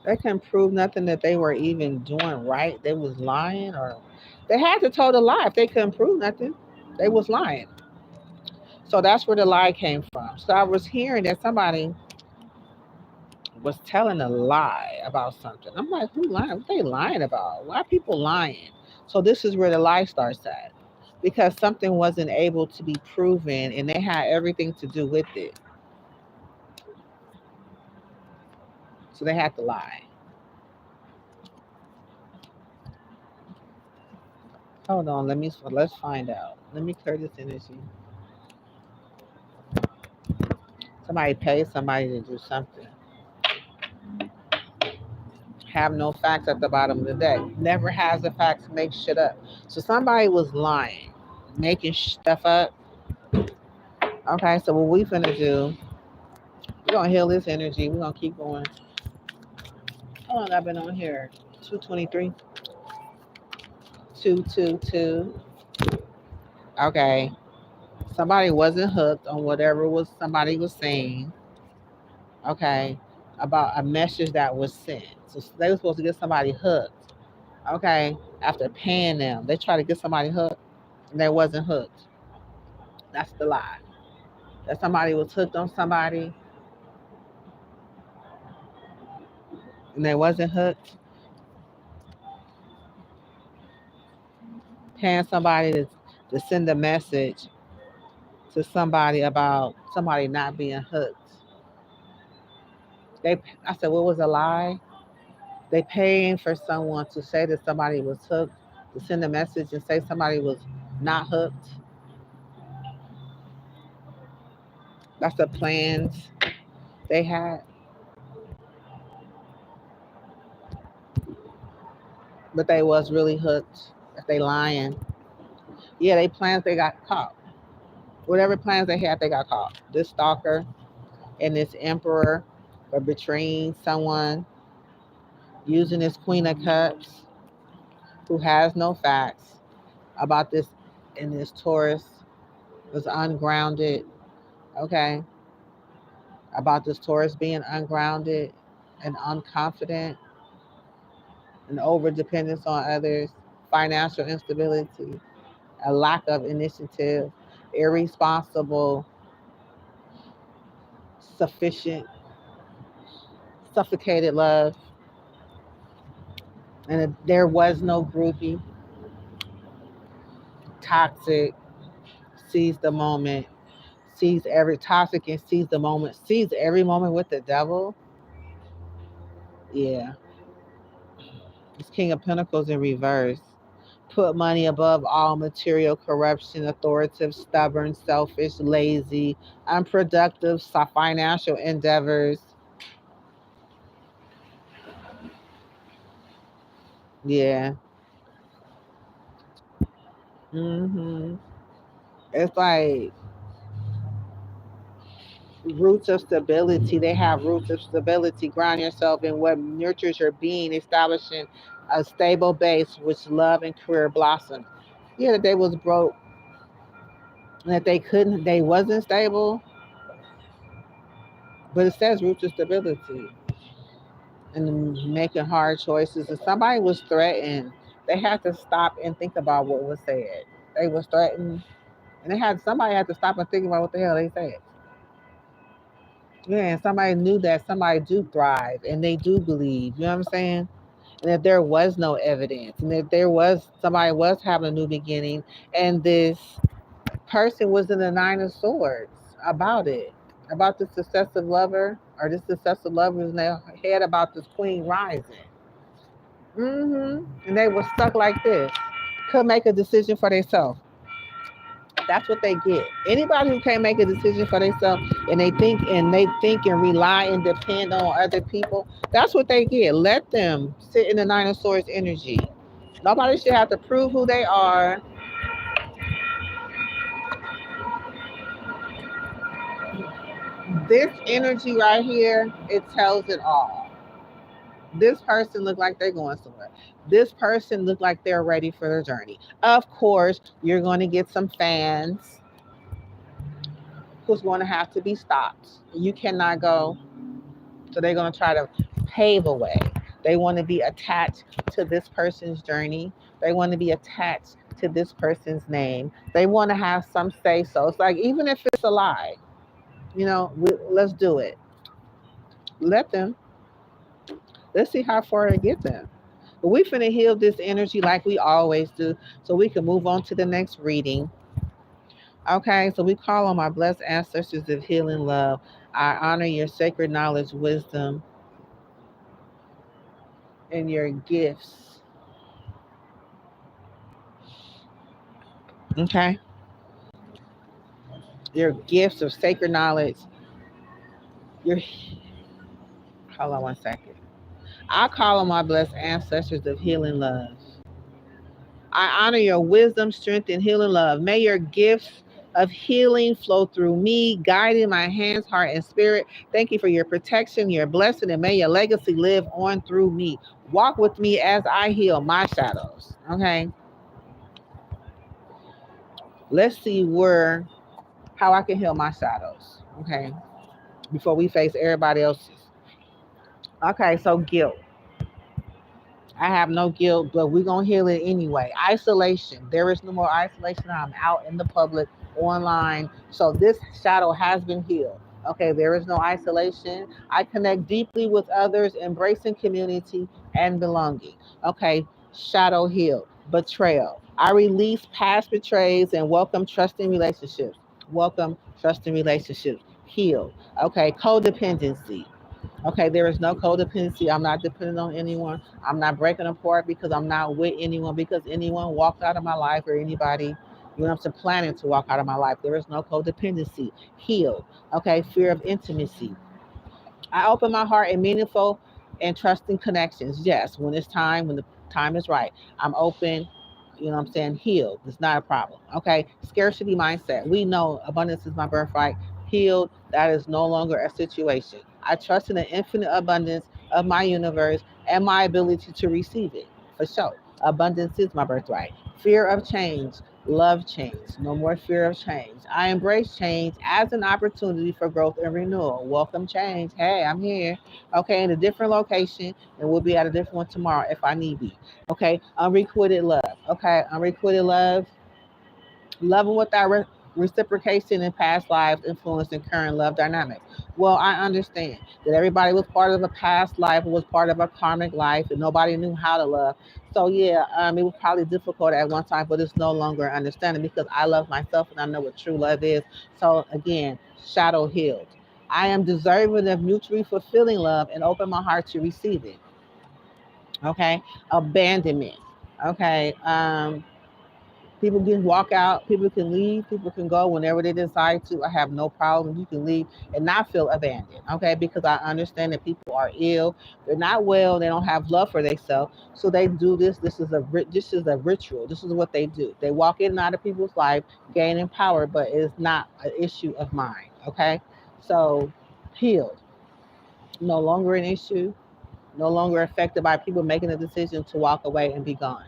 They couldn't prove nothing that they were even doing right. They was lying, or they had to tell the lie if they couldn't prove nothing. They was lying. So that's where the lie came from. So I was hearing that somebody was telling a lie about something. I'm like, who lying? What they lying about? Why are people lying? So this is where the lie starts at. Because something wasn't able to be proven and they had everything to do with it. So they had to lie. Hold on, let's find out. Let me clear this energy. Somebody paid somebody to do something. Have no facts at the bottom of the deck. Never has the facts, make shit up. So somebody was lying. making stuff up. Okay, so what we finna do, we're gonna heal this energy. We're gonna keep going. How long I've been on here? 223. 222. Okay. Somebody wasn't hooked on whatever was somebody was saying. Okay. About a message that was sent. So they were supposed to get somebody hooked. Okay. After paying them. They tried to get somebody hooked and they wasn't hooked. That's the lie. That somebody was hooked on somebody and they wasn't hooked. Paying somebody to send a message to somebody about somebody not being hooked. I said, what was a lie? They paying for someone to say that somebody was hooked, to send a message and say somebody was not hooked. That's the plans they had. But they was really hooked. If they lying. Yeah, they plans they got caught. Whatever plans they had, they got caught. This stalker and this emperor for betraying someone, using this Queen of Cups, who has no facts about this, and this Taurus was ungrounded. Okay. About this Taurus being ungrounded and unconfident and over dependence on others, financial instability, a lack of initiative, irresponsible, sufficient, suffocated love. And there was no groupie, toxic, seize the moment, sees every toxic and sees the moment, sees every moment with the devil. Yeah. It's King of Pentacles in reverse. Put money above all material, corruption, authoritative, stubborn, selfish, lazy, unproductive, financial endeavors. Yeah. It's like roots of stability. They have roots of stability. Ground yourself in what nurtures your being, establishing a stable base which love and career blossom. Yeah, that they was broke, and that they wasn't stable, but it says roots of stability and making hard choices. If somebody was threatened, they had to stop and think about what was said. They was threatened, and somebody had to stop and think about what the hell they said. Yeah, and somebody knew that somebody do thrive and they do believe. You know what I'm saying? And if there was no evidence, and if there was somebody was having a new beginning, and this person was in the Nine of Swords about it, about this successive lover, or this successive lover was in their head about this queen rising. And they were stuck like this. Could make a decision for themselves. That's what they get. Anybody who can't make a decision for themselves and they think and rely and depend on other people, that's what they get. Let them sit in the Nine of Swords energy. Nobody should have to prove who they are. This energy right here, it tells it all. This person look like they're going somewhere. This person look like they're ready for their journey. Of course, you're going to get some fans who's going to have to be stopped. You cannot go. So they're going to try to pave a way. They want to be attached to this person's journey. They want to be attached to this person's name. They want to have some say so. It's like, even if it's a lie, let's do it. Let them. Let's see how far it gets them. But we finna heal this energy like we always do, so we can move on to the next reading. Okay, so we call on my blessed ancestors of healing love. I honor your sacred knowledge, wisdom, and your gifts. Okay? Your gifts of sacred knowledge. Your Hold on one second. I call on my blessed ancestors of healing love. I honor your wisdom, strength, and healing love. May your gifts of healing flow through me, guiding my hands, heart, and spirit. Thank you for your protection, your blessing, and may your legacy live on through me. Walk with me as I heal my shadows. Okay, let's see how I can heal my shadows. Okay, before we face everybody else's. Okay, so guilt. I have no guilt, but we're going to heal it anyway. Isolation. There is no more isolation. I'm out in the public, online. So this shadow has been healed. Okay, there is no isolation. I connect deeply with others, embracing community and belonging. Okay, shadow healed. Betrayal. I release past betrays and welcome trusting relationships. Welcome trusting relationships. Healed. Okay, codependency. Okay, there is no codependency. I'm not dependent on anyone. I'm not breaking apart because I'm not with anyone because anyone walked out of my life or anybody, you know, I'm planning to walk out of my life. There is no codependency. Healed. Okay, fear of intimacy. I open my heart in meaningful and trusting connections. Yes, when the time is right, I'm open. You know what I'm saying? Healed. It's not a problem. Okay. Scarcity mindset. We know abundance is my birthright. Healed. That is no longer a situation. I trust in the infinite abundance of my universe and my ability to receive it. For sure. Abundance is my birthright. Fear of change. Love change. No more fear of change. I embrace change as an opportunity for growth and renewal. Welcome change. Hey, I'm here. Okay, in a different location, and we'll be at a different one tomorrow if I need be. Okay, unrequited love. Okay, unrequited love. Loving without reciprocation in past lives influencing current love dynamics. Well, I understand that everybody was part of a past life, was part of a karmic life, and nobody knew how to love. So yeah, it was probably difficult at one time, but it's no longer understanding because I love myself and I know what true love is. So again, shadow healed. I am deserving of mutually fulfilling love and open my heart to receive it. Okay, abandonment. Okay, people can walk out, people can leave, people can go whenever they decide to. I have no problem. You can leave and not feel abandoned, okay? Because I understand that people are ill, they're not well, they don't have love for themselves, so they do this. This is a ritual. This is what they do. They walk in and out of people's life, gaining power, but it's not an issue of mine, okay? So healed, no longer an issue, no longer affected by people making a decision to walk away and be gone.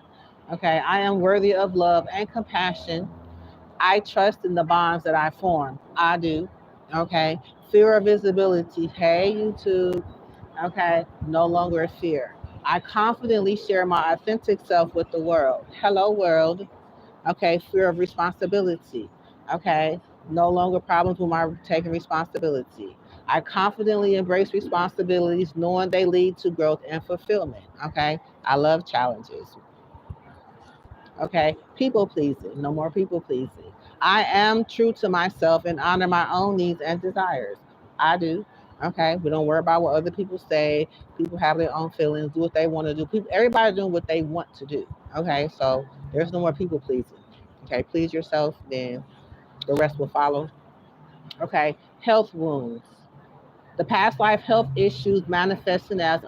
Okay, I am worthy of love and compassion. I trust in the bonds that I form. I do. Okay, fear of visibility. Hey, YouTube. Okay, no longer a fear. I confidently share my authentic self with the world. Hello, world. Okay, fear of responsibility. Okay, no longer problems with my taking responsibility. I confidently embrace responsibilities, knowing they lead to growth and fulfillment. Okay, I love challenges. Okay, people pleasing, no more people pleasing. I am true to myself and honor my own needs and desires. I do. Okay, we don't worry about what other people say. People have their own feelings, do what they want to do. People, everybody doing what they want to do. Okay, so there's no more people pleasing. Okay, please yourself, then the rest will follow. Okay, health wounds. The past life health issues manifesting as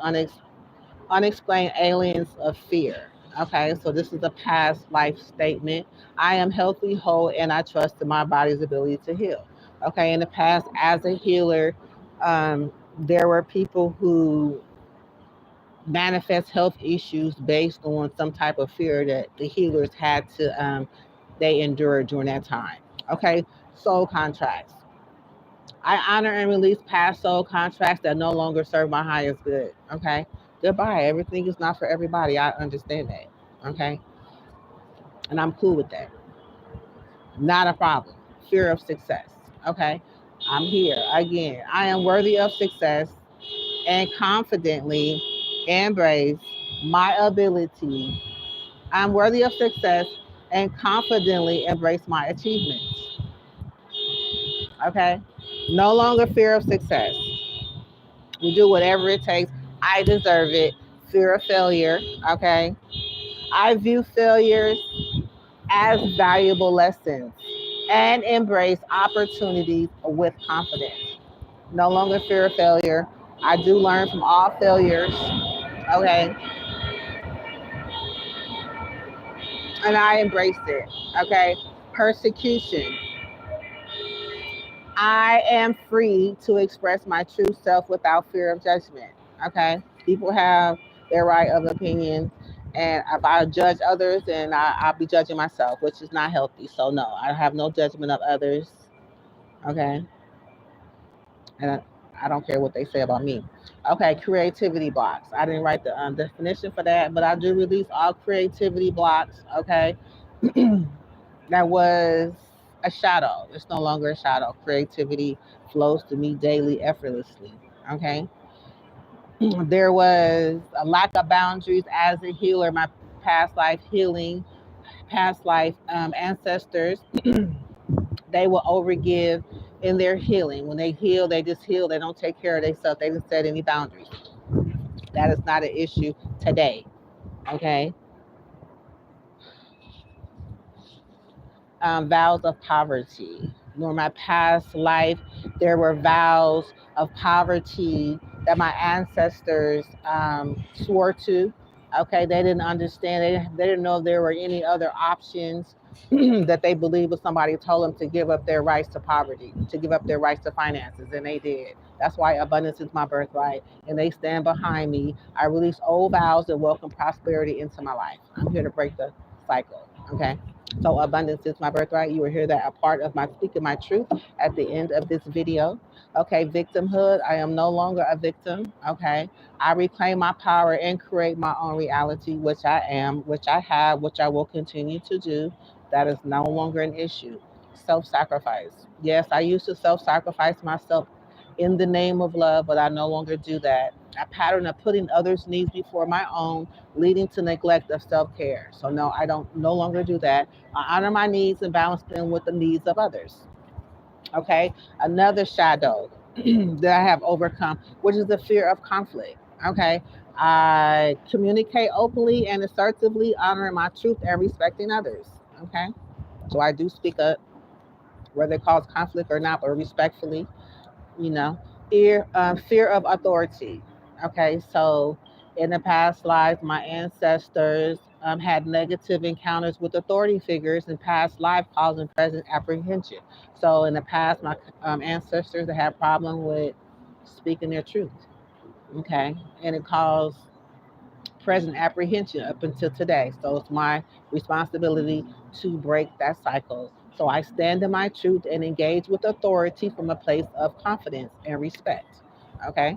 unexplained aliens of fear. Okay, so this is a past life statement. I am healthy, whole, and I trust in my body's ability to heal. Okay, in the past, as a healer, there were people who manifest health issues based on some type of fear that the healers had to they endured during that time. Okay, soul contracts. I honor and release past soul contracts that no longer serve my highest good. Okay. Goodbye. Everything is not for everybody. I understand that. Okay. And I'm cool with that. Not a problem. Fear of success. Okay. I'm here again. I am worthy of success and confidently embrace my ability. I'm worthy of success and confidently embrace my achievements. Okay. No longer fear of success. We do whatever it takes. I deserve it. Fear of failure. Okay. I view failures as valuable lessons and embrace opportunities with confidence. No longer fear of failure. I do learn from all failures. Okay. and I embraced it. Okay. Persecution. I am free to express my true self without fear of judgment. Okay. People have their right of opinion. And if I judge others, then I'll be judging myself, which is not healthy. So, no, I have no judgment of others. Okay. And I don't care what they say about me. Okay. Creativity blocks. I didn't write the definition for that, but I do release all creativity blocks. Okay. That was a shadow. It's no longer a shadow. Creativity flows to me daily, effortlessly. Okay. There was a lack of boundaries as a healer, my past life healing, past life ancestors, they will overgive in their healing. When they heal, they just heal. They don't take care of themselves. They didn't set any boundaries. That is not an issue today. Okay. Vows of poverty. During my past life, there were vows of poverty that my ancestors swore to. Okay, they didn't understand. They didn't know if there were any other options that they believed if somebody told them to give up their rights to poverty, to give up their rights to finances, and they did. That's why abundance is my birthright, and they stand behind me. I release old vows and welcome prosperity into my life. I'm here to break the cycle. Okay. So abundance is my birthright. You will hear that a part of my speaking my truth at the end of this video. Okay, victimhood. I am no longer a victim. Okay. I reclaim my power and create my own reality, which I am, which I have, which I will continue to do. That is no longer an issue. Self-sacrifice. Yes, I used to self-sacrifice myself in the name of love, but I no longer do that. A pattern of putting others' needs before my own, leading to neglect of self-care. So no, I don't no longer do that. I honor my needs and balance them with the needs of others. Okay. Another shadow that I have overcome, which is the fear of conflict. Okay. I communicate openly and assertively, honoring my truth and respecting others. Okay. So I do speak up, whether it causes conflict or not, but respectfully, you know. Fear of authority. Okay, so in the past lives, my ancestors had negative encounters with authority figures in past life, causing present apprehension. So in the past, my ancestors had problem with speaking their truth. Okay, and it caused present apprehension up until today. So it's my responsibility to break that cycle. So I stand in my truth and engage with authority from a place of confidence and respect. Okay.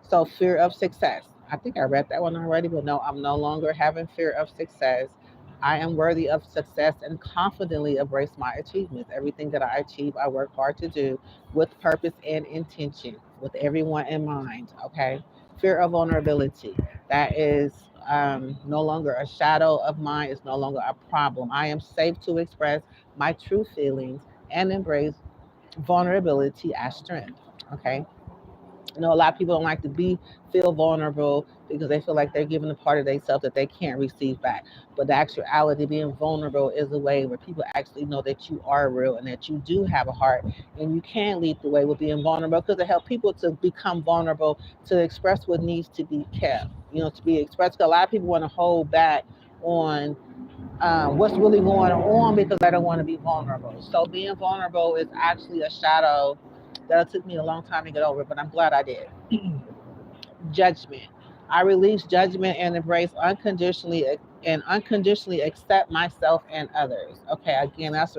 So fear of success. I think I read that one already, but no, I'm no longer having fear of success. I am worthy of success and confidently embrace my achievements. Everything that I achieve, I work hard to do with purpose and intention, with everyone in mind. Okay. Fear of vulnerability. That is no longer a shadow of mine. It's no longer a problem. I am safe to express my true feelings and embrace vulnerability as strength. Okay. You know, a lot of people don't like to feel vulnerable because they feel like they're giving a part of themselves that they can't receive back. But the actuality, being vulnerable, is a way where people actually know that you are real and that you do have a heart, and you can lead the way with being vulnerable because it helps people to become vulnerable, to express what needs to be kept. You know, to be expressed. 'Cause a lot of people want to hold back on what's really going on because I don't want to be vulnerable. So being vulnerable is actually a shadow that took me a long time to get over, but I'm glad I did. Judgment. I release judgment and embrace unconditionally accept myself and others. Okay, again, that's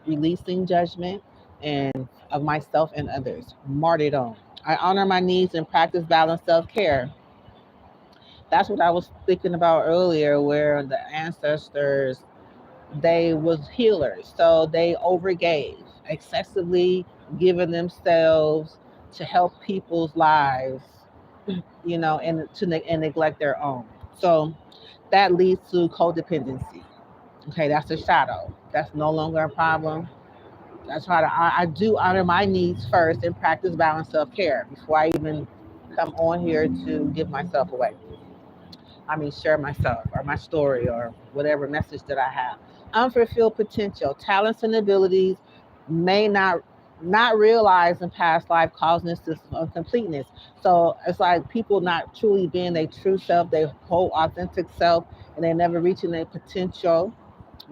releasing judgment and of myself and others. Martyrdom. I honor my needs and practice balanced self-care. That's what I was thinking about earlier, where the ancestors, they was healers, so they overgave, excessively giving themselves to help people's lives, you know, and and neglect their own. So that leads to codependency. Okay, that's a shadow. That's no longer a problem. That's why I do honor my needs first and practice balanced self care before I even come on here to give myself away. I mean, share myself or my story or whatever message that I have. Unfulfilled potential, talents and abilities may not realize in past life, causing this incompleteness. So it's like people not truly being their true self, their whole authentic self, and they never reaching their potential.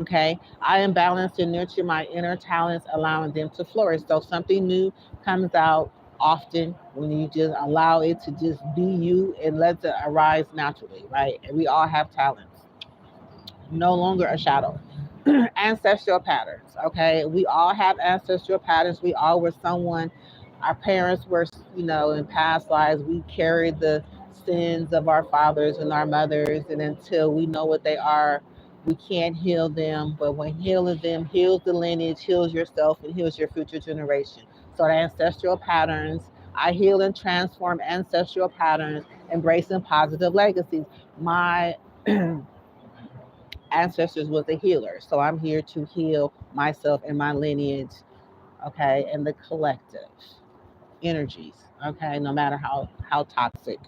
Okay, I am balanced and nurture my inner talents, allowing them to flourish. So something new comes out often when you just allow it to just be you and let it arise naturally, right? And we all have talents, no longer a shadow. Ancestral patterns, okay? We all have ancestral patterns. We all were someone, our parents were, in past lives, we carried the sins of our fathers and our mothers, and until we know what they are, we can't heal them. But when healing them heals the lineage, heals yourself, and heals your future generation. So the ancestral patterns, I heal and transform ancestral patterns, embracing positive legacies. My ancestors was a healer. So I'm here to heal myself and my lineage, okay, and the collective energies, okay, no matter how toxic,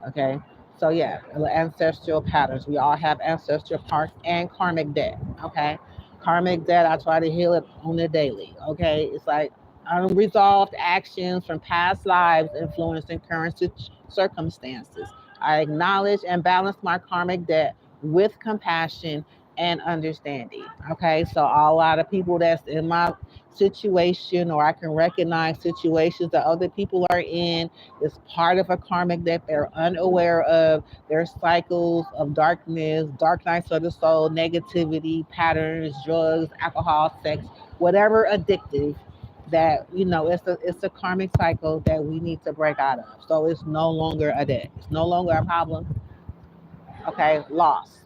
okay. So yeah, ancestral patterns. We all have ancestral parts and karmic debt, okay. Karmic debt, I try to heal it on the daily, okay. It's like unresolved actions from past lives influencing current circumstances. I acknowledge and balance my karmic debt with compassion and understanding. Okay, so a lot of people that's in my situation, or I can recognize situations that other people are in, is part of a karmic that they're unaware of. Their cycles of darkness, dark nights of the soul, negativity, patterns, drugs, alcohol, sex, whatever addictive, that it's a karmic cycle that we need to break out of. So it's no longer a debt. It's no longer a problem. Okay, loss.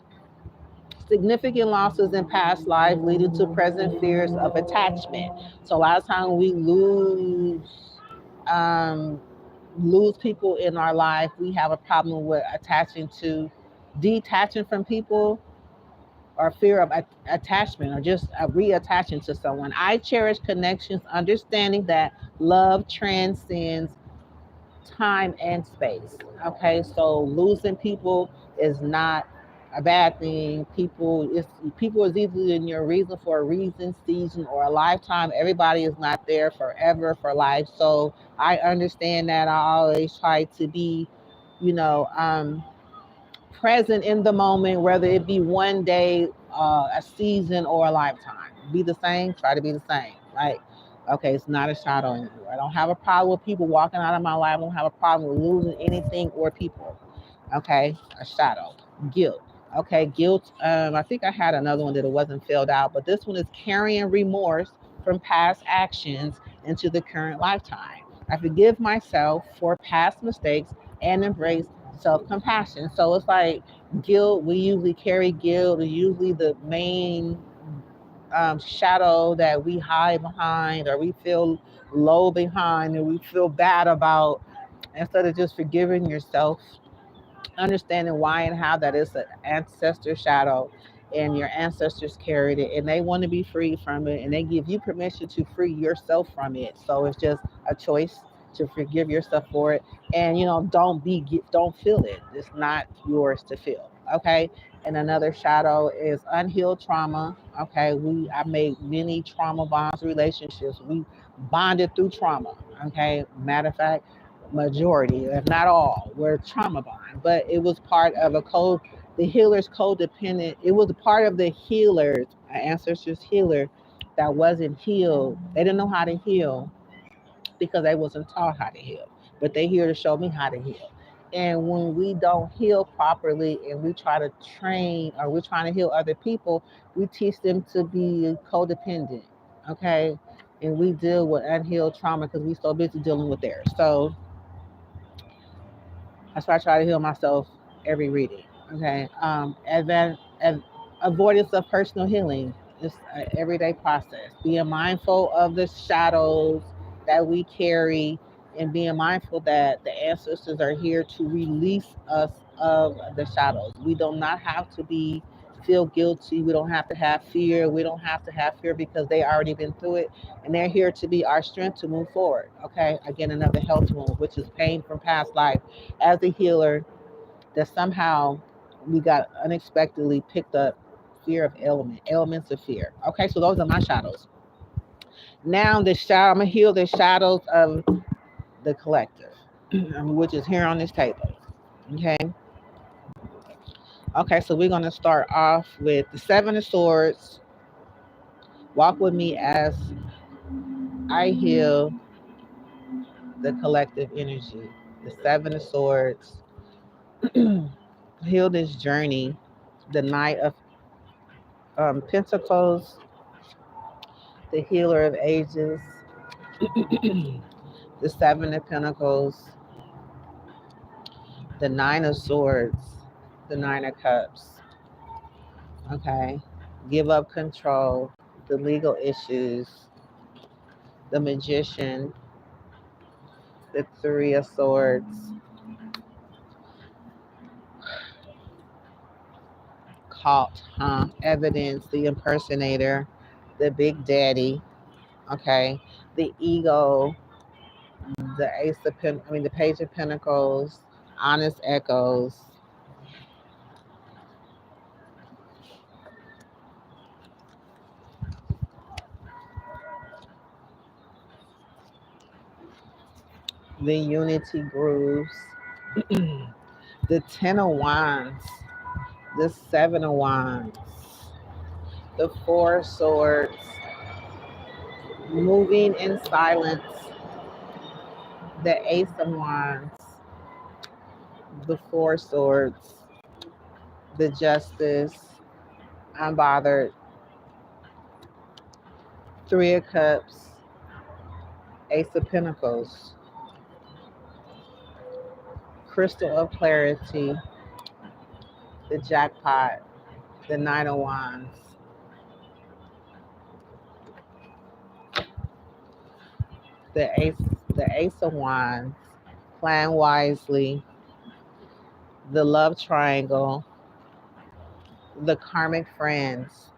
Significant losses in past life leading to present fears of attachment. So a lot of times we um, lose people in our life. We have a problem with detaching from people, or fear of attachment, or just reattaching to someone. I cherish connections, understanding that love transcends time and space. Okay, so losing people is not a bad thing. People is either in your reason for a reason, season, or a lifetime. Everybody is not there forever for life. So I understand that. I always try to be, you know, um, present in the moment, whether it be one day, a season, or a lifetime. Be the same, try to be the same. Like, okay, it's not a shadow anymore. I don't have a problem with people walking out of my life. I don't have a problem with losing anything or people. Okay, a shadow. Guilt. Okay, guilt. I think I had another one that it wasn't filled out, but this one is carrying remorse from past actions into the current lifetime. I forgive myself for past mistakes and embrace self compassion. So it's like guilt. We usually carry guilt. Is usually the main shadow that we hide behind, or we feel low behind, and we feel bad about. Instead of just forgiving yourself, understanding why and how that is an ancestor shadow, and your ancestors carried it and they want to be free from it, and they give you permission to free yourself from it. So it's just a choice to forgive yourself for it. And don't feel it. It's not yours to feel. Okay. And another shadow is unhealed trauma. Okay, I made many trauma bonds relationships. We bonded through trauma. Okay, matter of fact, majority, if not all, were trauma bond, but it was part of the healer's codependent. It was a part of the healer's, ancestors healer, that wasn't healed. They didn't know how to heal because they wasn't taught how to heal. But they here to show me how to heal. And when we don't heal properly and we try to train, or we're trying to heal other people, we teach them to be codependent. Okay. And we deal with unhealed trauma because we so busy dealing with theirs. So that's why I try to heal myself every reading. Okay. Avoidance of personal healing. It's an everyday process. Being mindful of the shadows that we carry, and being mindful that the ancestors are here to release us of the shadows. We do not have to feel guilty. We don't have to have fear. We don't have to have fear because they already been through it, and they're here to be our strength to move forward. Okay. Again, another health wound, which is pain from past life. As a healer, that somehow we got unexpectedly picked up fear of elements of fear. Okay, so those are my shadows. Now I'm gonna heal the shadows of the collective, which is here on this table. Okay, Okay, so we're going to start off with the Seven of Swords. Walk with me as I heal the collective energy. The Seven of Swords. Heal this journey. The Knight of Pentacles. The Healer of Ages. The Seven of Pentacles. The Nine of Swords. The Nine of Cups. Okay. Give up control. The legal issues. The Magician. The Three of Swords. Caught, huh? Evidence, the impersonator, the big daddy, okay, the ego, the the Page of Pentacles, honest echoes, the unity grooves, the Ten of Wands, the Seven of Wands, the Four of Swords, moving in silence, the Ace of Wands, the Four Swords, the Justice, unbothered, Three of Cups, Ace of Pentacles, Crystal of Clarity, the Jackpot, the Nine of Wands, the Ace of Wands, Plan Wisely, the Love Triangle, the Karmic Friends,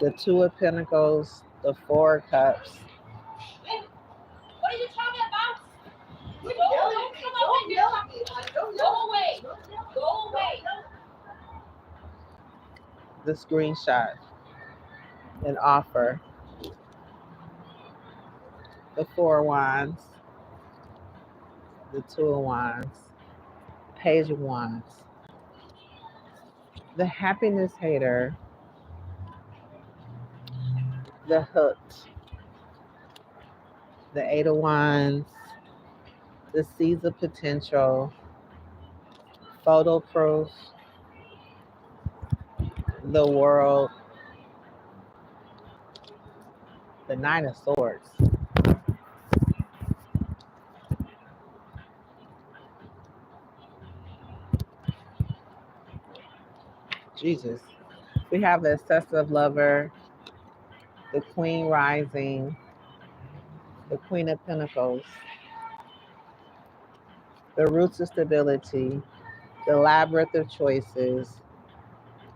the Two of Pentacles, the Four of Cups. What are you talking about? Don't come up in here. Go away. Go away. The Screenshot, an Offer, the Four of Wands, the Two of Wands, Page of Wands, the Happiness Hater, the Hooked, the Eight of Wands, the Seeds of Potential, Photo Proof, the World, the Nine of Swords. Jesus. We have the Obsessive Lover, the Queen Rising, the Queen of Pentacles, the Roots of Stability, the Labyrinth of Choices,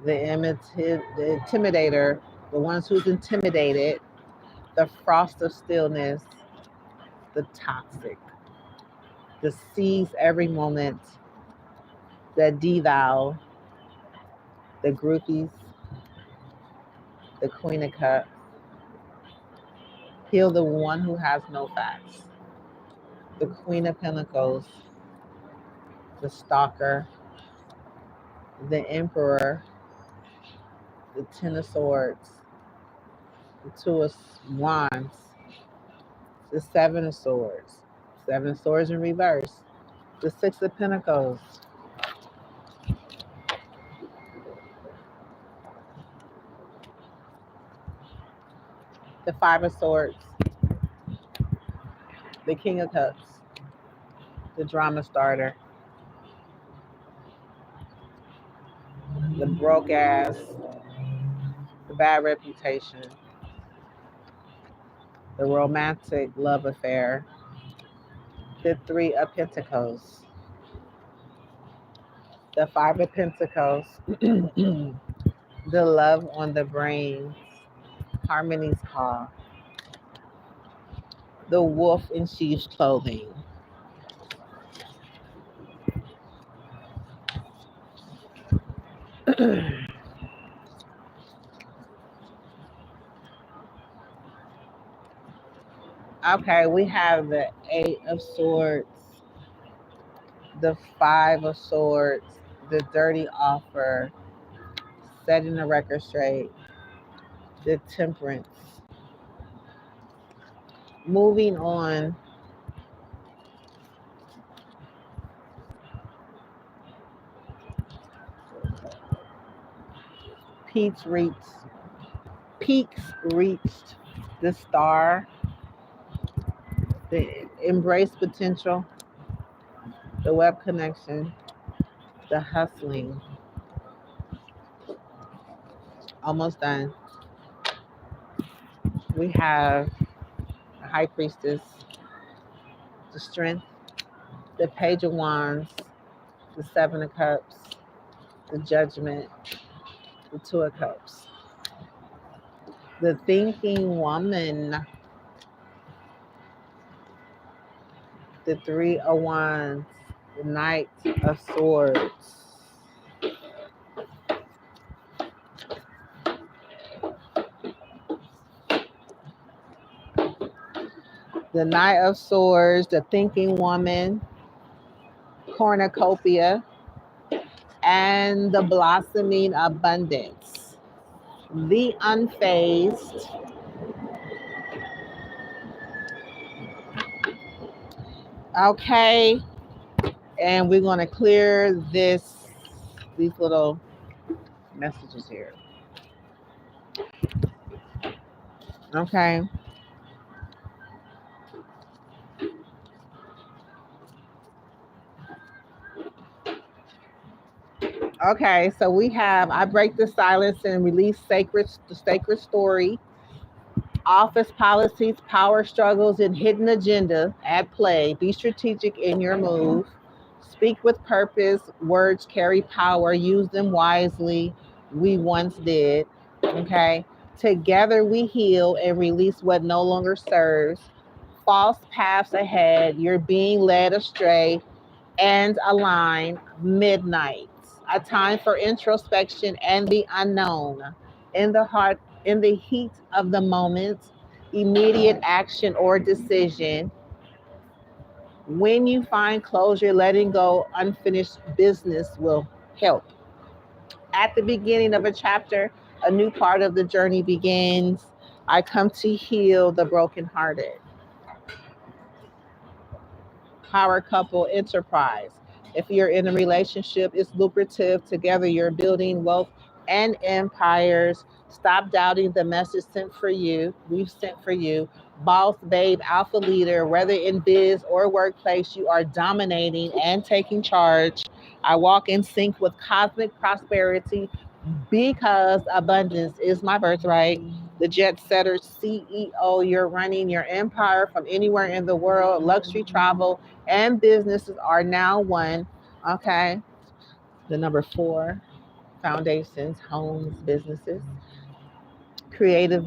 the Intimidator, the ones who's intimidated, the Frost of Stillness, the Toxic, the Seize Every Moment, the Devour, the Groupies, the Queen of Cups, Heal the One Who Has No Facts, the Queen of Pentacles, the Stalker, the Emperor, the Ten of Swords, the Two of Wands, the Seven of Swords, Seven of Swords in reverse, the Six of Pentacles, the Five of Swords, the King of Cups, the Drama Starter, the Broke Ass, the Bad Reputation, the Romantic Love Affair, the Three of Pentacles, the Five of Pentacles, the Love on the Brain, Harmony's Call, the Wolf in Sheep's Clothing. Okay, we have the Eight of Swords, the Five of Swords, the dirty offer, setting the record straight, the temperance. Moving on, peaks reached, peaks reached, the star, the embrace potential, the web connection, the hustling. Almost done. We have the high priestess, the strength, the page of wands, the seven of cups, the judgment, the two of cups, the thinking woman, the three of wands, the knight of swords. The Knight of Swords, the Thinking Woman, Cornucopia, and the Blossoming Abundance. The Unfazed. Okay, and we're going to clear these little messages here. Okay. Okay, so we have I break the silence and release the sacred story, office policies, power struggles, and hidden agenda at play. Be strategic in your move. Speak with purpose. Words carry power. Use them wisely. We once did. Okay. Together we heal and release what no longer serves. False paths ahead. You're being led astray and align. Midnight. A time for introspection and the unknown. In the heart, in the heat of the moment, immediate action or decision. When you find closure, letting go unfinished business will help. At the beginning of a chapter, a new part of the journey begins. I come to heal the brokenhearted. Power couple enterprise. If you're in a relationship, it's lucrative. Together, you're building wealth and empires. Stop doubting the message sent for you. We've sent for you. Boss, babe, alpha leader, whether in biz or workplace, you are dominating and taking charge. I walk in sync with cosmic prosperity because abundance is my birthright. The jet setter CEO, you're running your empire from anywhere in the world. Luxury travel and businesses are now one. Okay. The number 4, foundations, homes, businesses. Creative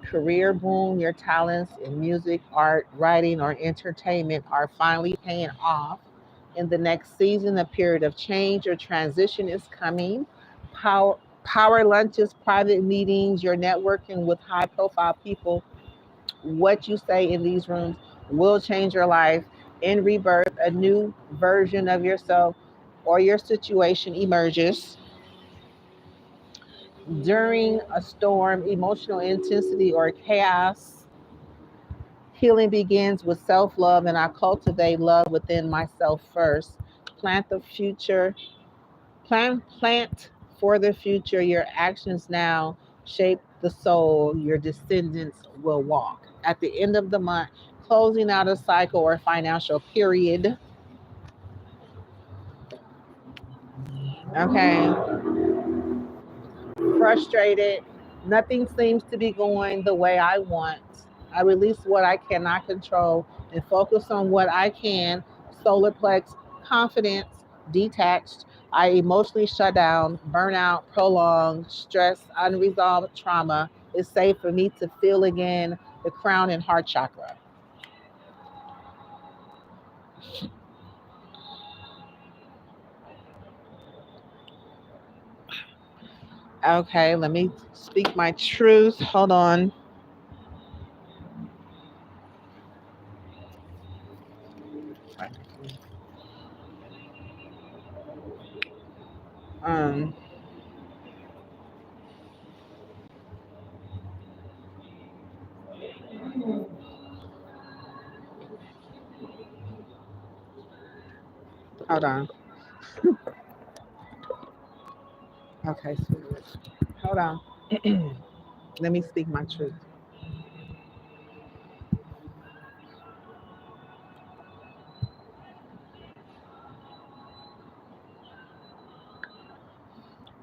career boom, your talents in music, art, writing, or entertainment are finally paying off. In the next season, a period of change or transition is coming. Power lunches, private meetings, you're networking with high profile people. What you say in these rooms will change your life. In rebirth, a new version of yourself or your situation emerges. During a storm, emotional intensity, or chaos, healing begins with self love, and I cultivate love within myself first. Plant the future, plant for the future. Your actions now shape the soul your descendants will walk. At the end of the month, closing out a cycle or financial period. Okay. Frustrated. Nothing seems to be going the way I want. I release what I cannot control and focus on what I can. Solar plex, confidence, detached. I emotionally shut down, burnout, prolonged, stress, unresolved trauma. It's safe for me to feel again the crown and heart chakra. Okay, let me speak my truth. Hold on. Um, hold on. Okay, sweetie. Hold on. Let me speak my truth.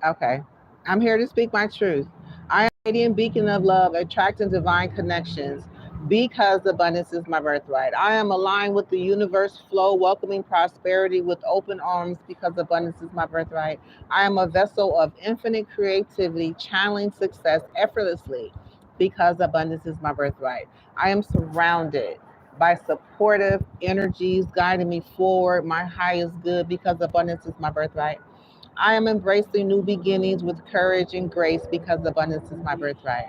Okay. I'm here to speak my truth. I am a radiant beacon of love, attracting divine connections because abundance is my birthright. I am aligned with the universe flow, welcoming prosperity with open arms because abundance is my birthright. I am a vessel of infinite creativity, channeling success effortlessly because abundance is my birthright. I am surrounded by supportive energies guiding me forward, my highest good because abundance is my birthright. I am embracing new beginnings with courage and grace because abundance is my birthright.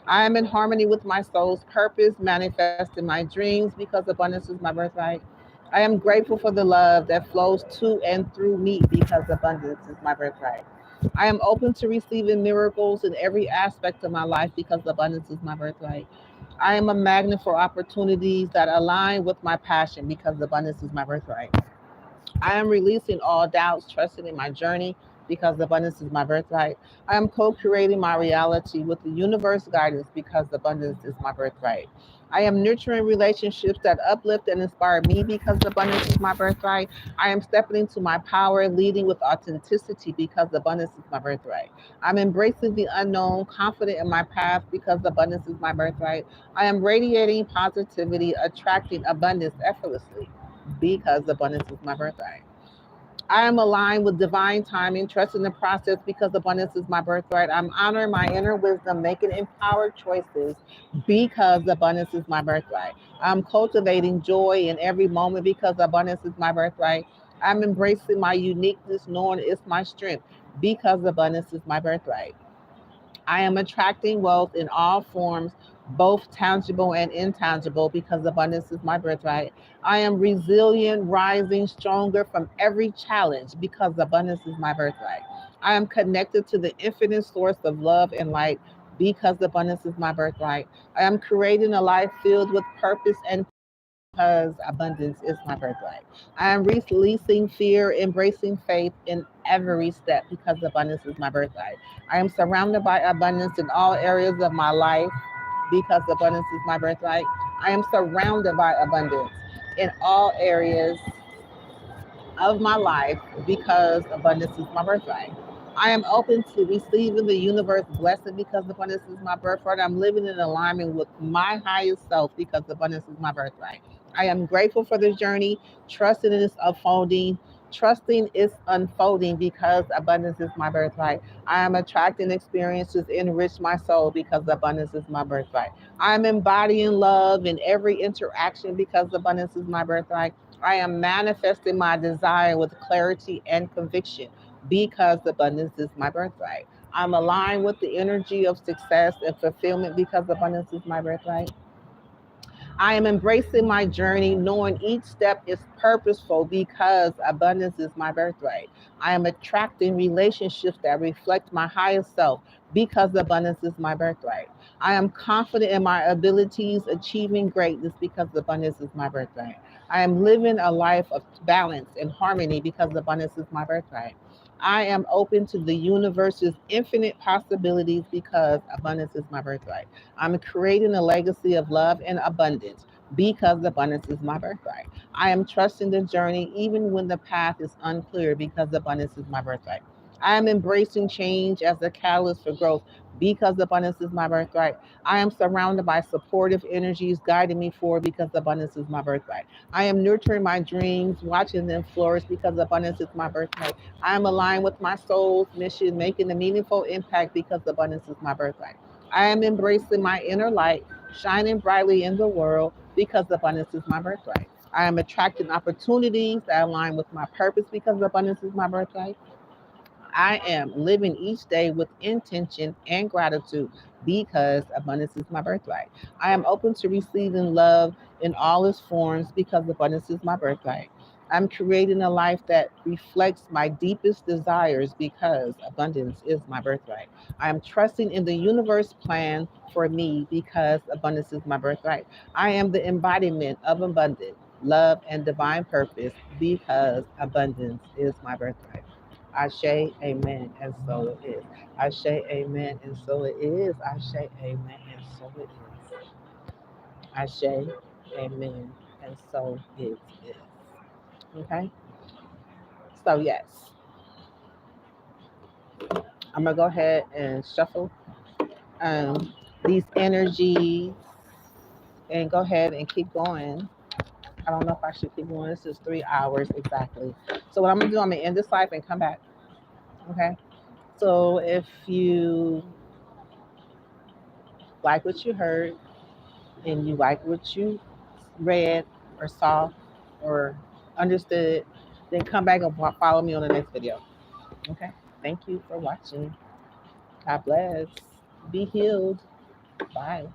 I am in harmony with my soul's purpose, manifesting my dreams because abundance is my birthright. I am grateful for the love that flows to and through me because abundance is my birthright. I am open to receiving miracles in every aspect of my life because abundance is my birthright. I am a magnet for opportunities that align with my passion because abundance is my birthright. I am releasing all doubts, trusting in my journey because abundance is my birthright. I am co creating my reality with the universe guidance because abundance is my birthright. I am nurturing relationships that uplift and inspire me because abundance is my birthright. I am stepping into my power, leading with authenticity because abundance is my birthright. I'm embracing the unknown, confident in my path because abundance is my birthright. I am radiating positivity, attracting abundance effortlessly because abundance is my birthright. I am aligned with divine timing, trusting the process because abundance is my birthright. I'm honoring my inner wisdom, making empowered choices because abundance is my birthright. I'm cultivating joy in every moment because abundance is my birthright. I'm embracing my uniqueness, knowing it's my strength because abundance is my birthright. I am attracting wealth in all forms, both tangible and intangible, because abundance is my birthright. I am resilient, rising stronger from every challenge, because abundance is my birthright. I am connected to the infinite source of love and light, because abundance is my birthright. I am creating a life filled with purpose and because abundance is my birthright. I am releasing fear, embracing faith in every step because abundance is my birthright. I am surrounded by abundance in all areas of my life because abundance is my birthright. I am surrounded by abundance in all areas of my life because abundance is my birthright. I am open to receiving the universe blessing because abundance is my birthright. I'm living in alignment with my highest self because abundance is my birthright. I am grateful for this journey, trusting in its unfolding, trusting its unfolding because abundance is my birthright. I am attracting experiences enrich my soul because abundance is my birthright. I am embodying love in every interaction because abundance is my birthright. I am manifesting my desire with clarity and conviction because abundance is my birthright. I'm aligned with the energy of success and fulfillment because abundance is my birthright. I am embracing my journey, knowing each step is purposeful because abundance is my birthright. I am attracting relationships that reflect my highest self because abundance is my birthright. I am confident in my abilities, achieving greatness because abundance is my birthright. I am living a life of balance and harmony because abundance is my birthright. I am open to the universe's infinite possibilities because abundance is my birthright. I'm creating a legacy of love and abundance because abundance is my birthright. I am trusting the journey even when the path is unclear because abundance is my birthright. I am embracing change as a catalyst for growth because abundance is my birthright. I am surrounded by supportive energies guiding me forward because abundance is my birthright. I am nurturing my dreams, watching them flourish because abundance is my birthright. I am aligned with my soul's mission, making a meaningful impact because abundance is my birthright. I am embracing my inner light, shining brightly in the world because abundance is my birthright. I am attracting opportunities that align with my purpose because abundance is my birthright. I am living each day with intention and gratitude because abundance is my birthright. I am open to receiving love in all its forms because abundance is my birthright. I'm creating a life that reflects my deepest desires because abundance is my birthright. I am trusting in the universe plan for me because abundance is my birthright. I am the embodiment of abundance, love, and divine purpose because abundance is my birthright. Ashe, amen, and so it is. Ashe, amen, and so it is. Ashe, amen, and so it is. Ashe, amen, and so it is. Okay? So, yes, I'm going to go ahead and shuffle these energies and go ahead and keep going. I don't know if I should keep going. This is 3 hours exactly. So, what I'm going to do, I'm going to end this live and come back. Okay? So, if you like what you heard and you like what you read or saw or understood, then come back and follow me on the next video. Okay? Thank you for watching. God bless. Be healed. Bye.